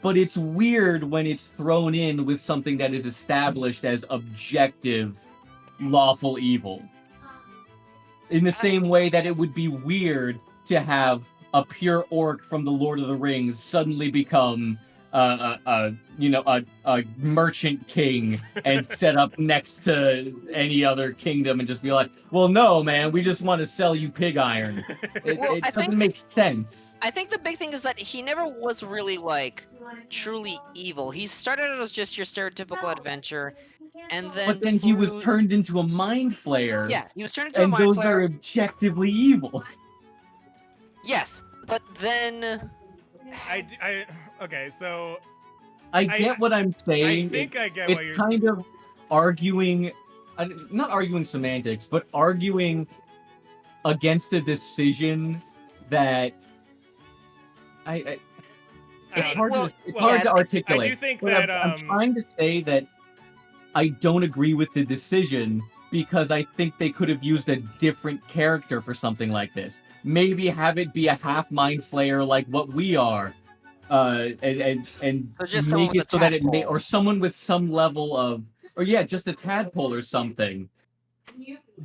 But it's weird when it's thrown in with something that is established as objective, lawful evil. In the same way that it would be weird to have a pure orc from the Lord of the Rings suddenly become a merchant king and set up next to any other kingdom and just be like, well, no, man, we just want to sell you pig iron. It doesn't make sense. I think the big thing is that he never was really like truly evil. He started out as just your stereotypical adventure, and then But then he was turned into a mind flayer. Yeah, he was turned into a and mind those flayer. are objectively evil. Yes, but then Okay, so I get what I'm saying. I think I get it's what you're kind of arguing, not arguing semantics, but arguing against a decision that it's hard to articulate. I do think but that I'm trying to say that I don't agree with the decision because I think they could have used a different character for something like this. Maybe have it be a half mind flayer like what we are, and So just make it so that it may, tadpole. or someone with some level of, or yeah, just a tadpole or something.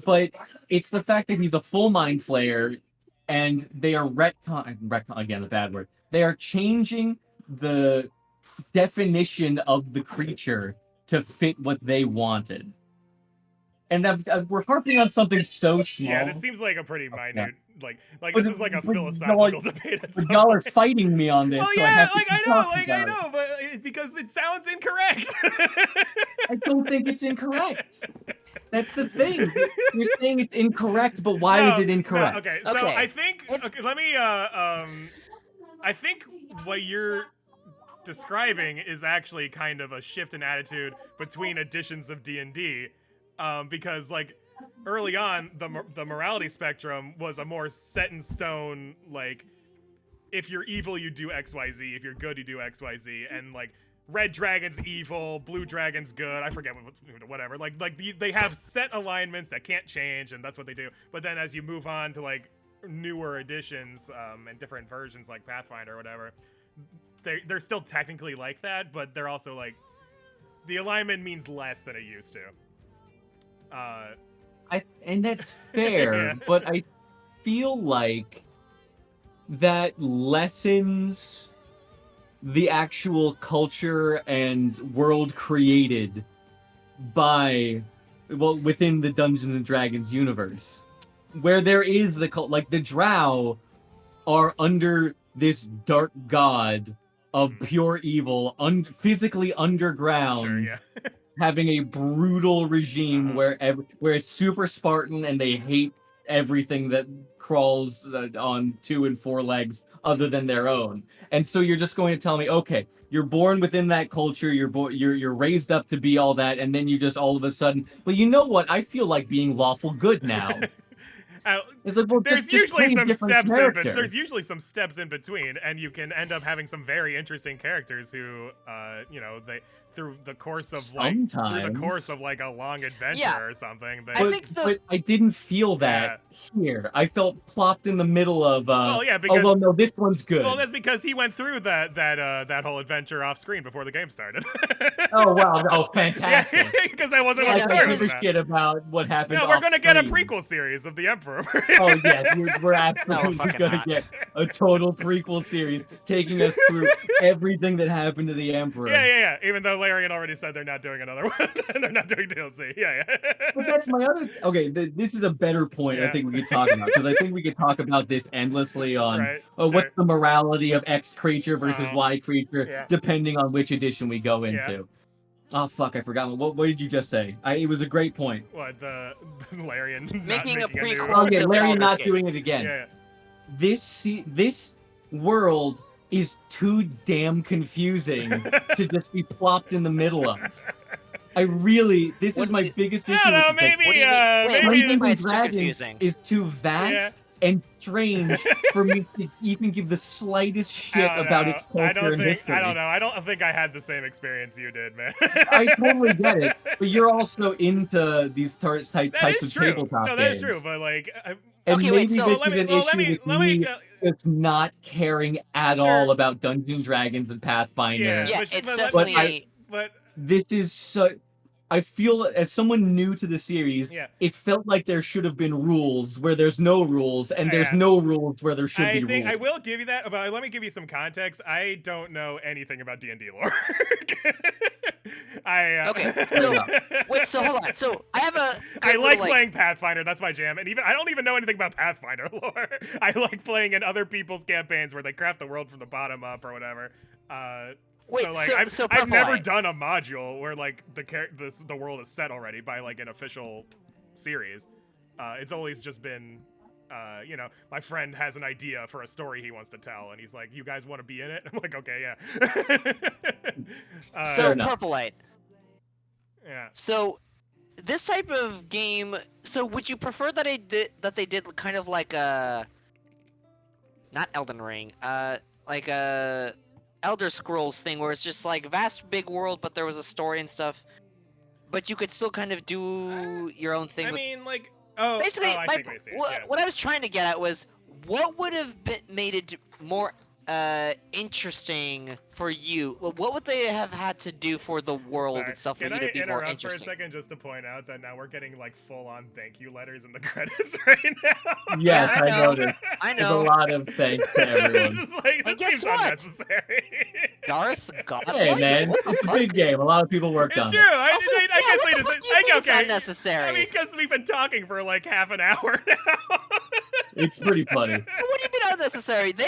But it's the fact that he's a full mind flayer, and they are retcon again, the bad word. They are changing the definition of the creature to fit what they wanted. And we're harping on something so small. Yeah, this seems like a pretty minute, like But this is like a but philosophical debate. But y'all are fighting me on this, Well, so I yeah, have to like keep I talking about it. know, but it's because it sounds incorrect. I don't think it's incorrect. That's the thing. You're saying it's incorrect, but why is it incorrect? No, okay, so Okay. I think let me I think what you're describing is actually kind of a shift in attitude between editions of D&D, because like early on the morality spectrum was a more set in stone, like if you're evil you do XYZ, if you're good you do XYZ, and like red dragon's evil, blue dragon's good. I forget whatever. Like they have set alignments that can't change, and that's what they do. But then as you move on to like newer editions and different versions like Pathfinder or whatever, they're still technically like that, but they're also like the alignment means less than it used to. And that's fair, Yeah. but I feel like that lessens the actual culture and world created by, well, within the Dungeons and Dragons universe, where there is the cult, like the Drow are under this dark god of pure evil, physically underground, Sure, yeah. having a brutal regime where it's super Spartan and they hate everything that crawls on 2 and 4 legs other than their own. And so you're just going to tell me, okay, you're born within that culture, you're raised up to be all that, and then you just all of a sudden, well, you know what? I feel like being lawful good now. It's like, well, there's just play usually a some different steps character. there's usually some steps in between, and you can end up having some very interesting characters who, you know, they through the course of like a long adventure Yeah. or something. They, I think but I didn't feel that here. I felt plopped in the middle of. Well, yeah, Oh because well, no, this one's good. well, that's because he went through that whole adventure off screen before the game started. Oh wow! Oh, fantastic! Because I wasn't Yeah, what I the no, don't story give was a about. shit about what happened. No, we're gonna get a off-screen. prequel series of the Emperor. Oh yes, we're absolutely fucking gonna not. get a total prequel series taking us through everything that happened to the Emperor. Yeah. Even though Larian already said they're not doing another one, and they're not doing DLC. Yeah. But that's my other. Okay, this is a better point. I Yeah. think we could talk about because I think we could talk about this endlessly on Right. what's Sure. the morality of X creature versus Uh-huh. Y creature, Yeah. depending on which edition we go into. Oh fuck! I forgot. What did you just say? It was a great point. What the Larian not Making a making prequel. new... Oh yeah, to Larry Baldur's not Gate. doing it again. Yeah. This world is too damn confusing to just be plopped in the middle of. This What is my do you- biggest I issue don't know, with the thing. maybe, What do you mean? Wait, maybe... what do you mean Dungeons by and it's too Dragons confusing? is too vast and strange for me to even give the slightest shit I don't about know. its culture and history. I don't know. I don't think I had the same experience you did, man. I totally get it, but you're also into these types That is of true. tabletop No, that is games. true. But like, And Okay, maybe wait, so- this let is me- an well, issue with let me me tell- just not caring at Sure. all about Dungeons and Dragons and Pathfinder. Yeah, but- it's but- definitely. but This is so. I feel as someone new to the series, yeah. it felt like there should have been rules where there's no rules, and there's Yeah. no rules where there should I be think rules. I will give you that, but let me give you some context. I don't know anything about D&D lore. Okay, so wait, so hold on. So I have a. I quick like little, playing Pathfinder. That's my jam. And even I don't even know anything about Pathfinder lore. I like playing in other people's campaigns where they craft the world from the bottom up or whatever. Wait, so like I've never done a module where like the world is set already by like an official series. It's always just been you know, my friend has an idea for a story he wants to tell, and he's like, "You guys want to be in it?" I'm like, "Okay, yeah." So Fair enough. Purple-Light. Yeah. So this type of game. So would you prefer that they did kind of like a. Not Elden Ring. Like a Elder Scrolls thing where it's just like vast big world, but there was a story and stuff. But you could still kind of do your own thing. I with... mean, like, Basically, I think I see it. Yeah. what I was trying to get at was what would have made it more interesting for you? What would they have had to do for the world Sorry. itself for Can you to I be more interrupt for a interesting? second just to point out that now we're getting like full-on thank you letters in the credits right now? Yes, I I know. noticed. I There's a know. lot of thanks to It's everyone. just like, And this guess seems what? unnecessary. Darth Godlight? Hey man, What the it's a fuck? big game. A lot of people worked It's on true. it. I Also, guess yeah, what they the just fuck do you mean it's okay. unnecessary? I mean, because we've been talking for like half an hour now. It's pretty funny. What do you mean unnecessary? They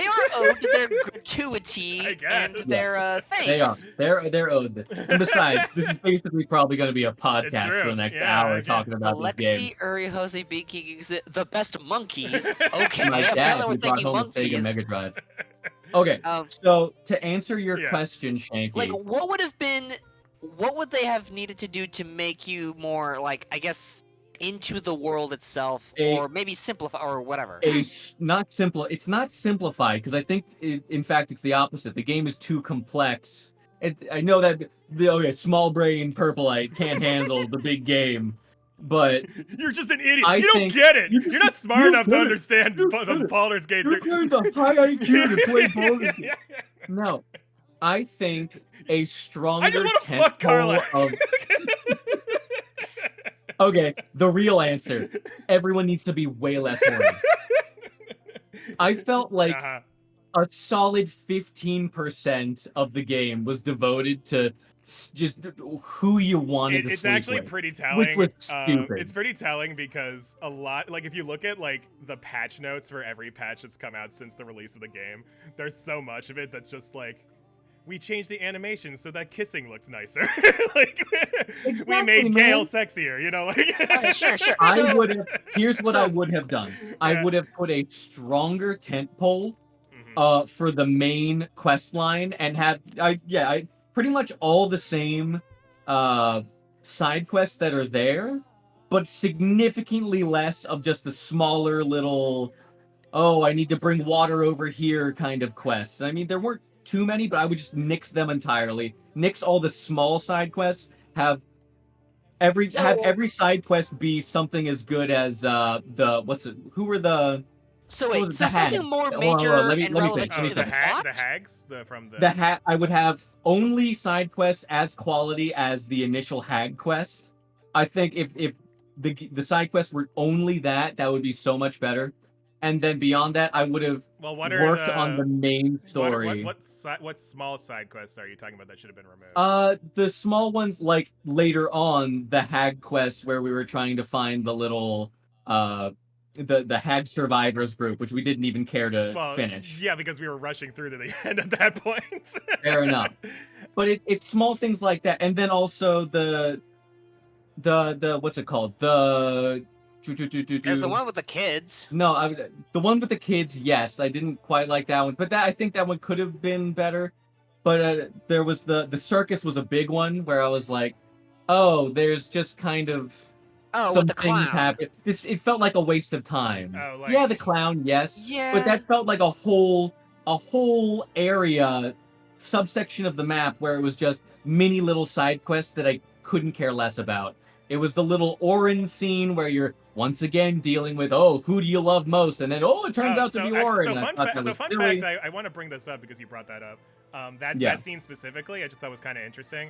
are owed their gratuity I guess. and their thanks. They are. They're owed this. And besides, this is basically probably going to be a podcast true. for the next Yeah, hour I talking about this game. Alexi Urihoze Biki, the best monkeys. Okay, My apparently dad, we're who brought thinking home a Sega monkeys. Mega Drive. Okay, Um, so to answer your Yes. question, Shanky, like, what would they have needed to do to make you more, like, I guess, into the world itself, or maybe simplify, or whatever? It's not simplified because I think, in fact, it's the opposite. The game is too complex. I know that small brain Purple-Light can't handle the big game, but You're just an idiot. I You don't think- get it. you just- You're not smart you enough to get it. understand You the get it. Baldur's Gate. you're carrying a high IQ to play Baldur's Gate. No, I think a stronger I just want to fuck Carla. of Okay, the real answer. Everyone needs to be way less horny. I felt like Uh-huh. a solid 15% of the game was devoted to just who you wanted to It's sleep actually with. pretty telling. which was stupid. It's pretty telling because a lot, like if you look at like the patch notes for every patch that's come out since the release of the game, there's so much of it that's just like, we changed the animation so that kissing looks nicer. Like we Exactly, made Gale man. sexier, you know? Like Alright, sure. I So- would have. Here's what I so- would have done. I Yeah. would have put a stronger tent pole Mhm. for the main quest line and had I pretty much all the same side quests that are there but significantly less of just the smaller little, oh, I need to bring water over here kind of quests. I mean, there weren't too many, but I would just nix them entirely. Nix all the small side quests. Have every side quest be something as good as the what's it? Who were the So what wait, was it? so The hag. something more Hold on, hold on, major Let me and let me relevant finish. Let me Oh, to the the finish. plot? the hags, from The hag. I would have only side quests as quality as the initial hag quest. I think if the side quests were only that, that would be so much better. And then beyond that, I would have Well, what are worked on the the main story. what small side quests are you talking about that should have been removed? The small ones, like later on, the hag quest where we were trying to find the little the hag survivors group, which we didn't even care to Well, finish. yeah, because we were rushing through to the end at that point. Fair enough. But it's small things like that, and then also the what's it called? There's the one with the kids. No, the one with the kids. Yes, I didn't quite like that one, but that I think that one could have been better. But there was the circus was a big one where I was like, oh, there's just kind of Oh, some with the things clown. happen. It felt like a waste of time. Oh, like Yeah, the clown, yes, but Yeah. that felt like a whole area subsection of the map where it was just mini little side quests that I couldn't care less about. It was the little Orin scene where you're once again dealing with, oh, who do you love most? And then, oh, it turns out to be Orin. So I fun, thought that was fun silly. fact. I want to bring this up because you brought that up. Yeah. That scene specifically, I just thought was kind of interesting.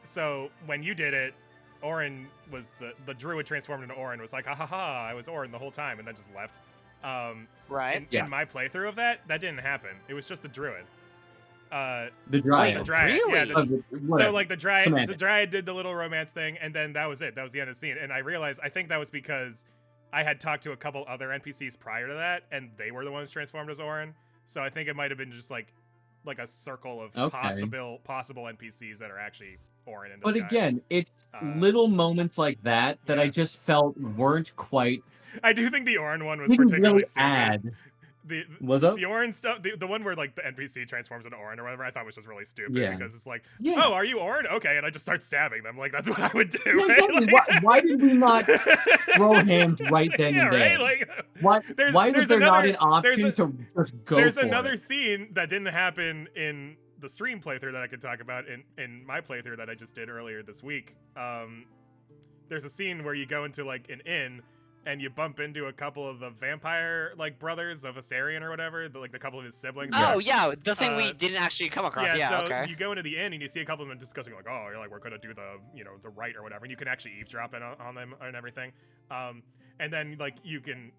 So when you did it, Orin was the druid transformed into Orin was like, ha ha ha, I was Orin the whole time, and then just left. Right. In my playthrough of that didn't happen. It was just the druid. The dryad. The dryad. Really? Yeah, Oh, so whatever. like the dryad Semantics. did the little romance thing, and then that was it. That was the end of the scene. And I realized I think that was because I had talked to a couple other NPCs prior to that, and they were the ones transformed as Orin. So I think it might have been just like a circle of Okay. possible NPCs that are actually Orin in But disguise. again, it's Uh, little moments like that that I yeah. just felt weren't quite I do think the Orin one was didn't particularly really stupid. add. The Was up? the Orin stuff, the one where like the NPC transforms into Orin or whatever, I thought was just really stupid Yeah. because it's like, Yeah. oh, are you Orin? Okay, and I just start stabbing them. Like that's what I would do. Yeah, Right? exactly. Like- Why did we not throw hands right then yeah, and there? right. Like, Why was there's there not another- an option there's a- to just go There's for another it? scene that didn't happen in the stream playthrough that I could talk about in my playthrough that I just did earlier this week. There's a scene where you go into like an inn and you bump into a couple of the vampire like brothers of Asterion or whatever, like the couple of his siblings. Oh yeah, the thing we Uh, didn't actually come across. Yeah. so Okay. you go into the inn and you see a couple of them discussing like, oh, you're like we're gonna do the the rite or whatever, and you can actually eavesdrop on them and everything. And then like you can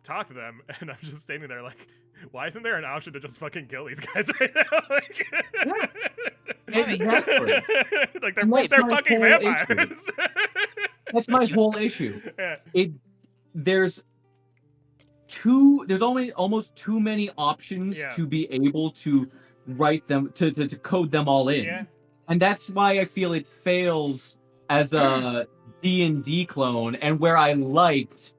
talk to them, and I'm just standing there like, why isn't there an option to just fucking kill these guys right now? Like, Exactly. like And they're that's my fucking whole vampires. That's my whole issue. Yeah. There's only almost too many options Yeah. to be able to write them to code them all in. Yeah. And that's why I feel it fails as a D&D clone, and where I liked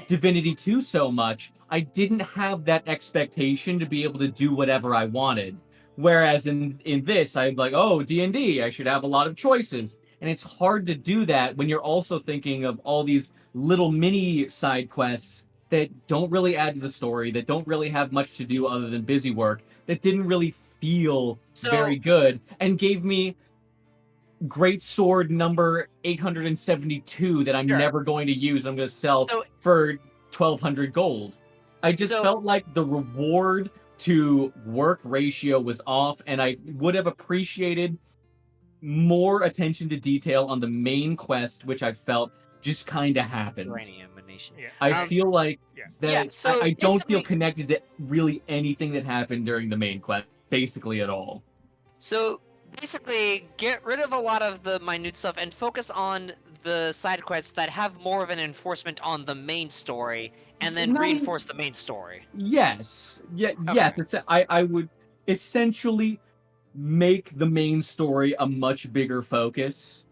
Divinity 2 so much, I didn't have that expectation to be able to do whatever I wanted. Whereas in this, I'm like, oh, D&D, I should have a lot of choices. And it's hard to do that when you're also thinking of all these little mini side quests that don't really add to the story, that don't really have much to do other than busy work, that didn't really feel very good, and gave me great sword number 872 that I'm Sure. never going to use. I'm going to sell So- for 1,200 gold. I just So- felt like the reward to work ratio was off, and I would have appreciated more attention to detail on the main quest, which I felt just kind of happened. Uranium emanation. Yeah. I feel like yeah. that Yeah, so I don't feel basically- connected to really anything that happened during the main quest, basically at all. So basically, get rid of a lot of the minute stuff and focus on the side quests that have more of an enforcement on the main story, and then Not even- reinforce the main story. Yes. Yeah. Yes. It's. I would essentially make the main story a much bigger focus.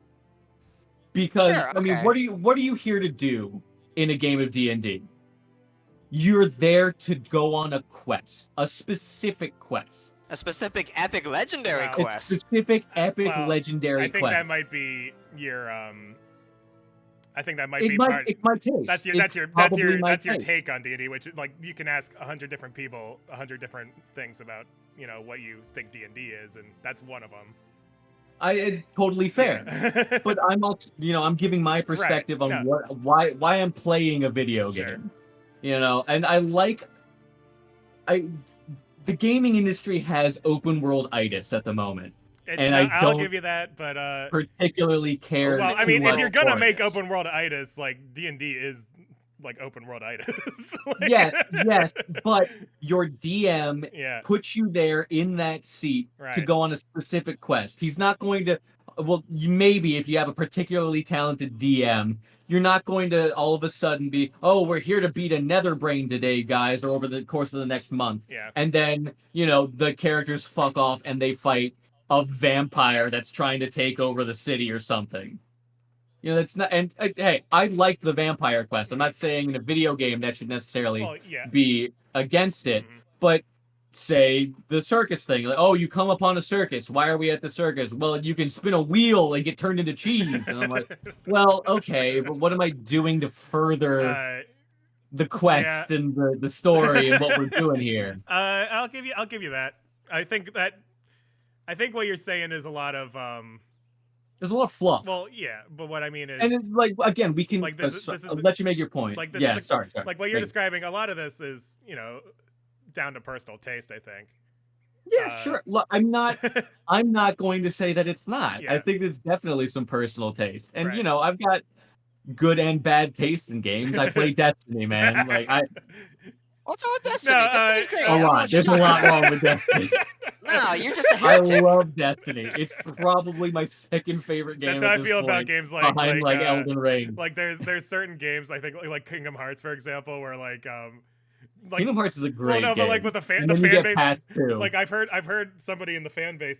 Because Sure, I mean, okay. what are you here to do in a game of D&D? You're there to go on a quest, a specific quest, A specific epic legendary Wow. a quest. specific epic Well, legendary I think quest. that might be your I think that might be It's my taste. That's your taste. take on D&D, which like you can ask 100 different people 100 different things about what you think D&D is, and that's one of them. Totally fair. Yeah. But I'm also, I'm giving my perspective on why I'm playing a video game. And the gaming industry has open world itis at the moment. I'll give you that, but particularly care. Well, I too mean, if you're gonna for make this. open world itis, like D&D is like open world itis. Like... Yes, but your DM Yeah. puts you there in that seat to go on a specific quest. He's not going to. Well, maybe if you have a particularly talented DM, you're not going to all of a sudden be, oh, we're here to beat a Netherbrain today, guys, or over the course of the next month. Yeah. And then, the characters fuck off and they fight a vampire that's trying to take over the city or something. That's not. And hey, I like the vampire quest. I'm not saying in a video game that should necessarily be against it, but say the circus thing. Like, oh, you come upon a circus. Why are we at the circus? Well, you can spin a wheel and get turned into cheese. And I'm like, well, okay, but what am I doing to further the quest and the story and what we're doing here? I'll give you that. I think what you're saying is a lot of there's a lot of fluff. Well, yeah, but what I mean is, and again, we can this is, let you make your point. Like sorry. Like what you're describing, a lot of this is down to personal taste, I think. Yeah, sure. Look, I'm not going to say that it's not. Yeah. I think it's definitely some personal taste, and I've got good and bad taste in games. I play Destiny, man. Like What's wrong with Destiny? Destiny's great. A lot. There's a lot wrong with Destiny. No, you're just a heretic. I love Destiny. It's probably my second favorite game. That's how I feel about games behind Elden Ring. Like there's certain games I think like Kingdom Hearts, for example, where like Kingdom Hearts is a great game. But like with the fan base, like I've heard somebody in the fan base,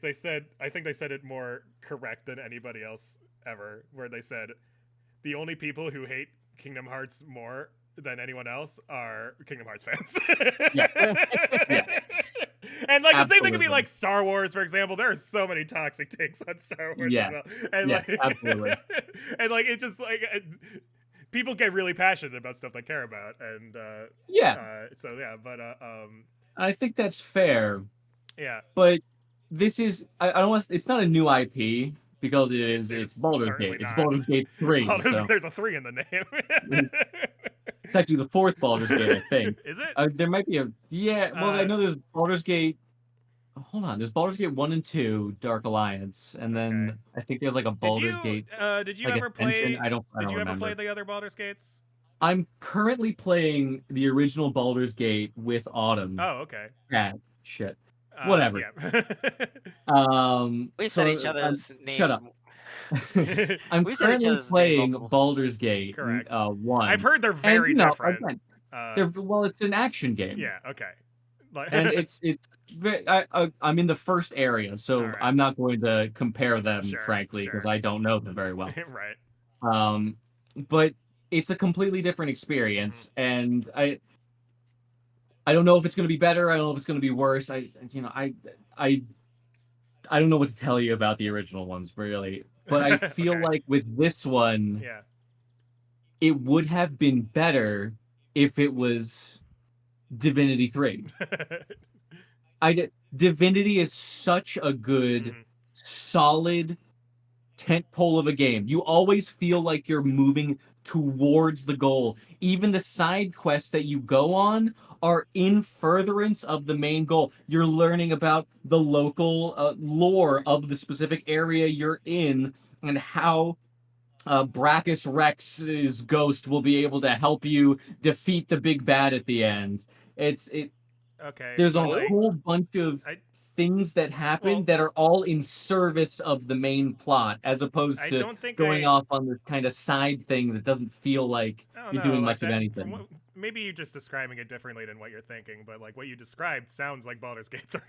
I think they said it more correct than anybody else ever, where they said the only people who hate Kingdom Hearts more than anyone else are Kingdom Hearts fans. Yeah. And like the same thing could be like Star Wars, for example. There are so many toxic takes on Star Wars as well. And absolutely. And like it's just like people get really passionate about stuff they care about, and I think that's fair. Yeah. But this is I don't want. It's not a new IP. Because it's Baldur's Gate. It's Baldur's Gate 3. There's a 3 in the name. It's actually the fourth Baldur's Gate, I think. Is it? There might be a... Yeah, well, I know there's Baldur's Gate... Hold on. There's Baldur's Gate 1 and 2, Dark Alliance. And then I think there's like a Baldur's Gate... Did you ever play... I don't Did you remember. ever play the other Baldur's Gates? I'm currently playing the original Baldur's Gate with Autumn. Oh, okay. Shit. Whatever. Yeah. We said each other's names. Shut up. I'm currently playing Baldur's Gate 1. I've heard they're very different. Again, it's an action game. Yeah. Okay. And it's I'm in the first area, so I'm not going to compare them, frankly, because I don't know them very well. Right. But it's a completely different experience, and I don't know if it's going to be better. I don't know if it's going to be worse. I don't know what to tell you about the original ones, really. But I feel like with this one, it would have been better if it was Divinity 3. Divinity is such a good, solid tentpole of a game. You always feel like you're moving towards the goal. Even the side quests that you go on are in furtherance of the main goal. You're learning about the local lore of the specific area you're in and how Brachus Rex's ghost will be able to help you defeat the big bad at the end. There's a whole bunch of things that happen that are all in service of the main plot, as opposed to going off on this kind of side thing that doesn't feel like you're doing much of anything. Maybe you're just describing it differently than what you're thinking, but like what you described sounds like Baldur's Gate 3.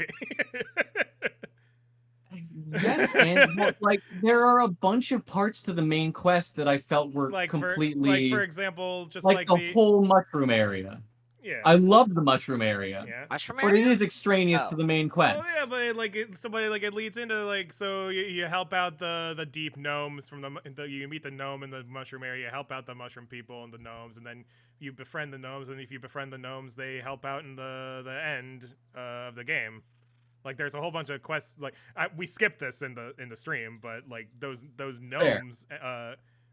Yes, and like there are a bunch of parts to the main quest that I felt were completely for example, just like the whole mushroom area. Yeah. I love the mushroom area, Yeah. Mushroom but it area? is extraneous Oh. to the main Oh quest. yeah, but somebody like it leads into like so you help out the deep gnomes from you meet the gnome in the mushroom area, you help out the mushroom people and the gnomes, and then you befriend the gnomes, and if you befriend the gnomes, they help out in the end of the game. Like there's a whole bunch of quests. Like we skipped this in the stream, but like those gnomes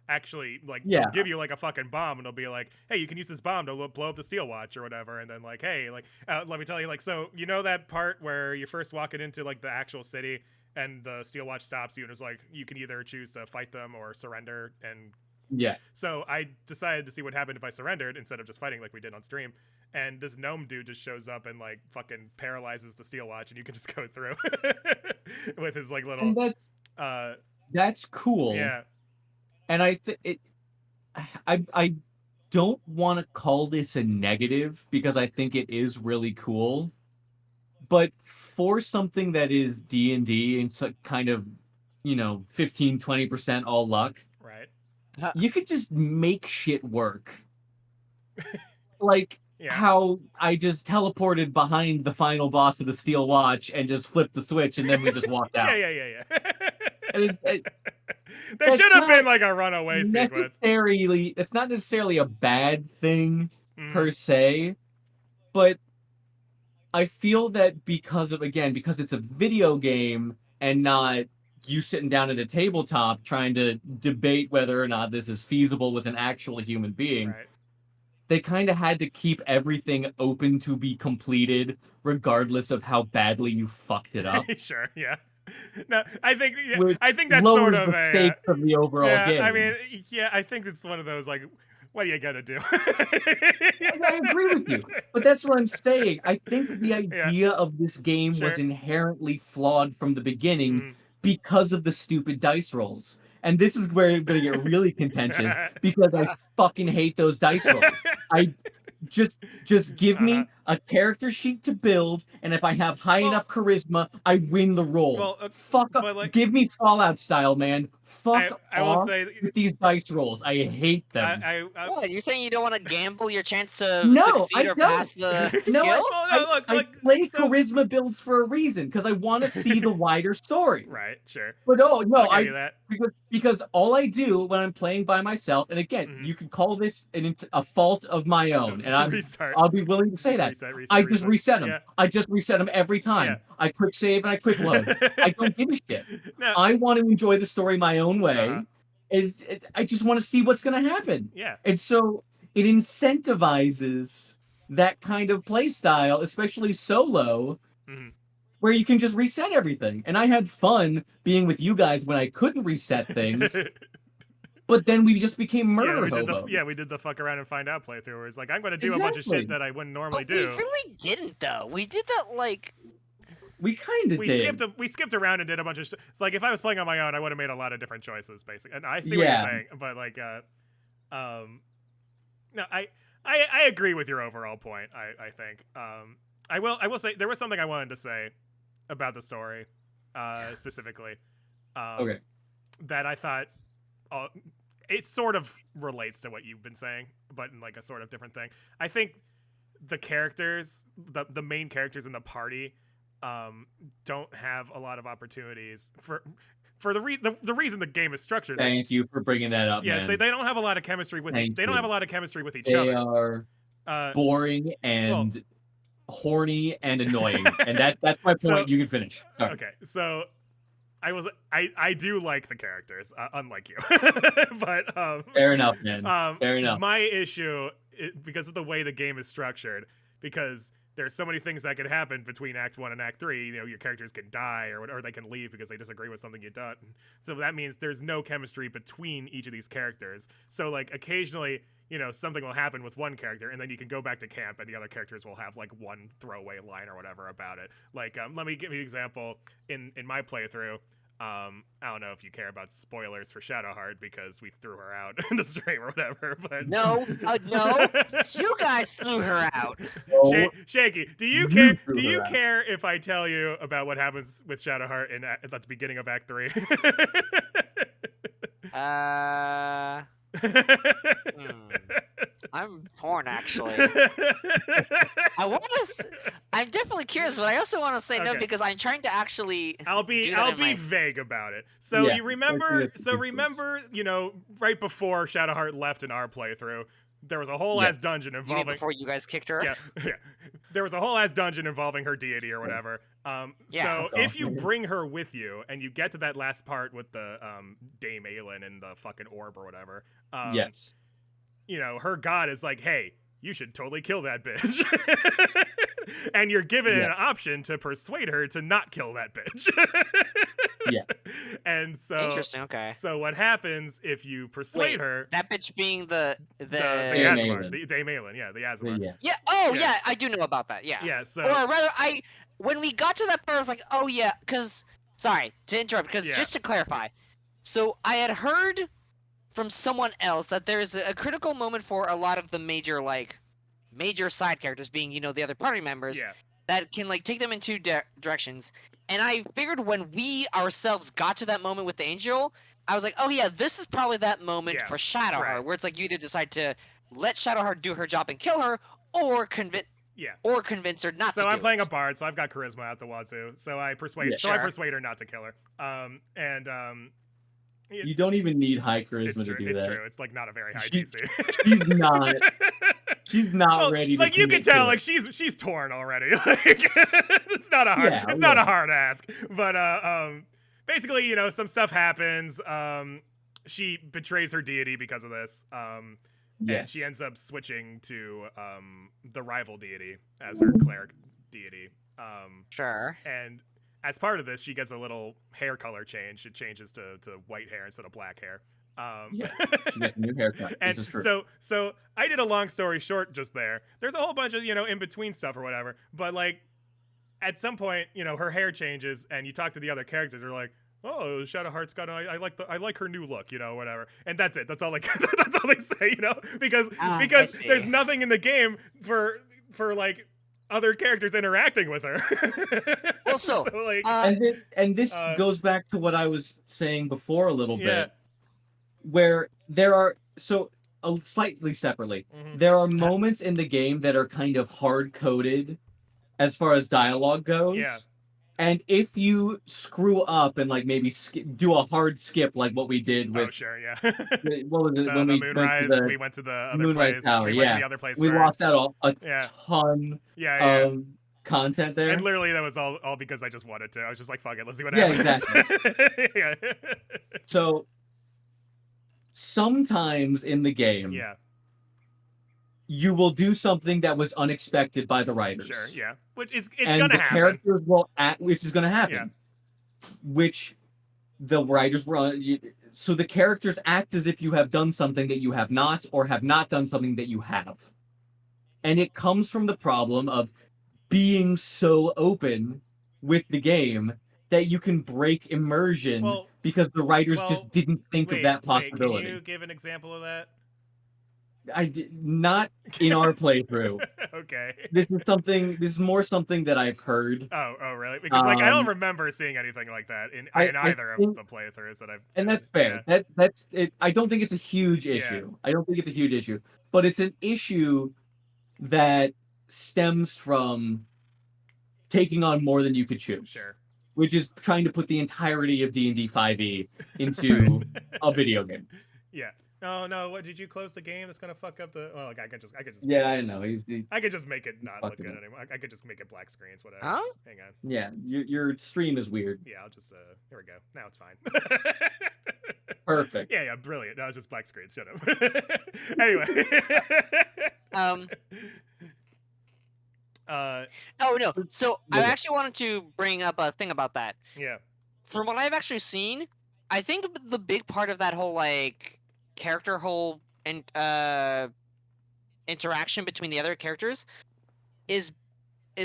actually like they'll Yeah. give you like a fucking bomb, and they'll be like, hey, you can use this bomb to blow up the steel watch or whatever, and then like, hey, like let me tell you, like, so you know that part where you're first walking into like the actual city and the steel watch stops you and it's like you can either choose to fight them or surrender. And Yeah. so I decided to see what happened if I surrendered instead of just fighting like we did on stream. And this gnome dude just shows up and like fucking paralyzes the steel watch, and you can just go through with his like little. And that's cool. Yeah. And I don't want to call this a negative because I think it is really cool. But for something that is D&D and so kind of, 15-20% all luck, Right. you could just make shit work. Like Yeah. how I just teleported behind the final boss of the Steel Watch and just flipped the switch, and then we just walked out. Yeah. And There that's should have been not like a runaway sequence. it's not necessarily a bad thing per Mhm. se, but I feel that because it's a video game and not you sitting down at a tabletop trying to debate whether or not this is feasible with an actual human being, Right. they kind of had to keep everything open to be completed regardless of how badly you fucked it up. Sure. Yeah. No, I think Which that's lowers sort of the a stakes of the overall yeah. game. I mean, yeah. I think it's one of those like, what are you gonna do? I agree with you, but that's what I'm saying. I think the Yeah. idea of this game was Sure. inherently flawed from the beginning Mhm. because of the stupid dice rolls. And this is where it's going to get really contentious because I fucking hate those dice rolls. I just give me a character sheet to build, and if I have high enough charisma, I win the roll. Well, Fuck up. but, like- Give me Fallout style, man. Fuck I will off say- with these dice rolls. I hate them. What? You're saying you don't want to gamble your chance to No, succeed I or don't. pass the No, skill? Well, no, look, I like, play so- charisma builds for a reason because I want to see the wider story. Right. Sure. But no, I'll give you that. because all I do when I'm playing by myself, and again, Mhm. you could call this a fault of my own, Just and restart. I'll be willing to say that. Reset, I just reset them. Yeah. I just reset them every time. Yeah. I quick save and I quick load. I don't give a shit. No. I want to enjoy the story my own way. Uh-huh. I just want to see what's going to happen. Yeah. And so it incentivizes that kind of play style, especially solo, Mhm. where you can just reset everything. And I had fun being with you guys when I couldn't reset things, but then we just became murder hobos. we did the fuck around and find out playthrough where it's like, I'm going to do a bunch of Exactly. shit that I wouldn't normally But do. we really didn't, though. We did that, like... We kind of did. We skipped around and did a bunch of shit. It's like, if I was playing on my own, I would have made a lot of different choices, basically. And I see what you're saying, but like, no, I agree with your overall point. I think. I will say there was something I wanted to say about the story, specifically. Okay. That I thought, it sort of relates to what you've been saying, but in like a sort of different thing. I think the characters, the main characters in the party, don't have a lot of opportunities for the reason the game is structured. Thank you for bringing that up, Yeah, man. so they don't have a lot of chemistry with Thank they don't you. have a lot of chemistry with each They other. are boring and horny and annoying, and that's my point. So- You can finish. Sorry. Okay, so I do like the characters, unlike you, but Fair enough, man. Fair enough. My issue, because of the way the game is structured, because there's so many things that could happen between Act 1 and Act 3. You know, your characters can die or they can leave because they disagree with something you've done. So that means there's no chemistry between each of these characters. So, like, occasionally, you know, something will happen with one character, and then you can go back to camp, and the other characters will have, like, one throwaway line or whatever about it. Like, let me give you an example. In my playthrough, I don't know if you care about spoilers for Shadowheart because we threw her out in the stream or whatever, but No, no. You guys threw her out. No, Shaky, do you You care? threw Do you her out. care if I tell you about what happens with Shadowheart at the beginning of Act 3? I'm torn actually. I want to. I'm definitely curious, but I also want to say no Okay. because I'm trying to actually. I'll do that be in my- vague about it. So Yeah, you remember that's a good remember, right before Shadowheart left in our playthrough, there was a whole ass dungeon You mean involving before you guys kicked her? yeah, yeah. There was a whole ass dungeon involving her deity or whatever. Yeah. So Okay. if you bring her with you and you get to that last part with the Dame Aelin and the fucking orb or whatever, Yes. her god is like, hey, you should totally kill that bitch. And you're given Yeah. an option to persuade her to not kill that bitch. Yeah. And so Interesting. Okay. so what happens if you persuade Wait, her? That bitch being the The Dame Aasimar, Aelin. the Dame Aelin, yeah, the Aasimar. Yeah. Yeah. Oh Yeah. yeah. I do know about that. Yeah. Yeah, so Or rather, when we got to that part, I was like, oh yeah, because sorry to interrupt, because Yeah. just to clarify, so I had heard from someone else that there's a critical moment for a lot of the major side characters, being the other party members, yeah, that can take them in two directions. And I figured when we ourselves got to that moment with the angel, I was like, oh yeah, this is probably that moment Yeah, for Shadowheart, right. where it's like you either decide to let Shadowheart do her job and kill her, or convince her not to So do I'm playing it. a bard, so I've got charisma at the wazoo. So I persuade Yeah. I Sure. persuade her not to kill her. You don't even need high charisma It's to true. do It's that. true. It's like not a very high She- DC. She's not. She's not Well, ready to. like you can commit to tell, it. like she's torn already. Like it's not a hard. Yeah, it's not yeah. a hard ask. But basically, some stuff happens. She betrays her deity because of this. And Yes. she ends up switching to the rival deity as her cleric deity. Sure. And as part of this, she gets a little hair color change. It changes to white hair instead of black hair. Yeah. She gets a new haircut. And This is true. so I did a long story short just there. There's a whole bunch of in between stuff or whatever. But like at some point, her hair changes, and you talk to the other characters. They're like, "Oh, Shadowheart's got. I like her new look, whatever." And that's it. That's all like that's all they say, because I there's see. nothing in the game for like other characters interacting with her. Well, so, like And this goes back to what I was saying before a little bit, where there are slightly separately. Mhm. There are moments in the game that are kind of hard coded as far as dialogue goes. Yeah. And if you screw up and like maybe do a hard skip like what we did with sure, yeah. what was it the when we Moonrise, went to we went to the other Moonrise place. Tower, We went yeah. to the other place we first. lost out a Yeah. ton Yeah. of content there. And literally that was all because I just wanted to. I was just like, fuck it, let's see what Yeah, happens. exactly. Yeah. So sometimes in the game, Yeah, you will do something that was unexpected by the writers. sure, yeah. Which it's and gonna the happen. characters will act, which is going to happen. Yeah. Which the writers were. So the characters act as if you have done something that you have not, or have not done something that you have. And it comes from the problem of being so open with the game that you can break immersion Well, because the writers just didn't think wait, of that wait, possibility. can you give an example of that? I did not in our playthrough. Okay. This is more something that I've heard. Oh, really? Because I don't remember seeing anything like that in I either think- of the playthroughs that I've. And that's fair. That's it. I don't think it's a huge issue. I don't think it's a huge issue, but it's an issue that stems from taking on more than you could chew, Sure. which is trying to put the entirety of D&D 5e into a video game. Yeah. No. What did you close the game? That's gonna fuck up the. Well, I could just. Yeah, I know. I could just make it not look fucked it good up. anymore. I could just make it black screens, whatever. Huh? Hang on. Yeah, your stream is weird. Yeah, I'll just. Here we go. Now it's fine. Perfect. Yeah, brilliant. No, it's just black screen. Shut up. Anyway. Oh no. So I Yeah. actually wanted to bring up a thing about that. Yeah. From what I've actually seen, I think the big part of that whole character whole and interaction between the other characters is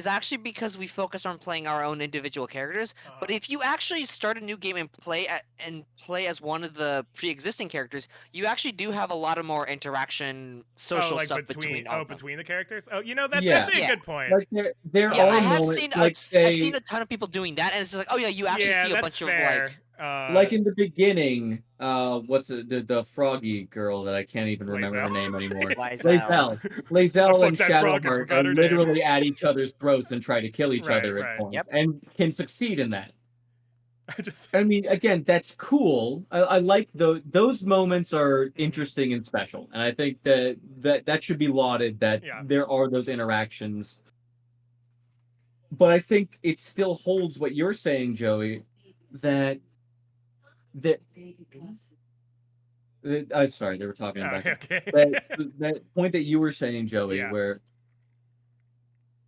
actually because we focus on playing our own individual characters. But if you actually start a new game and play as one of the pre-existing characters, you actually do have a lot of more interaction, social stuff between all of them. between the characters. Oh, that's Yeah. actually Yeah. a good point. Like there Yeah, are I have moments, seen like I've seen a ton of people doing that, and it's just like, oh yeah, you actually see a that's bunch fair. of Like in the beginning, what's the froggy girl that I can't even remember her Lae'zel. name anymore? Lae'zel. Lae'zel Fuck and that frog, I Shadowheart forgot are her name. literally at each other's throats and try to kill each Right, other at right. points, Yep. and can succeed in that. I just I mean, again, that's cool. I like those moments are interesting and special, and I think that should be lauded that Yeah. there are those interactions. But I think it still holds what you're saying, Joey, that that sorry, they were talking Oh, about okay. that point that you were saying, Joey, Yeah. where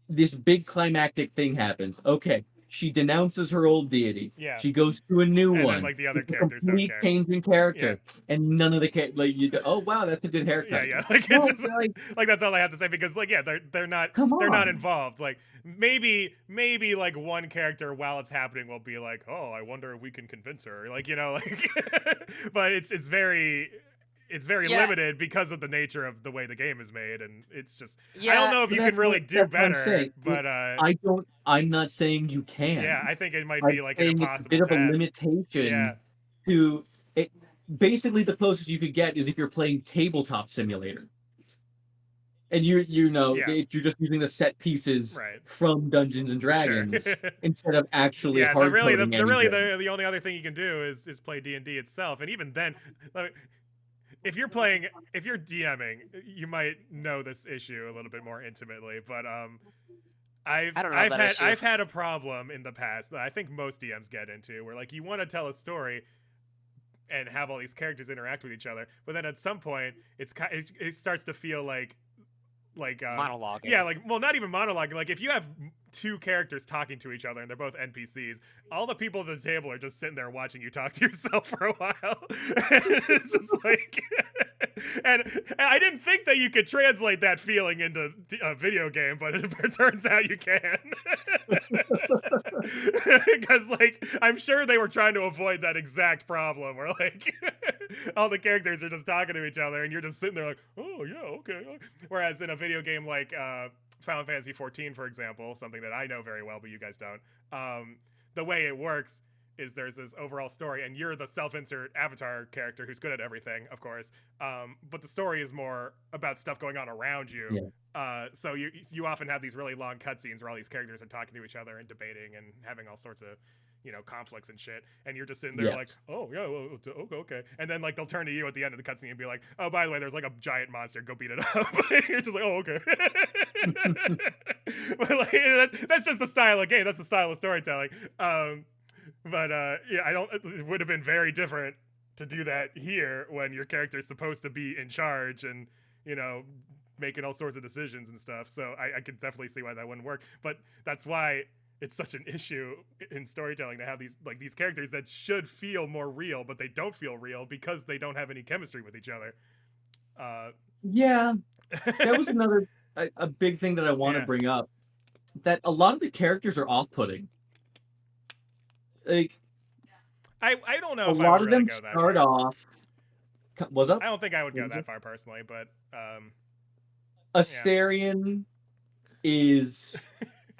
this big climactic thing happens. Okay, she denounces her old deity. Yeah. She goes to a new And then, one. like, the She's other a characters don't complete care. change in character, and none of the like you. Oh wow, that's a good haircut. Yeah, like No, it's just like that's all I have to say because like yeah, they're not come they're not on. involved. Like maybe like one character while it's happening will be like, "Oh, I wonder if we can convince her." Like, like but it's very Yeah. limited because of the nature of the way the game is made, and it's just I Yeah. don't know if But you that's can really what- do that's what I'm better, saying. but I'm not saying you can. yeah, I think it might I'm be like an saying it's a impossible bit of a task. limitation Yeah. to it. Basically, the closest you could get is if you're playing tabletop simulator, and Yeah. you're just using the set pieces Right. from Dungeons and Dragons Sure. instead of actually Yeah, hard the coding really anything. the only other thing you can do is play D&D itself, and even then, like, if you're DMing, you might know this issue a little bit more intimately. But I don't know that issue. I've had a problem in the past that I think most DMs get into, where like you want to tell a story and have all these characters interact with each other, but then at some point it starts to feel like Monologue. yeah, like well, not even monologue. Like if you have two characters talking to each other and they're both NPCs, all the people at the table are just sitting there watching you talk to yourself for a while. It's just like, and I didn't think that you could translate that feeling into a video game, but it turns out you can. Because like I'm sure they were trying to avoid that exact problem where like all the characters are just talking to each other and you're just sitting there like, oh yeah, okay. Whereas in a video game like Final Fantasy 14, for example, something that I know very well, but you guys don't, the way it works is there's this overall story, and you're the self-insert avatar character who's good at everything, of course. But the story is more about stuff going on around you. Yeah. So you often have these really long cutscenes where all these characters are talking to each other and debating and having all sorts of conflicts and shit, and you're just sitting there Yes. like, oh yeah, well, okay, and then like they'll turn to you at the end of the cutscene and be like, oh, by the way, there's like a giant monster, go beat it up. You're just like, oh, okay. But like that's just the style of game. That's the style of storytelling. But yeah, it would have been very different to do that here when your character's supposed to be in charge and making all sorts of decisions and stuff. So I could definitely see why that wouldn't work. But that's why it's such an issue in storytelling to have these characters that should feel more real, but they don't feel real because they don't have any chemistry with each other. Yeah, that was another a big thing that I want to Yeah. bring up. That a lot of the characters are off-putting. Like I don't know a if I lot would of really them go that start far. off. What's up? I don't think I would What go was that it? far personally, but Astarion is.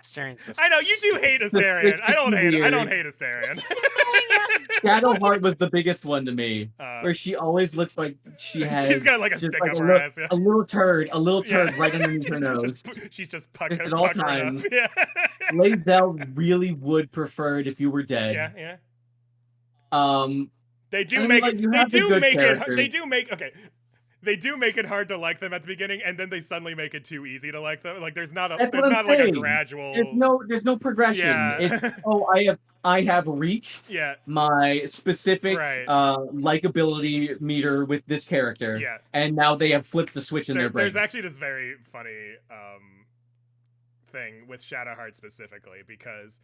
Astarion's I know you do hate Astarion. I don't hate Weird. Astarion. Shadowheart was the biggest one to me, where she always looks like she has. She's got like a just stick like up a, her ass. Yeah. a little turd Yeah. right underneath her nose. She's just Just at all puckering up. times. Yeah. Lae'zel really would prefer it if you were dead. Yeah. They do I mean, make like, it. you They have the do good make it. characters. They do make okay. They do make it hard to like them at the beginning, and then they suddenly make it too easy to like them. Like there's not That's what I'm like a saying. gradual. There's no progression. Yeah. It's I have reached Yeah. my specific Right. likability meter with this character. Yeah. And now they have flipped the switch in their brains. There's actually this very funny thing with Shadowheart specifically because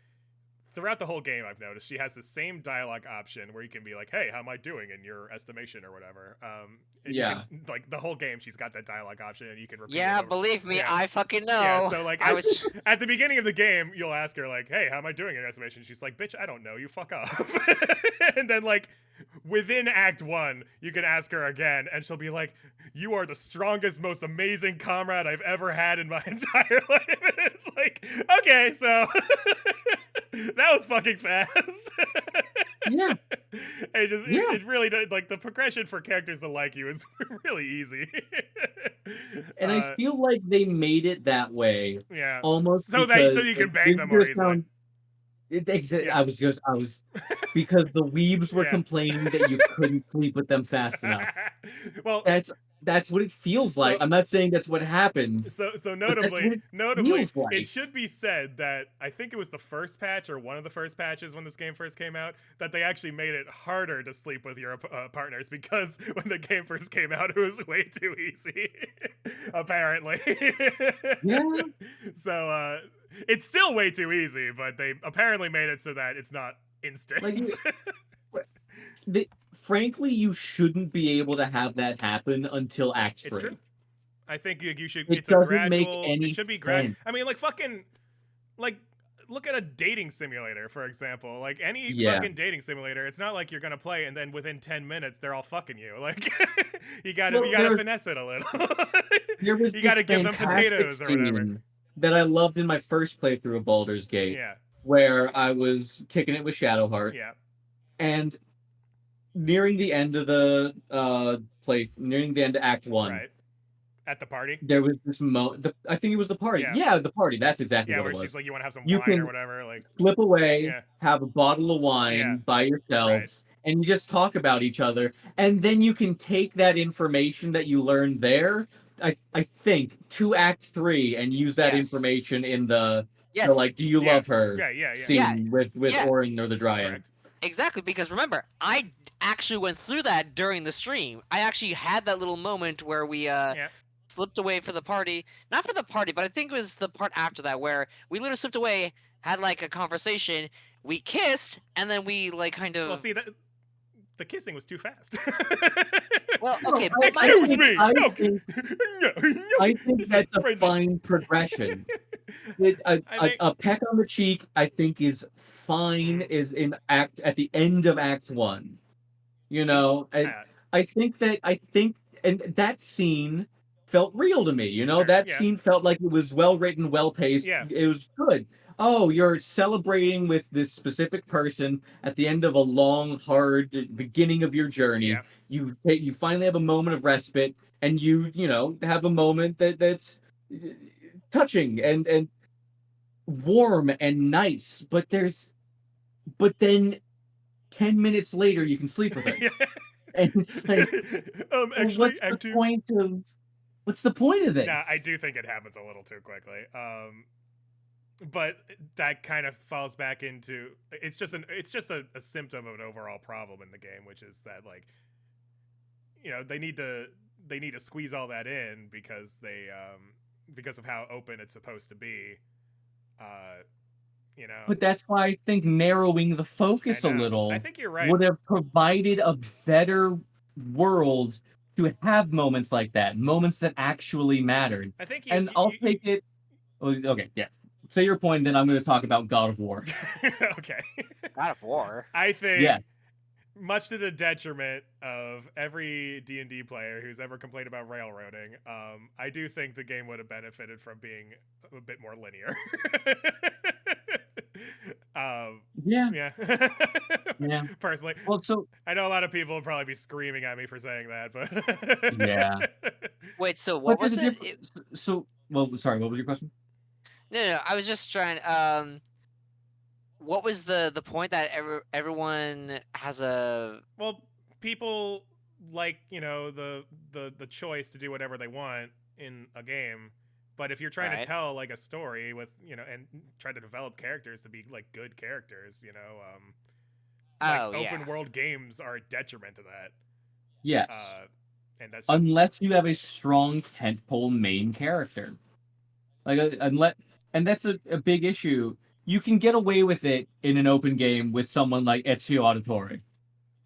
throughout the whole game I've noticed she has the same dialogue option where you can be like, hey, how am I doing in your estimation or whatever. And you Yeah. can, like the whole game she's got that dialogue option and you can repeat Yeah, it over. believe me, Yeah. I fucking know. Yeah, so like I was at the beginning of the game, you'll ask her like, "Hey, how am I doing in your estimation?" She's like, "Bitch, I don't know. You fuck off." And then like within Act 1, you can ask her again, and she'll be like, "You are the strongest, most amazing comrade I've ever had in my entire life." And it's like, okay, so that was fucking fast. Yeah. It really did, like, the progression for characters to like you is really easy. And I feel like they made it that way Yeah, almost so because you can like, bang this them is more gonna easily. sound Yeah. I was because the weebs were Yeah. complaining that you couldn't sleep with them fast enough. Well, That's what it feels like. So- I'm not saying that's what happens. so But that's what notably, it feels like. it should be said that I think it was the first patch or one of the first patches when this game first came out that they actually made it harder to sleep with your partners, because when the game first came out, it was way too easy, apparently. Yeah. So it's still way too easy, but they apparently made it so that it's not instant. Like, frankly, you shouldn't be able to have that happen until Act 3. It's true. I think you should. It It's a doesn't make gradual. any It should be sense. gradual. I mean, like fucking, like look at a dating simulator, for example. Like any Yeah. fucking dating simulator, it's not like you're gonna play and then within 10 minutes they're all fucking you. Like you gotta finesse it a little. There was You gotta this give them fantastic potatoes or whatever. scene that I loved in my first playthrough of Baldur's Gate, Yeah, where I was kicking it with Shadowheart, yeah, and nearing the end of the nearing the end of Act 1, right. At the party. there was this I think it was the party. Yeah. Yeah, the party. That's exactly Yeah, what where it was. she's like, "You want to have some You wine can or whatever?" Like, slip away, Yeah. have a bottle of wine Yeah. by yourselves, and you just talk about each other, and then you can take that information that you learned there, I think, to Act 3 and use that Yes. information in the Yes, like, do you Yeah. love her Yeah. scene with Yeah. Orin or the Dryad. Correct. exactly. Because remember, I actually went through that during the stream. I actually had that little moment where we Yeah. slipped away for the party. Not for the party, but I think it was the part after that where we literally slipped away, had like a conversation, we kissed, and then we like kind of. Well, see that the kissing was too fast. Well, okay, I- but my Excuse thing me. is- I No. think- No. I think that's a Phrase it. fine progression. I think- A peck on the cheek, I think, is fine. Is at the end of Act 1. You know, I think, and that scene felt real to me. You know, Sure, that yeah. scene felt like it was well written, well paced. Yeah. It was good. Oh, you're celebrating with this specific person at the end of a long, hard beginning of your journey. Yeah. You finally have a moment of respite, and you have a moment that's touching and warm and nice. But then 10 minutes later you can sleep with her. And it's like, actually, what's the Act 2. what's the point of this? Nah, I do think it happens a little too quickly. But that kind of falls back into it's just a symptom of an overall problem in the game, which is that, like, they need to squeeze all that in because of how open it's supposed to be. But that's why I think narrowing the focus a I know. little I think you're right. would have provided a better world to have moments like that, moments that actually mattered. I think I'll take it. Okay, yeah. Say your point, then I'm going to talk about God of War. Okay. God of War. I think, Yeah. much to the detriment of every D&D player who's ever complained about railroading, I do think the game would have benefited from being a bit more linear. Yeah. Yeah. Personally, Well, so I know a lot of people will probably be screaming at me for saying that, but yeah. Wait, so what was there's a it? difference. Well, sorry. What was your question? No, I was just trying. What was the point that everyone has a? well, people like the choice to do whatever they want in a game, but if you're trying to Right. tell like a story with and try to develop characters to be like good characters, like Oh yeah. open world games are a detriment to that. Yes. And that's just, Unless you have a strong tentpole main character, and that's a big issue. You can get away with it in an open game with someone like Ezio Auditore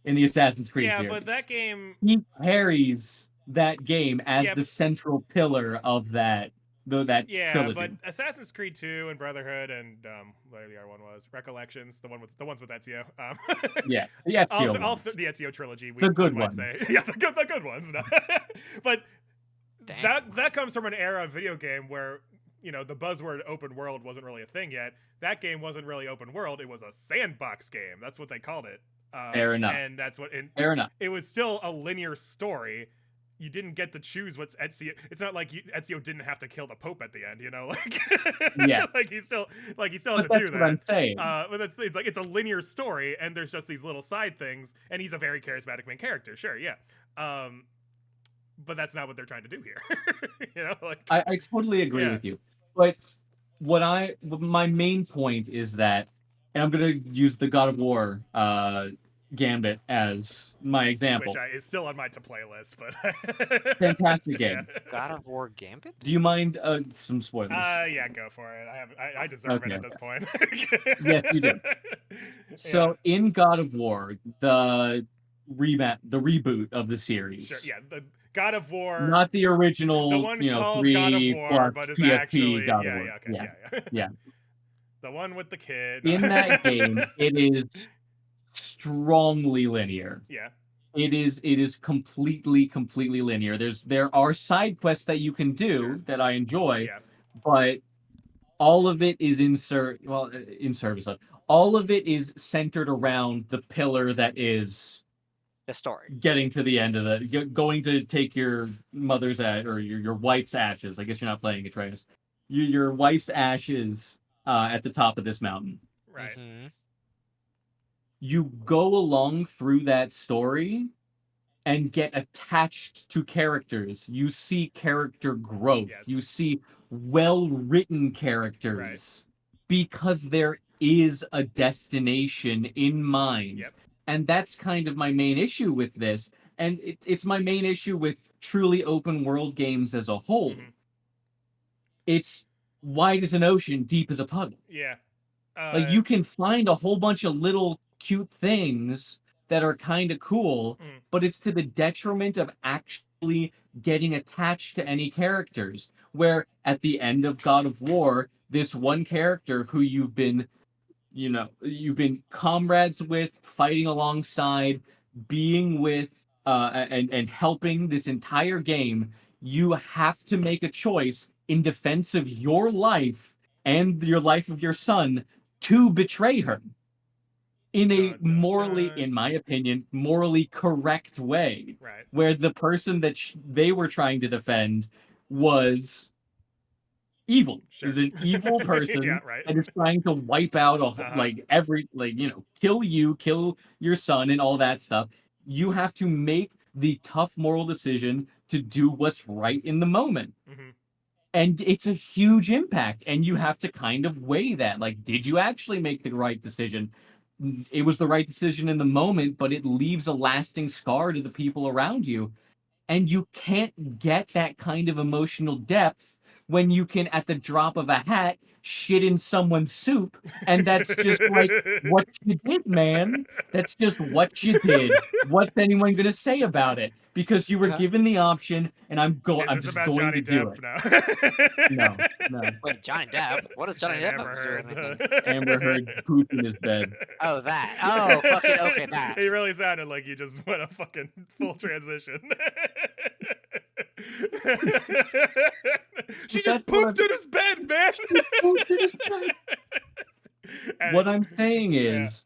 in the Assassin's Creed yeah, series. but that game, He carries that game as Yeah, the but- central pillar of that that Yeah, trilogy. but Assassin's Creed 2 and Brotherhood and whatever the other one was, Recollections, the ones with Ezio. Yeah, the Ezio all ones. the Ezio trilogy. The good might ones. say, yeah, the good ones. No. But Damn. that comes from an era of video game where the buzzword open world wasn't really a thing yet. That game wasn't really open world; it was a sandbox game. That's what they called it. Fair enough. And that's what. Fair enough. It was still a linear story. You didn't get to choose what's Ezio. It's not like Ezio didn't have to kill the Pope at the end, like Yeah. like he still had But to that's do what that. I'm saying. But it's like it's a linear story, and there's just these little side things, and he's a very charismatic main character. Sure, yeah. But that's not what they're trying to do here. I totally agree Yeah. with you. But my main point is that, and I'm gonna use the God of War Gambit as my example. Which is still on my to play list, but Fantastic game. God of War Gambit? Do you mind some spoilers? Yeah, go for it. I deserve it Okay, at this point. Yes, you do. So in God of War, the reboot of the series. Sure, yeah, the God of War, Not the original, the one called 3 God of War, plus but is PSP actually God of yeah, War. yeah, okay, yeah. Yeah. The one with the kid. In that game, it is strongly linear. Yeah. It is completely linear. There are side quests that you can do Sure. that I enjoy, Yeah. but all of it is in service of. All of it is centered around the pillar that is The story. getting to the end of going to take your mother's or your wife's ashes. I guess you're not playing Atreus. Your wife's ashes at the top of this mountain. Right. Mm-hmm. You go along through that story and get attached to characters. You see character growth. Yes. You see well-written characters because there is a destination in mind. Yep. And that's kind of my main issue with this. And it's my main issue with truly open world games as a whole. Mhm. It's wide as an ocean, deep as a puddle. Yeah. Like you can find a whole bunch of little cute things that are kind of cool, but it's to the detriment of actually getting attached to any characters. Where at the end of God of War, this one character who you've been comrades with, fighting alongside, being with, and helping this entire game, you have to make a choice in defense of your life and your life of your son to betray her in a morally, in my opinion, morally correct way. Right. Where the person that they were trying to defend was evil. Sure. Is an evil person Yeah, right. and is trying to wipe out kill you, kill your son, and all that stuff. You have to make the tough moral decision to do what's right in the moment. Mhm. And it's a huge impact, and you have to kind of weigh that. Like, did you actually make the right decision? It was the right decision in the moment, but it leaves a lasting scar to the people around you. And you can't get that kind of emotional depth when you can, at the drop of a hat, shit in someone's soup. And that's just like what you did, man. That's just what you did. What's anyone going to say about it? Because you were given the option, and I'm Is this just about going Johnny to do Depp? it. No. Wait, Johnny Depp? What does Johnny Depp have to do with anything? Amber Heard pooped in his bed. Oh, that. Oh, fucking okay, that. He really sounded like you just went a fucking full transition. She just pooped in his bed, man. Pooped in his bed. What I'm saying is,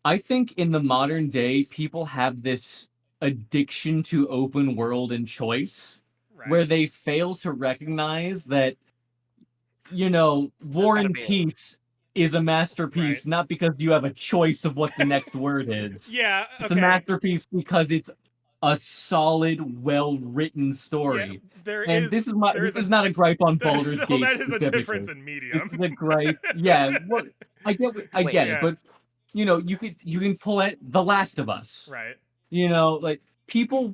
I think in the modern day, people have this addiction to open world and choice, where they fail to recognize that, War and Peace is a masterpiece, not because you have a choice of what the next word is. Yeah, okay. It's a masterpiece because it's a solid, well-written story. Yeah, this is not a gripe on Baldur's Gate. That is a specifically. difference in medium. This is a gripe. Yeah, well, I get it, but you can pull it. The Last of Us. Right. Like people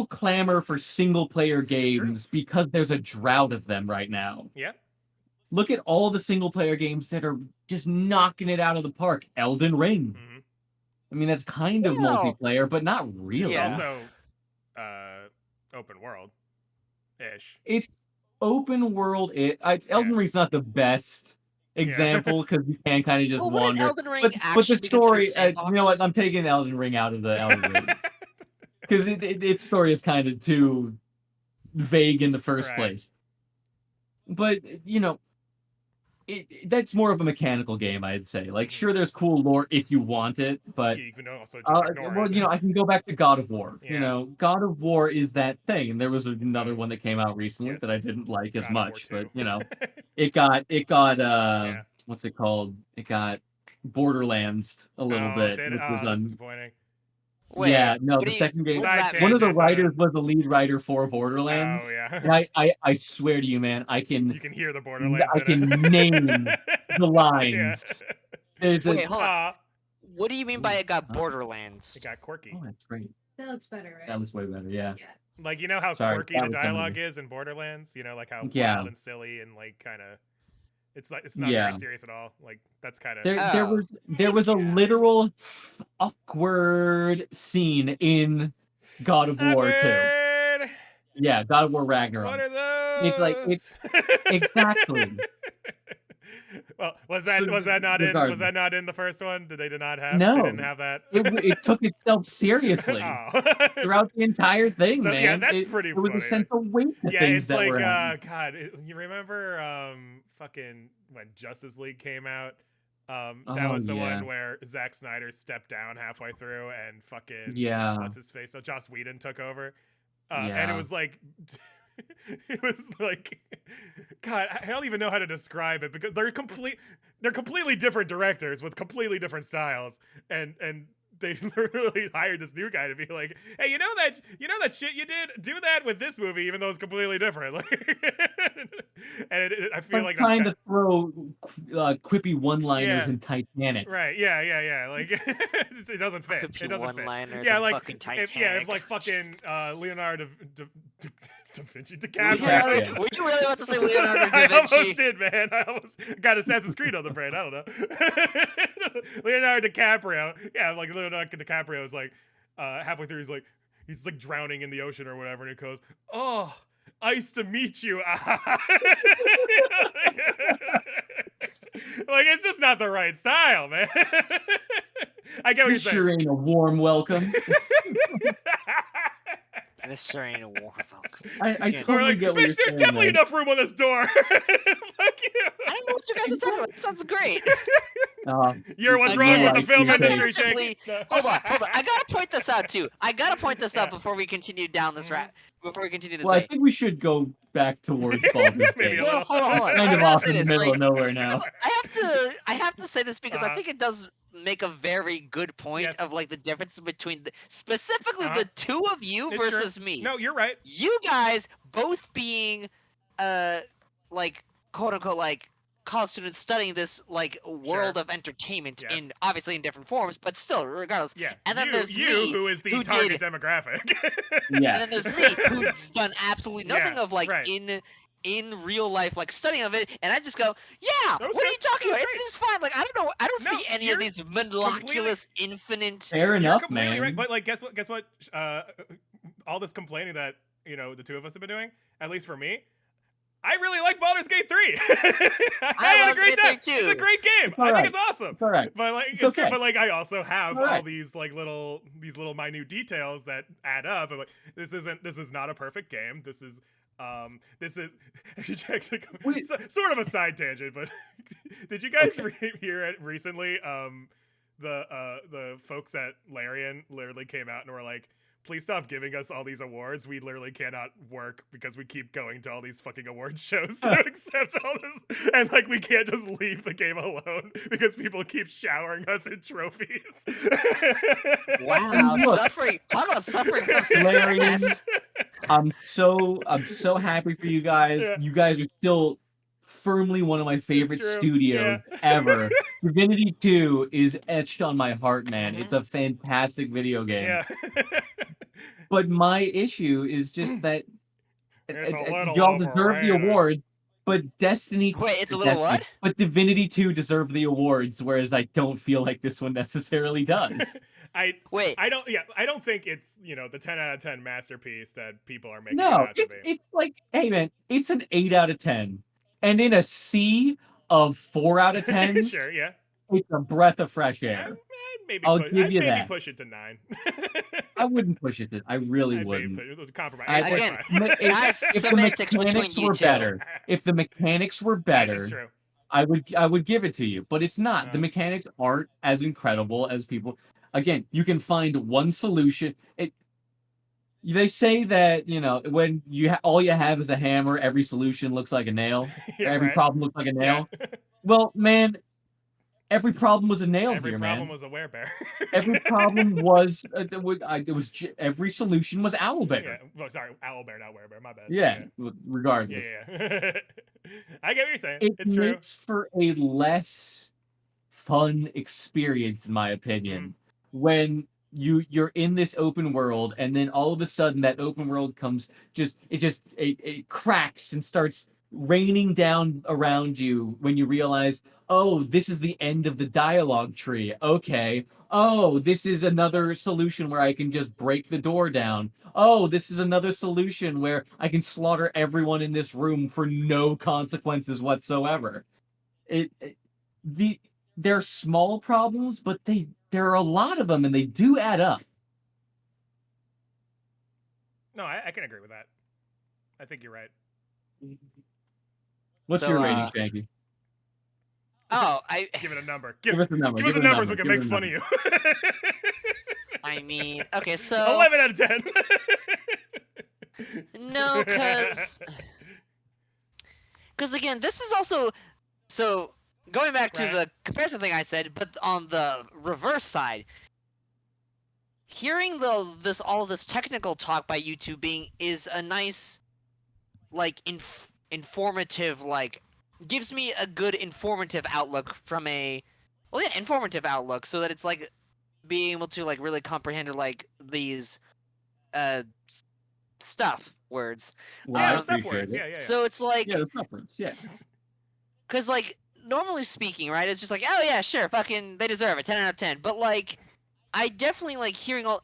clamor for single-player games because there's a drought of them right now. Yeah. Look at all the single-player games that are just knocking it out of the park. Elden Ring. Mm-hmm. I mean, that's kind of multiplayer, but not really. It's also open world ish. open world. Elden Ring's not the best example because you can kind of just Well, wouldn't wander. Elden Ring But the actually be considered story, you know what? sandbox? I'm taking Elden Ring out of the algorithm because its story is kind of too vague in the first Right. place. But you know, that's more of a mechanical game, I'd say. Like, sure, there's cool lore if you want it, but You can also just ignore well, it. you know, I can go back to God of War. You Yeah. know, God of War is that thing, and there was another one that came out recently Yes. that I didn't like as God of War much, 2. but you know, it got Yeah. what's it called? It got Borderlands a little bit, Did, which was that's disappointing. Wait, yeah, no, what the do you, second game. what does Side that One of the tangent, writers was the lead writer for Borderlands. Oh yeah. And I swear to you, man, I You can hear the Borderlands. I in can it. name the lines. There's a Wait, hold on. Aw, What do you mean by it got Huh? Borderlands? it got quirky. oh, that's great. That looks better, right? That looks way better. Yeah. Yeah. Like, you know how Sorry, quirky that the was kinda dialogue weird. is in Borderlands? You know, like how Yeah. wild and silly and like kind of it's not Yeah. very serious at all. Like that's kind of There Oh, was a yes. literal awkward scene in God of War 2. awkward. Yeah, God of War What Ragnarok. are those? It's like exactly. Well, was So, that not regardless. in the first one? Did they not have? No. They didn't have that. It took itself seriously Oh. throughout the entire thing, So, man. yeah, that's pretty There was a funny. sense of weight to Yeah, things it's that like were happening. God. You remember fucking when Justice League came out? That Oh, was the yeah. one where Zack Snyder stepped down halfway through and fucking Yeah. what's his face? So Joss Whedon took over, and Yeah. it was like. It was like, God, I don't even know how to describe it because they're completely different directors with completely different styles, and they literally hired this new guy to be like, hey, you know that shit you did, do that with this movie, even though it's completely different. And I feel like that's trying to throw quippy one-liners Yeah. in Titanic. right, yeah. Like it doesn't fit. Quippy It doesn't fit. one-liners Yeah, in like fucking if like Titanic. fucking Leonardo Da Vinci Were DiCaprio. Yeah. were you really about to say Leonardo I da Vinci? almost did, man. I almost got Assassin's Creed on the brain. I don't know. Leonardo DiCaprio. Yeah, like Leonardo DiCaprio is like halfway through. He's like drowning in the ocean or whatever, and he goes, "Oh, nice to meet you." Like it's just not the right style, man. I get what you're This saying. sure ain't a warm welcome. This sure ain't a war welcome. I Yeah. Or totally like, get what bitch, you're there's saying. definitely man. enough room on this door. Fuck you. I don't know what you guys are talking about. This sounds great. You're what's I wrong do with the like film you, Kate. industry, Comparatively- Jake. Hold on. I gotta point this out too. I gotta point this out before we continue down this Mhm. rat. Before we continue this Well, I way. think we should go back towards Baldur's Maybe Gate. a Well, little. hold on. Kind I of gotta off say in the this, middle like, of nowhere now. I have to say this because I Uh-huh. think it does make a very good point Yes. of like the difference between specifically Uh-huh. the two of you It's true. versus me. No, you're right. You guys both being like quote unquote like college students studying this like world of entertainment Yes. in obviously in different forms, but still regardless. Yeah. And then you, there's you me, who is the who target did- demographic. Yeah. And then there's me who's done absolutely nothing Yeah, of like right. in real life like studying of it, and I just go, yeah, That was what are good. you talking That about? was It great. seems fine. Like I don't know, I don't No, see any you're of these monoculous infinite. Fair You're enough, completely man. right. But like, guess what? All this complaining that the two of us have been doing, at least for me, I really like Baldur's Gate 3. I had a love great Gate 3 time. too. It's a great game. It's I all think right. it's awesome. It's all right. But like, It's okay. but like, I also have All right. all these like little minute details that add up. And like, this is not a perfect game. This is actually Wait. sort of a side tangent. But did you guys hear it recently? The folks at Larian literally came out and were like, please stop giving us all these awards. We literally cannot work because we keep going to all these fucking award shows to accept all this. And like, we can't just leave the game alone because people keep showering us in trophies. Wow, Look. suffering. Talk about suffering from Larian. success. I'm so happy for you guys. Yeah. You guys are still firmly one of my favorite true. studios Yeah. ever. Divinity 2 is etched on my heart, man. Mhm. It's a fantastic video game. Yeah. But my issue is just that It's a little y'all deserve the overrated. awards, but Destiny. Wait, it's a little Destiny, what? But Divinity 2 deserved the awards, whereas I don't feel like this one necessarily does. I Wait, don't don't think it's the 10 out of 10 masterpiece that people are making it No, out to it's be. it's like, hey man, it's an 8 out of 10, and in a sea of 4 out of 10s, Sure, yeah. it's a breath of fresh I'd air. maybe I'll push, give I'd you maybe that. push it to 9. I wouldn't push it. I really I'd maybe wouldn't. push it to compromise. I- 8.5. Again, guys, If the semantics between mechanics you were two. better, if the mechanics were That's better, true. I would give it to you. But it's not. The Uh. mechanics aren't as incredible as people. Again, you can find one solution. They say that when all you have is a hammer, every solution looks like a nail. Yeah, Every right. problem looks like a Yeah. nail. Well, man, every problem was a nail Every here, problem man. was a werebear. Every problem was every solution was owlbear. Yeah. Well, sorry, owlbear, not werebear. My bad. Yeah, Yeah. regardless. Yeah. I get what you're saying. It It's true. makes for a less fun experience, in my opinion, when you're in this open world, and then all of a sudden that open world comes it cracks and starts raining down around you when you realize, oh, this is the end of the dialogue tree. Okay. Oh, this is another solution where I can just break the door down. Oh, this is another solution where I can slaughter everyone in this room for no consequences whatsoever. The They're small problems, but there are a lot of them, and they do add up. No, I can agree with that. I think you're right. What's So, your rating, Shanky? Oh, Give it a number. Give us a number. Give us Give a it a number so we number. can Give make it a fun of you. I mean, okay, so 11 out of 10. no, because again, this is also so going back to Right. the comparison thing I said, but on the reverse side, hearing all this technical talk by you two is a nice, like, informative, like, gives me a good informative outlook from informative outlook, so that it's like being able to like really comprehend like these stuff words. Well, I Yeah, stuff appreciate words. it. Yeah. So it's like, Yeah, the preference. Yeah. because like normally speaking, right? It's just like, oh yeah, sure, fucking, they deserve it, 10 out of 10. But like, I definitely like hearing all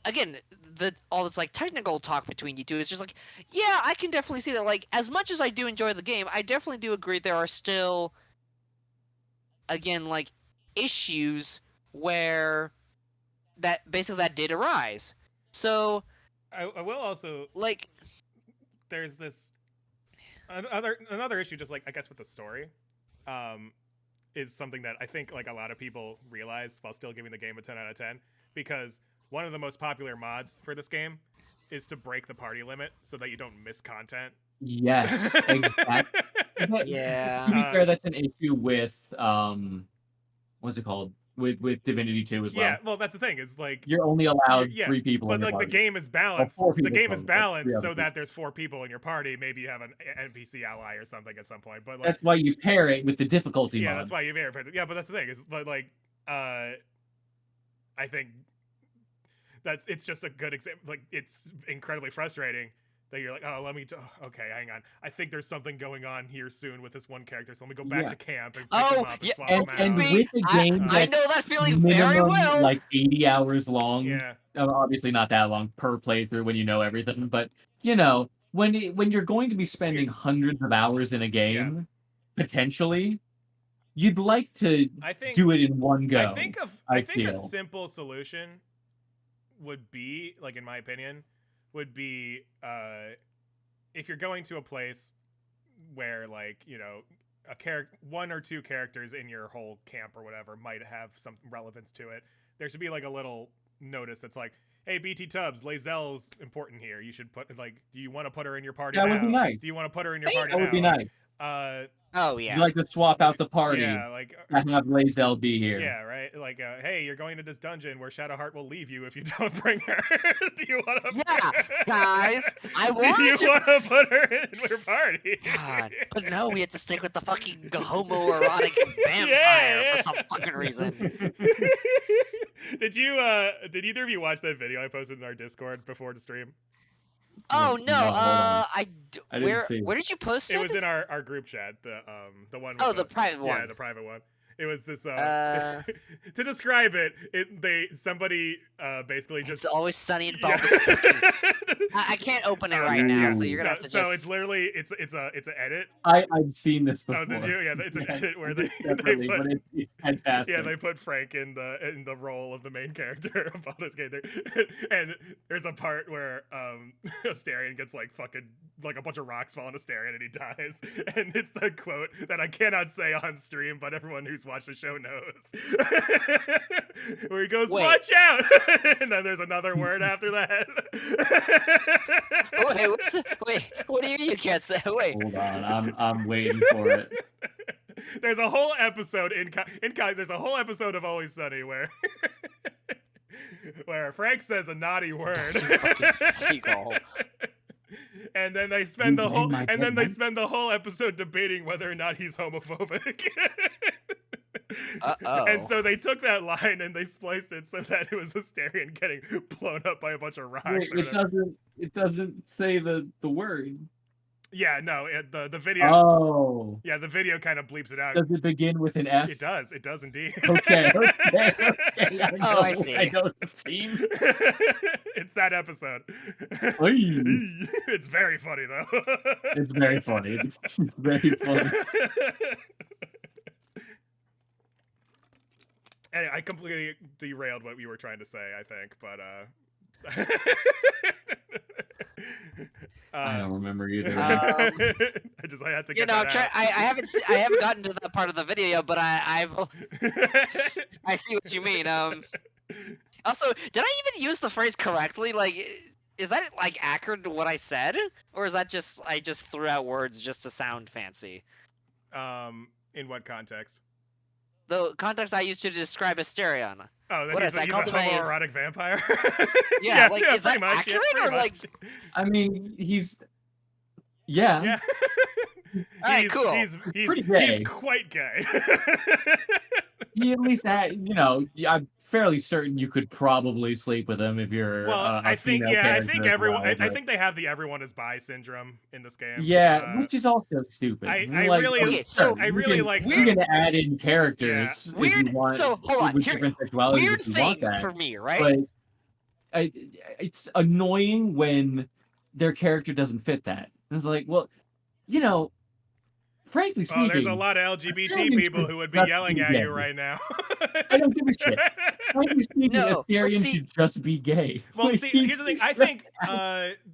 this like technical talk between you two. It's just like, yeah, I can definitely see that. Like, as much as I do enjoy the game, I definitely do agree there are still, again, like issues where that did arise. So I will also like, there's this another issue, just like I guess with the story, is something that I think like a lot of people realize while still giving the game a 10 out of 10, because one of the most popular mods for this game is to break the party limit so that you don't miss content. Yes, exactly. yeah. To be fair, that's an issue with what's it called? With Divinity 2 as well. Yeah, well, that's the thing. Is like You're only allowed yeah, 3 people but in your like the party. game is balanced. Well, 4 The people game is total, but 3 balanced other so people. that there's 4 people in your party. Maybe you have an NPC ally or something at some point. But like, That's why you pair it with the difficulty yeah, mod. that's why you verify. Yeah, but that's the thing. Is but like, I think it's just a good example. Like, it's incredibly frustrating that you're like, oh, okay, hang on. I think there's something going on here soon with this one character, so let me go back Yeah. to camp and pick them up and yeah, swap And, them out. and Me, with a game I that's know that feeling very minimum well. like 80 hours long, Yeah, obviously not that long per playthrough when you know everything, but when you're going to be spending hundreds of hours in a game, potentially, you'd like to I think do it in one go. I think a feel. simple solution would be, like, in my opinion, would be if you're going to a place where, like, one or two characters in your whole camp or whatever might have some relevance to it, there should be like a little notice that's like, hey, BT Tubbs, Lae'zel's important here. You should put, like, do you want to put her in your party That now? would be nice. Do you want to put her in your party That now? would be nice. Oh Would yeah. you like to swap out the party Yeah, like, and have Lae'zel be here? yeah, right. Like, hey, you're going to this dungeon where Shadowheart will leave you if you don't bring her. Do you want to? Yeah, guys, I Do you want to. want to put her in your party? God, but no, we have to stick with the fucking homoerotic vampire Yeah. for some fucking reason. Did either of you watch that video I posted in our Discord before the stream? Oh No, no, hold on. I didn't see. where did you post it? It was in our group chat, the one. Oh, with the private one. Yeah, the private one. It was this Uh, to describe it, somebody basically it's just always sunny in yeah. Baldur's fucking. I can't open it right now, so you're gonna have to So just. it's literally it's an edit. I've seen this before. Oh, did you? Yeah, it's an edit where they Definitely, put but it's fantastic. yeah, they put Frank in the role of the main character of Baldur's Gate, and there's a part where Astarion gets like fucking like a bunch of rocks fall on Astarion and he dies, and it's the quote that I cannot say on stream, but everyone who's watched the show knows, where he goes, Wait. "Watch out!" and then there's another word after that. Wait, what do you mean you can't say? Wait. Hold on, I'm waiting for it. There's a whole episode there's a whole episode of Always Sunny where where Frank says a naughty word. You fucking seagull. And then they spend the whole my episode debating whether or not he's homophobic. Uh-oh. And so they took that line and they spliced it so that it was Astarion getting blown up by a bunch of rocks. Wait, it doesn't say the word. Yeah, no, the video. Oh. Yeah, the video kind of bleeps it out. Does it begin with an F? It does indeed. Okay. I see. I know the scene. It's that episode. Oy. It's very funny though. It's very funny. It's very funny. Anyway, I completely derailed what you were trying to say, I think, but I don't remember either. I had to get that out. I haven't gotten to that part of the video yet, but I see what you mean. Also, did I even use the phrase correctly? Like, is that like accurate to what I said, or is that just I just threw out words just to sound fancy? In what context? The context I used to describe Astarion. Oh, What he's is that a called? homoerotic vampire. Yeah, like, is pretty that much, accurate, pretty or, like- much. I mean, he's yeah. Yeah. Alright, cool. He's pretty gay. He's quite gay. He at least had, I'm fairly certain you could probably sleep with him if you're. Well, a I think female I character think as everyone. well, I but- think they have the everyone is bi syndrome in this game. Yeah, which is also stupid. I Like, really- Okay, so I really like You can add in characters if Weird- you want. so, hold on, with here- different sexualities Weird if you thing want that. for me, right? But it's annoying when their character doesn't fit that. It's like, well, frankly speaking, Oh, there's a lot of LGBT Astarion people should who would be just yelling be at gay. you right now. I don't give a shit. Frankly speaking, No, but Astarion see- should just be gay. Well, Like, see, here's the thing. I think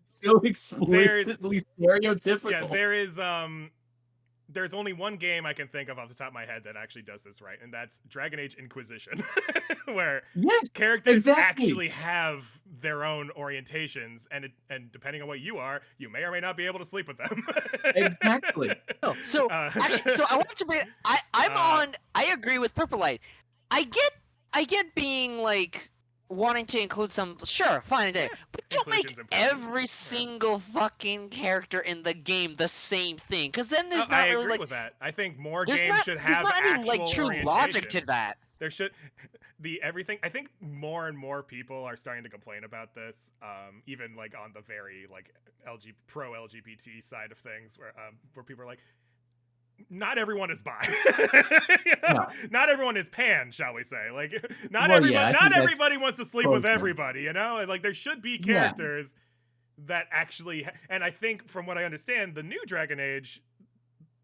so explicitly stereotypical. yeah, there's only one game I can think of off the top of my head that actually does this right, and that's Dragon Age Inquisition, where Yes, characters exactly. actually have their own orientations, and depending on what you are, you may or may not be able to sleep with them. Exactly. No, so actually, so I want to bring. I agree with Purple Light. I get being like wanting to include some. Sure, fine, I did. But don't make Inclusion's important. every single fucking character in the game the same thing, because then there's not I really agree like. with that. I think more There's games not, should there's have not any like actual true logic to orientations. that. There should everything. I think more and more people are starting to complain about this, even like on the very like pro LGBT side of things, where people are like, not everyone is bi. No. Not everyone is pan, shall we say? Like, not Well, everybody. yeah, I not think that's everybody wants to sleep with closer. everybody. Like, there should be Yeah. characters that actually. And I think, from what I understand, the new Dragon Age,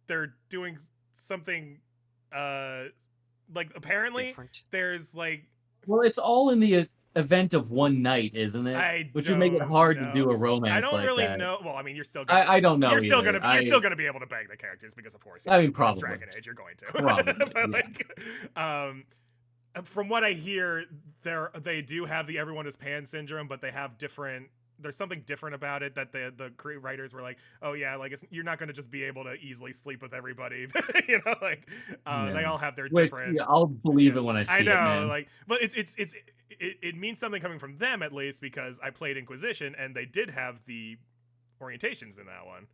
they're doing something. Like, apparently, Different. there's like. Well, it's all in the event of one night, isn't it? Which would make it don't hard know. to do a romance. I don't like really that. know. Well, I mean, you're still. Gonna, I don't know. You're still either. you're still gonna be able to bang the characters because, of course. I mean, it's probably. Dragon Age, you're going to. Probably, but from what I hear, they do have the everyone is pan syndrome, but they have different. There's something different about it that the writers were like, oh yeah, like you're not going to just be able to easily sleep with everybody, like they all have their different. Yeah, I'll believe it when I see I know, it, man. like, but it means something coming from them at least, because I played Inquisition and they did have the orientations in that one.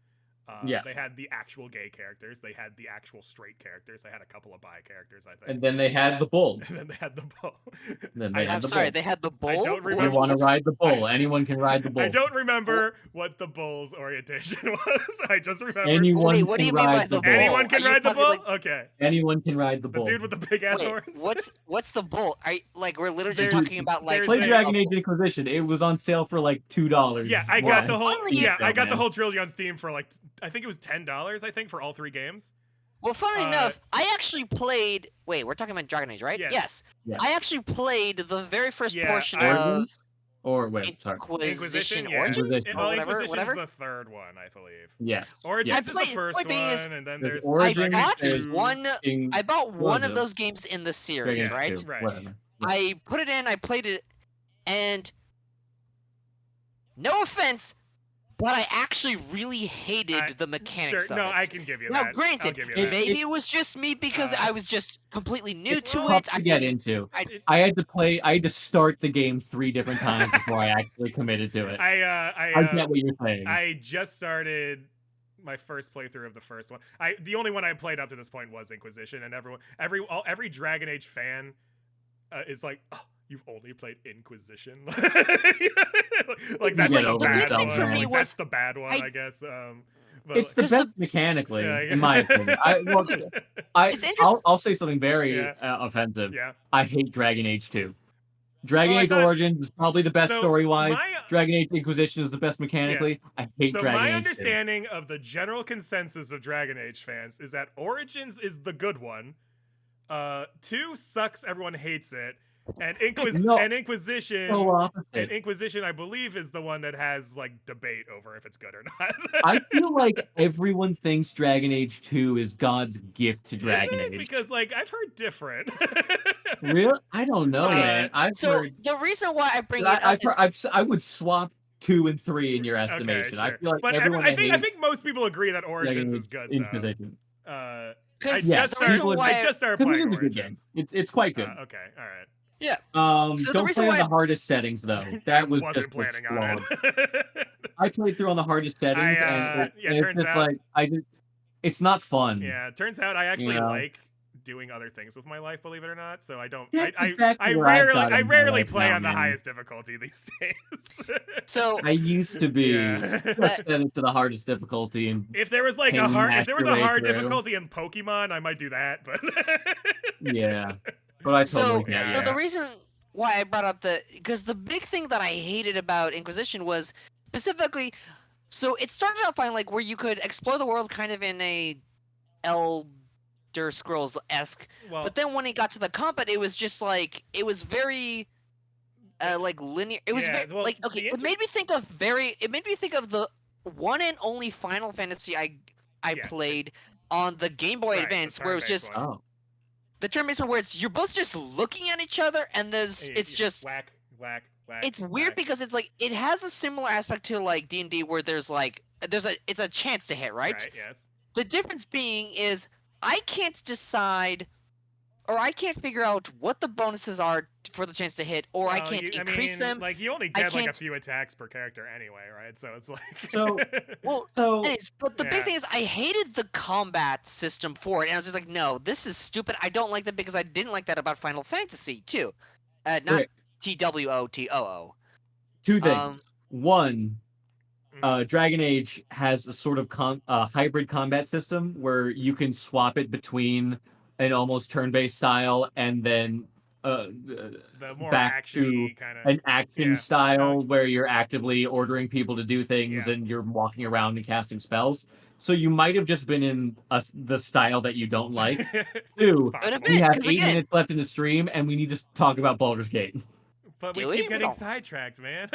Yeah. They had the actual gay characters. They had the actual straight characters. They had a couple of bi characters, I think. And then they had the bull. And then they had the bull. Then they I- had I'm the sorry, bull. they had the bull. I don't If you remember- want to ride the bull, I- anyone can ride the bull. I don't remember what the bull's orientation was. I just remember Anyone Wait, what do can you mean by ride the the bull? bull. anyone can Are you ride the talking bull. like- Okay, Anyone can ride the the bull. dude with the big ass Wait, horns. what's the bull? Like we're literally just There's- talking about like there's Play a- Dragon Age Inquisition. It was on sale for like $2. Yeah, I got the whole. Finally, Yeah, I got the man. whole trilogy on Steam for like I think it was $10. I think for all 3 games. Well, funny Uh, enough, I actually played. Wait, we're talking about Dragon Age, right? Yes. Yes. Yeah. I actually played the very first Yeah, portion I- of Origins? Or wait, sorry. Inquisition yeah. Origins. Inquisition. Or Well, whatever, Inquisition's whatever. the third one, I believe. Yeah. Origins I is the played- first point being is- one, and then There's there's Origins, I bought there's one. In I bought what one was of it? those games in the series, Dragon Age right? 2, Right. Whatever. I put it in. I played it, and no offense, but I actually really hated I- the mechanics Sure, of no, it. I can give you Now, that. I'll granted, give you it- that. maybe it was just me because Uh, I was just completely new It's to tough it. to I get didn't- into. I- I had to start the game 3 different times before I actually committed to it. I get what you're saying. I just started my first playthrough of the first one. The only one I played up to this point was Inquisition, and every Dragon Age fan is like, oh, you've only played Inquisition. Like that's get like the over bad yourself, one. man. Like, was- that's the bad one, I guess. But It's the Because best mechanically, Yeah, yeah. in my opinion. It's interesting- I'll say something very Yeah. offensive. yeah. I hate Dragon Age 2. Dragon Oh, I Age thought- Origins is probably the best So, story-wise. my- Dragon Age Inquisition is the best mechanically. I hate So Dragon my Age 2. understanding of the general consensus of Dragon Age fans is that Origins is the good one. 2 sucks, everyone hates it, and No. Inquisition. So opposite. And Inquisition, I believe, is the one that has like debate over if it's good or not. I feel like everyone thinks Dragon Age 2 is God's gift to Dragon Is it? Age. Because like I've heard different. Really? I don't know, man. I've So heard. the reason why I bring it I, up is I would swap 2 and 3 in your estimation. I sure. feel like But everyone I think hates most people agree that Origins Dragon is Age good. Though. Inquisition. I 'cause Yeah, just the reason started. why I just started Because playing it is a good game. Origins. It's quite good. Okay, all right. So the Don't reason play on why- the hardest settings though. That was Wasn't just a planning on slog. it. I played through on the hardest settings, yeah, and turns it's just out- like it's not fun. Yeah, it turns out I actually know? like doing other things with my life, believe it or not. So I don't. That's I exactly where I've gotten I my rarely life play now, on the man. highest difficulty these days. so I used to be Yeah. just set it to the hardest difficulty, and If there was like a Can you hard, if hack there was your a way hard through? difficulty in Pokemon, I might do that. But yeah. But I so totally get so it. the reason why I brought up because the big thing that I hated about Inquisition was specifically, so it started out fine, like where you could explore the world kind of in a Elder Scrolls esque, well, but then when it got to the combat, it was just like it was very like linear. It was Yeah, very well, like okay. the It made me think of the one and only Final Fantasy I Yeah, played on the Game Boy right, the Advance, where it was turn-based just one. Oh. the turn-based one where it's you're both just looking at each other and there's And it's you just whack, whack, whack. it's weird whack. because it's like it has a similar aspect to like D&D where there's it's a chance to hit, right? Yes. The difference being is I can't decide or I can't figure out what the bonuses are for the chance to hit, or I Well, can't you- increase mean, them. Like you only I get like a can't- few attacks per character anyway, right? So it's like. So- Well, So anyways, but the Yeah. big thing is I hated the combat system for it, and I was just like, no, this is stupid. I don't like that because I didn't like that about Final Fantasy too. Not Okay. TWOTOO. 2 things. Um, One, Mhm. Dragon Age has a sort of hybrid combat system where you can swap it between an almost turn-based style and then the more back actiony kind of. an action Yeah. style where you're actively ordering people to do things Yeah. and you're walking around and casting spells. So you might have just been in the style that you don't like. 2, Could have we been, have 'cause 8 again- minutes left in the stream and we need to talk about Baldur's Gate. But Do we we? keep We getting don't. sidetracked, man.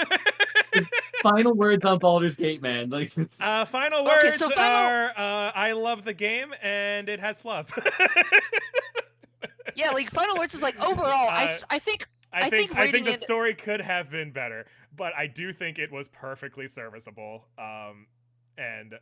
Final words on Baldur's Gate, man. Like it's Final Okay, words so final- are I love the game and it has flaws. yeah, like Final Words is like overall, I think I think I think rating the it- story could have been better, but I do think it was perfectly serviceable. And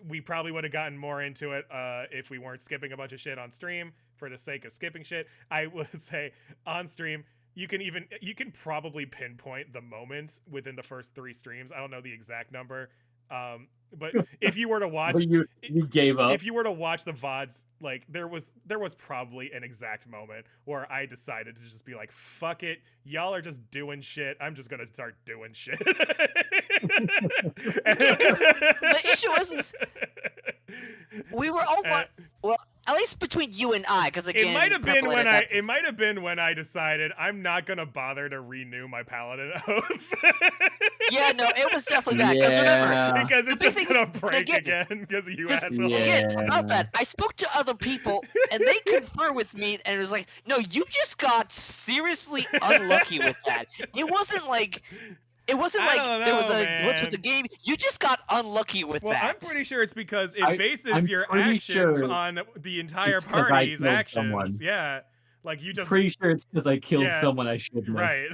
we probably would have gotten more into it if we weren't skipping a bunch of shit on stream for the sake of skipping shit. I would say on stream you can probably pinpoint the moment within the first 3 streams. I don't know the exact number. But if you were to watch, But you gave up. if you were to watch the VODs, like there was probably an exact moment where I decided to just be like, fuck it, y'all are just doing shit. I'm just gonna start doing shit. The issue is we were all well, at least between you and I, because again, it might have been Purple when ended up- it might have been when I decided I'm not gonna bother to renew my paladin oath. Yeah, no, it was definitely that. Because Yeah. remember, because the it's big just thing gonna is, break again, again because of you Because assholes. again, Yeah. about that, I spoke to other people and they confer with me, and it was like, no, you just got seriously unlucky with that. It wasn't like there was I don't know, a glitch with the man. game. You just got unlucky with Well, that. I'm pretty sure it's because it I'm bases your pretty actions sure on the entire it's 'cause I party's killed actions. someone. Yeah, like you just Pretty sure it's because I killed Yeah, someone I shouldn't have. right.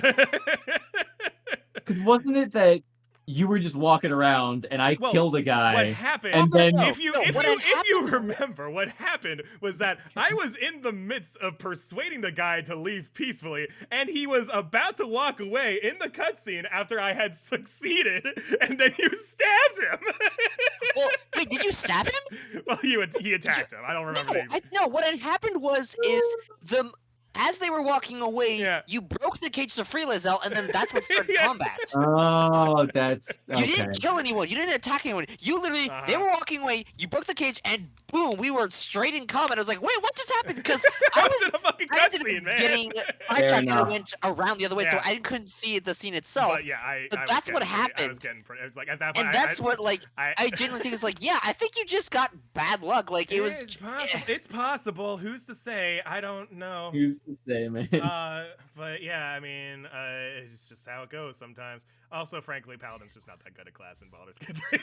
Because wasn't it that you were just walking around and I Well, killed a guy? What happened? And then no, if you remember, what happened was that I was in the midst of persuading the guy to leave peacefully, and he was about to walk away in the cutscene after I had succeeded, and then you stabbed him. Well, wait, did you stab him? Well, he attacked him. I don't remember. No, what had happened was as they were walking away, Yeah. you broke the cage to free Lizelle, and then that's what started Yeah. combat. Oh, that's You okay. didn't kill anyone. You didn't attack anyone. You literally, they were walking away. You broke the cage, and boom, we were straight in combat. I was like, wait, what just happened? Because I was in a fucking I ended cutscene, up man. getting Fair sidetracked and I enough. went around the other way, so Yeah. I couldn't see the scene itself. But yeah, But I was that's what getting pretty- I was happened. getting pretty. I was like at that point. And that's what I genuinely think is like, yeah, I think you just got bad luck. Like it was. It's possible. It's possible. Who's to say? I don't know. Who's to say, man? But yeah, I mean, it's just how it goes sometimes. Also, frankly, Paladin's just not that good at class in Baldur's Gate 3.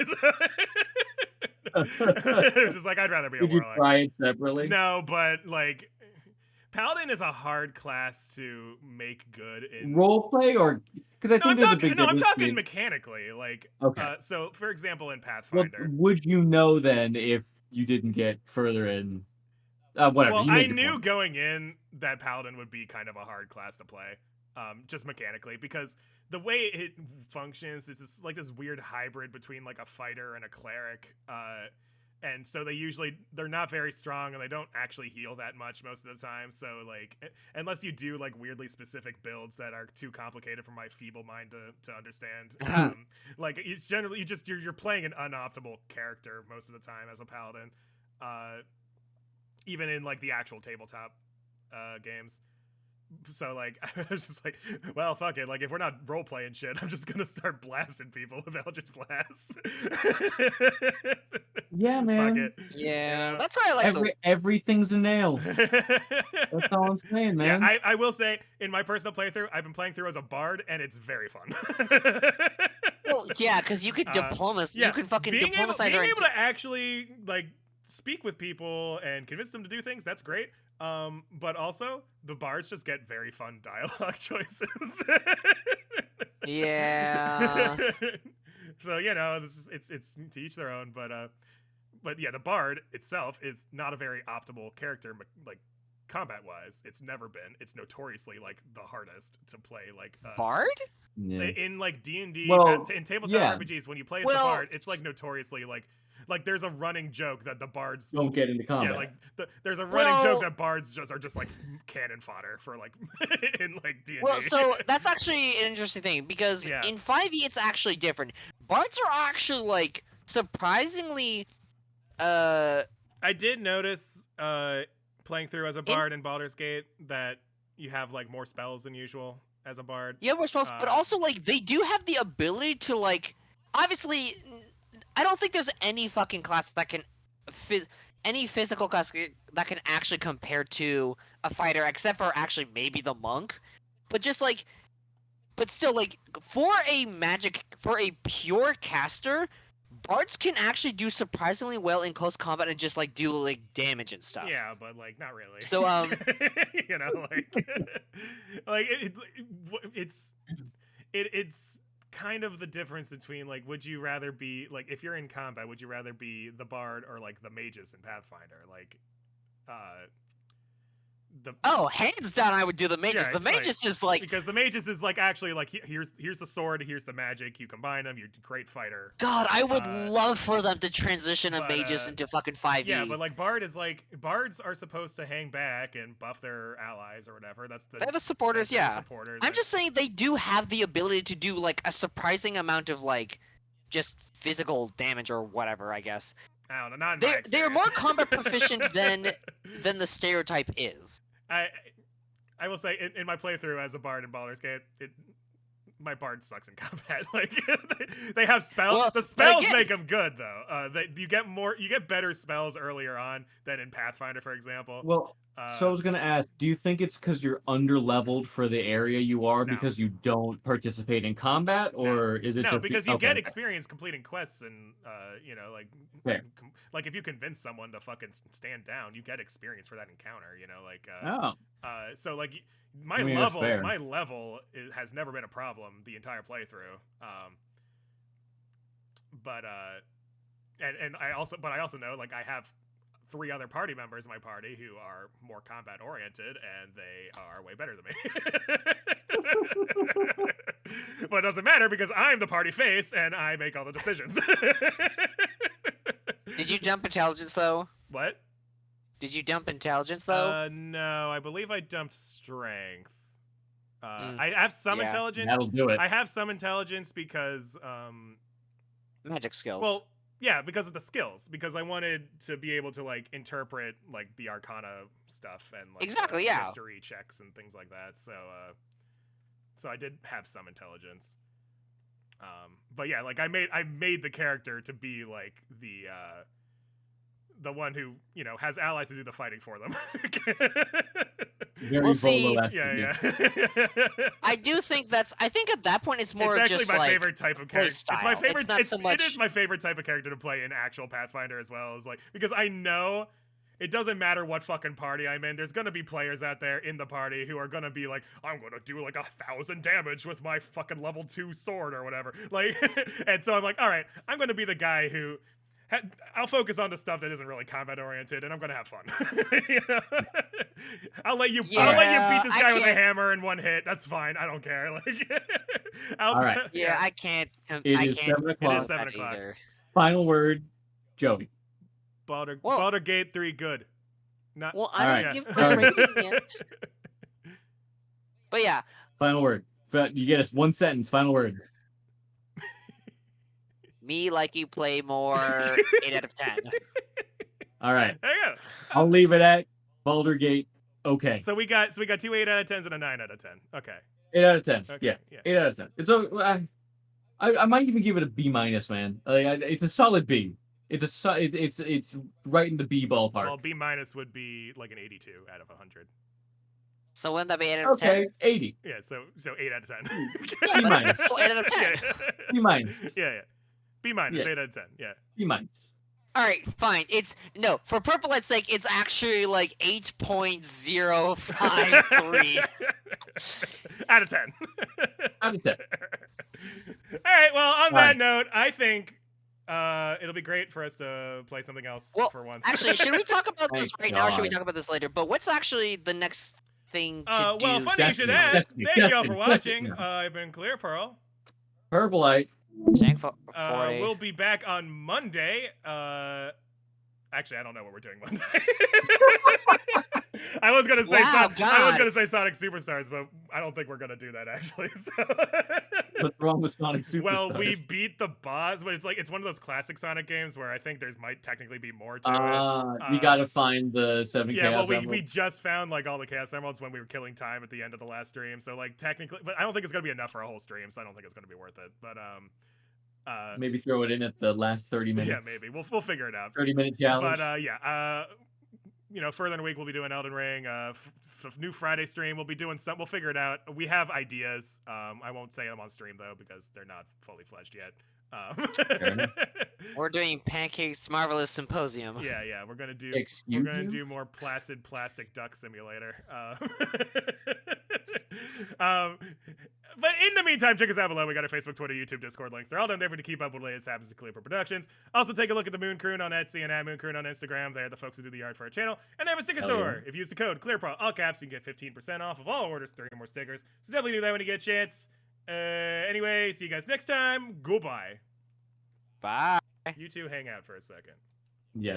It's just like I'd rather be a Did you warlock. try it separately? No, but like, Paladin is a hard class to make good in. Roleplay or because I think there's a big I'm difference. talking between- mechanically. Like, Okay. so for example, in Well, Pathfinder. would you know then if you didn't get further in? Whatever. Well, you I made your knew point. going in that Paladin would be kind of a hard class to play, just mechanically, because the way it functions, it's this, like this weird hybrid between like a fighter and a cleric, and so they're not very strong and they don't actually heal that much most of the time. So like, unless you do like weirdly specific builds that are too complicated for my feeble mind to understand, like it's generally you're playing an unoptimal character most of the time as a paladin. Even in like the actual tabletop games. So like I was just like, well, fuck it. Like if we're not role playing shit, I'm just gonna start blasting people with Eldritch Blasts. Yeah, man. Fuck it. Yeah, Yeah. that's why I like Everything's a nail. That's all I'm saying, man. Yeah, I will say in my personal playthrough, I've been playing through as a bard, and it's very fun. Well, yeah, because you could you could fucking being able, diplomatize being her. able to actually like speak with people and convince them to do things, that's great. But also the bards just get very fun dialogue choices. Yeah. So it's to each their own. But yeah, the bard itself is not a very optimal character, like combat wise. It's never been. It's notoriously like the hardest to play. Like Bard? Yeah. in like D&D, Well, in tabletop yeah. RPGs, when you play as the bard, it's like notoriously like there's a running joke that the bards Don't get into combat. yeah, like there's a running joke that bards are just like cannon fodder for like in like D&D. Well, so that's actually an interesting thing because Yeah. in 5e it's actually different. Bards are actually like surprisingly I did notice playing through as a bard in Baldur's Gate that you have like more spells than usual as a bard. you have more spells, but also like they do have the ability to like obviously I don't think there's any fucking class that can any physical class that can actually compare to a fighter except for actually maybe the monk. But just like but still like for a pure caster, bards can actually do surprisingly well in close combat and just like do like damage and stuff. Yeah, but like not really. So you know, like it's kind of the difference between like would you rather be like if you're in combat, would you rather be the bard or like the mages in Pathfinder? Like Oh, hands down, I would do the mages. Yeah, The mages is like, because the mages is like actually like here's the sword, here's the magic, you combine them, you're a great fighter. God, I would Uh, love for them to transition a but, mages into fucking 5e. Yeah, but like bards are supposed to hang back and buff their allies or whatever. They're the supporters, they're the yeah. supporters, I'm and- just saying they do have the ability to do like a surprising amount of like just physical damage or whatever, I guess. I don't know, not in my They're more experience. combat proficient than the stereotype is. I will say in my playthrough as a bard in Baldur's Gate, my bard sucks in combat. Like they have spells. Well, The spells again- make them good though. You get better spells earlier on than in Pathfinder, for example. Well, so I was gonna ask, do you think it's because you're under-leveled for the area you are No. because you don't participate in combat, or is it No, just because you okay. get experience completing quests, and like Fair. like if you convince someone to fucking stand down, you get experience for that encounter. Oh, So like my I mean, that's level, fair. has never been a problem the entire playthrough. But I also know like I have 3 other party members in my party who are more combat oriented, and they are way better than me. But it doesn't matter because I'm the party face and I make all the decisions. Did you dump intelligence though? What? Did you dump intelligence though? No, I believe I dumped strength. Mm. I have some Yeah. intelligence. that'll do it. I have some intelligence because Magic skills. well, yeah, because of the skills. Because I wanted to be able to like interpret like the Arcana stuff and like Exactly, yeah. history checks and things like that. So I did have some intelligence. But yeah, like I made the character to be like the one who has allies to do the fighting for them. Very We'll see. Volo-esque, yeah. I do think I think at that point it's more It's actually just my like favorite type of play character. It's my style. favorite. It's not so It much- is my favorite type of character to play in actual Pathfinder as well. Is like because I know it doesn't matter what fucking party I'm in. There's gonna be players out there in the party who are gonna be like, I'm gonna do like 1,000 damage with my fucking level 2 sword or whatever. Like, and so I'm like, all right, I'm gonna be the guy who. I'll focus on the stuff that isn't really combat oriented, and I'm gonna have fun. I'll let you beat this I guy with a can't- hammer in one hit. That's fine. I don't care. Like, All right. Yeah, I can't. It I is can't. 7 It o'clock. is 7 o'clock. Either. Final word, Joey. Baldur Well- Gate 3 good. Not Well, All I right. don't give All my right. rating yet. But yeah, Final word. But you get us 1 sentence. Final word. me like you play more. 8 out of 10. All right. There you go. I'll leave it at Baldur Gate. Okay. So we got 2 8 out of 10s and a 9 out of 10. Okay. 8 out of 10. Okay. Yeah. 8 out of 10. It's I might even give it a B minus, man. Like, it's a solid B. It's right in the B ballpark. Well, B minus would be like an 82 out of 100. So wouldn't that be 8 out of 10? Okay, 80. Yeah. So 8 out of 10. Yeah, B but minus. it's still 8 out of 10. B minus. Yeah. B minus, Yeah. 8 out of 10. Yeah. B minus. All right, fine. It's no for Purplehead's sake. It's actually like 8.053. Out of 10. Out of 10. All right. Well, on All that right. note, I think it'll be great for us to play something else Well, for once. Actually, should we talk about this Thank right now, or should we God. talk about this later? But what's actually the next thing to do? Well, funny you should Destiny, ask. Destiny, Thank you all for Destiny, watching. Destiny. I've been Clear Pearl. Purpleite. Jank for We'll be back on Monday. Actually, I don't know what we're doing Monday. I was gonna say Wow, I was God. gonna say Sonic Superstars, but I don't think we're gonna do that actually. So. What's wrong with Sonic Superstars? Well, we beat the boss, but it's one of those classic Sonic games where I think there's might technically be more to it. You gotta find the 7 Yeah, well, Chaos we Emeralds. just found like all the Chaos Emeralds when we were killing time at the end of the last stream. So like technically, but I don't think it's gonna be enough for a whole stream. So I don't think it's gonna be worth it. But Maybe throw it in at the last 30 minutes. yeah, maybe we'll figure it out. 30-minute challenge. But further in the week we'll be doing Elden Ring. New Friday stream we'll be doing some. We'll figure it out. We have ideas. I won't say them on stream though because they're not fully fledged yet. enough. We're doing Pancake's Marvelous Symposium. Yeah, we're gonna do. Excuse We're gonna you? do more Placid Plastic Duck Simulator. But in the meantime, check us out below. We got our Facebook, Twitter, YouTube, Discord links. They're all down there to keep up with the latest happens to Clearport Productions. Also, take a look at the Moon Croon on Etsy and at Moon Croon on Instagram. They're the folks who do the art for our channel. And they have a sticker Hell store. yeah. If you use the code ClearPro, all caps, you can get 15% off of all orders, 3 or more stickers. So definitely do that when you get a chance. Anyway, see you guys next time. Goodbye. Bye. You two hang out for a second. Yes.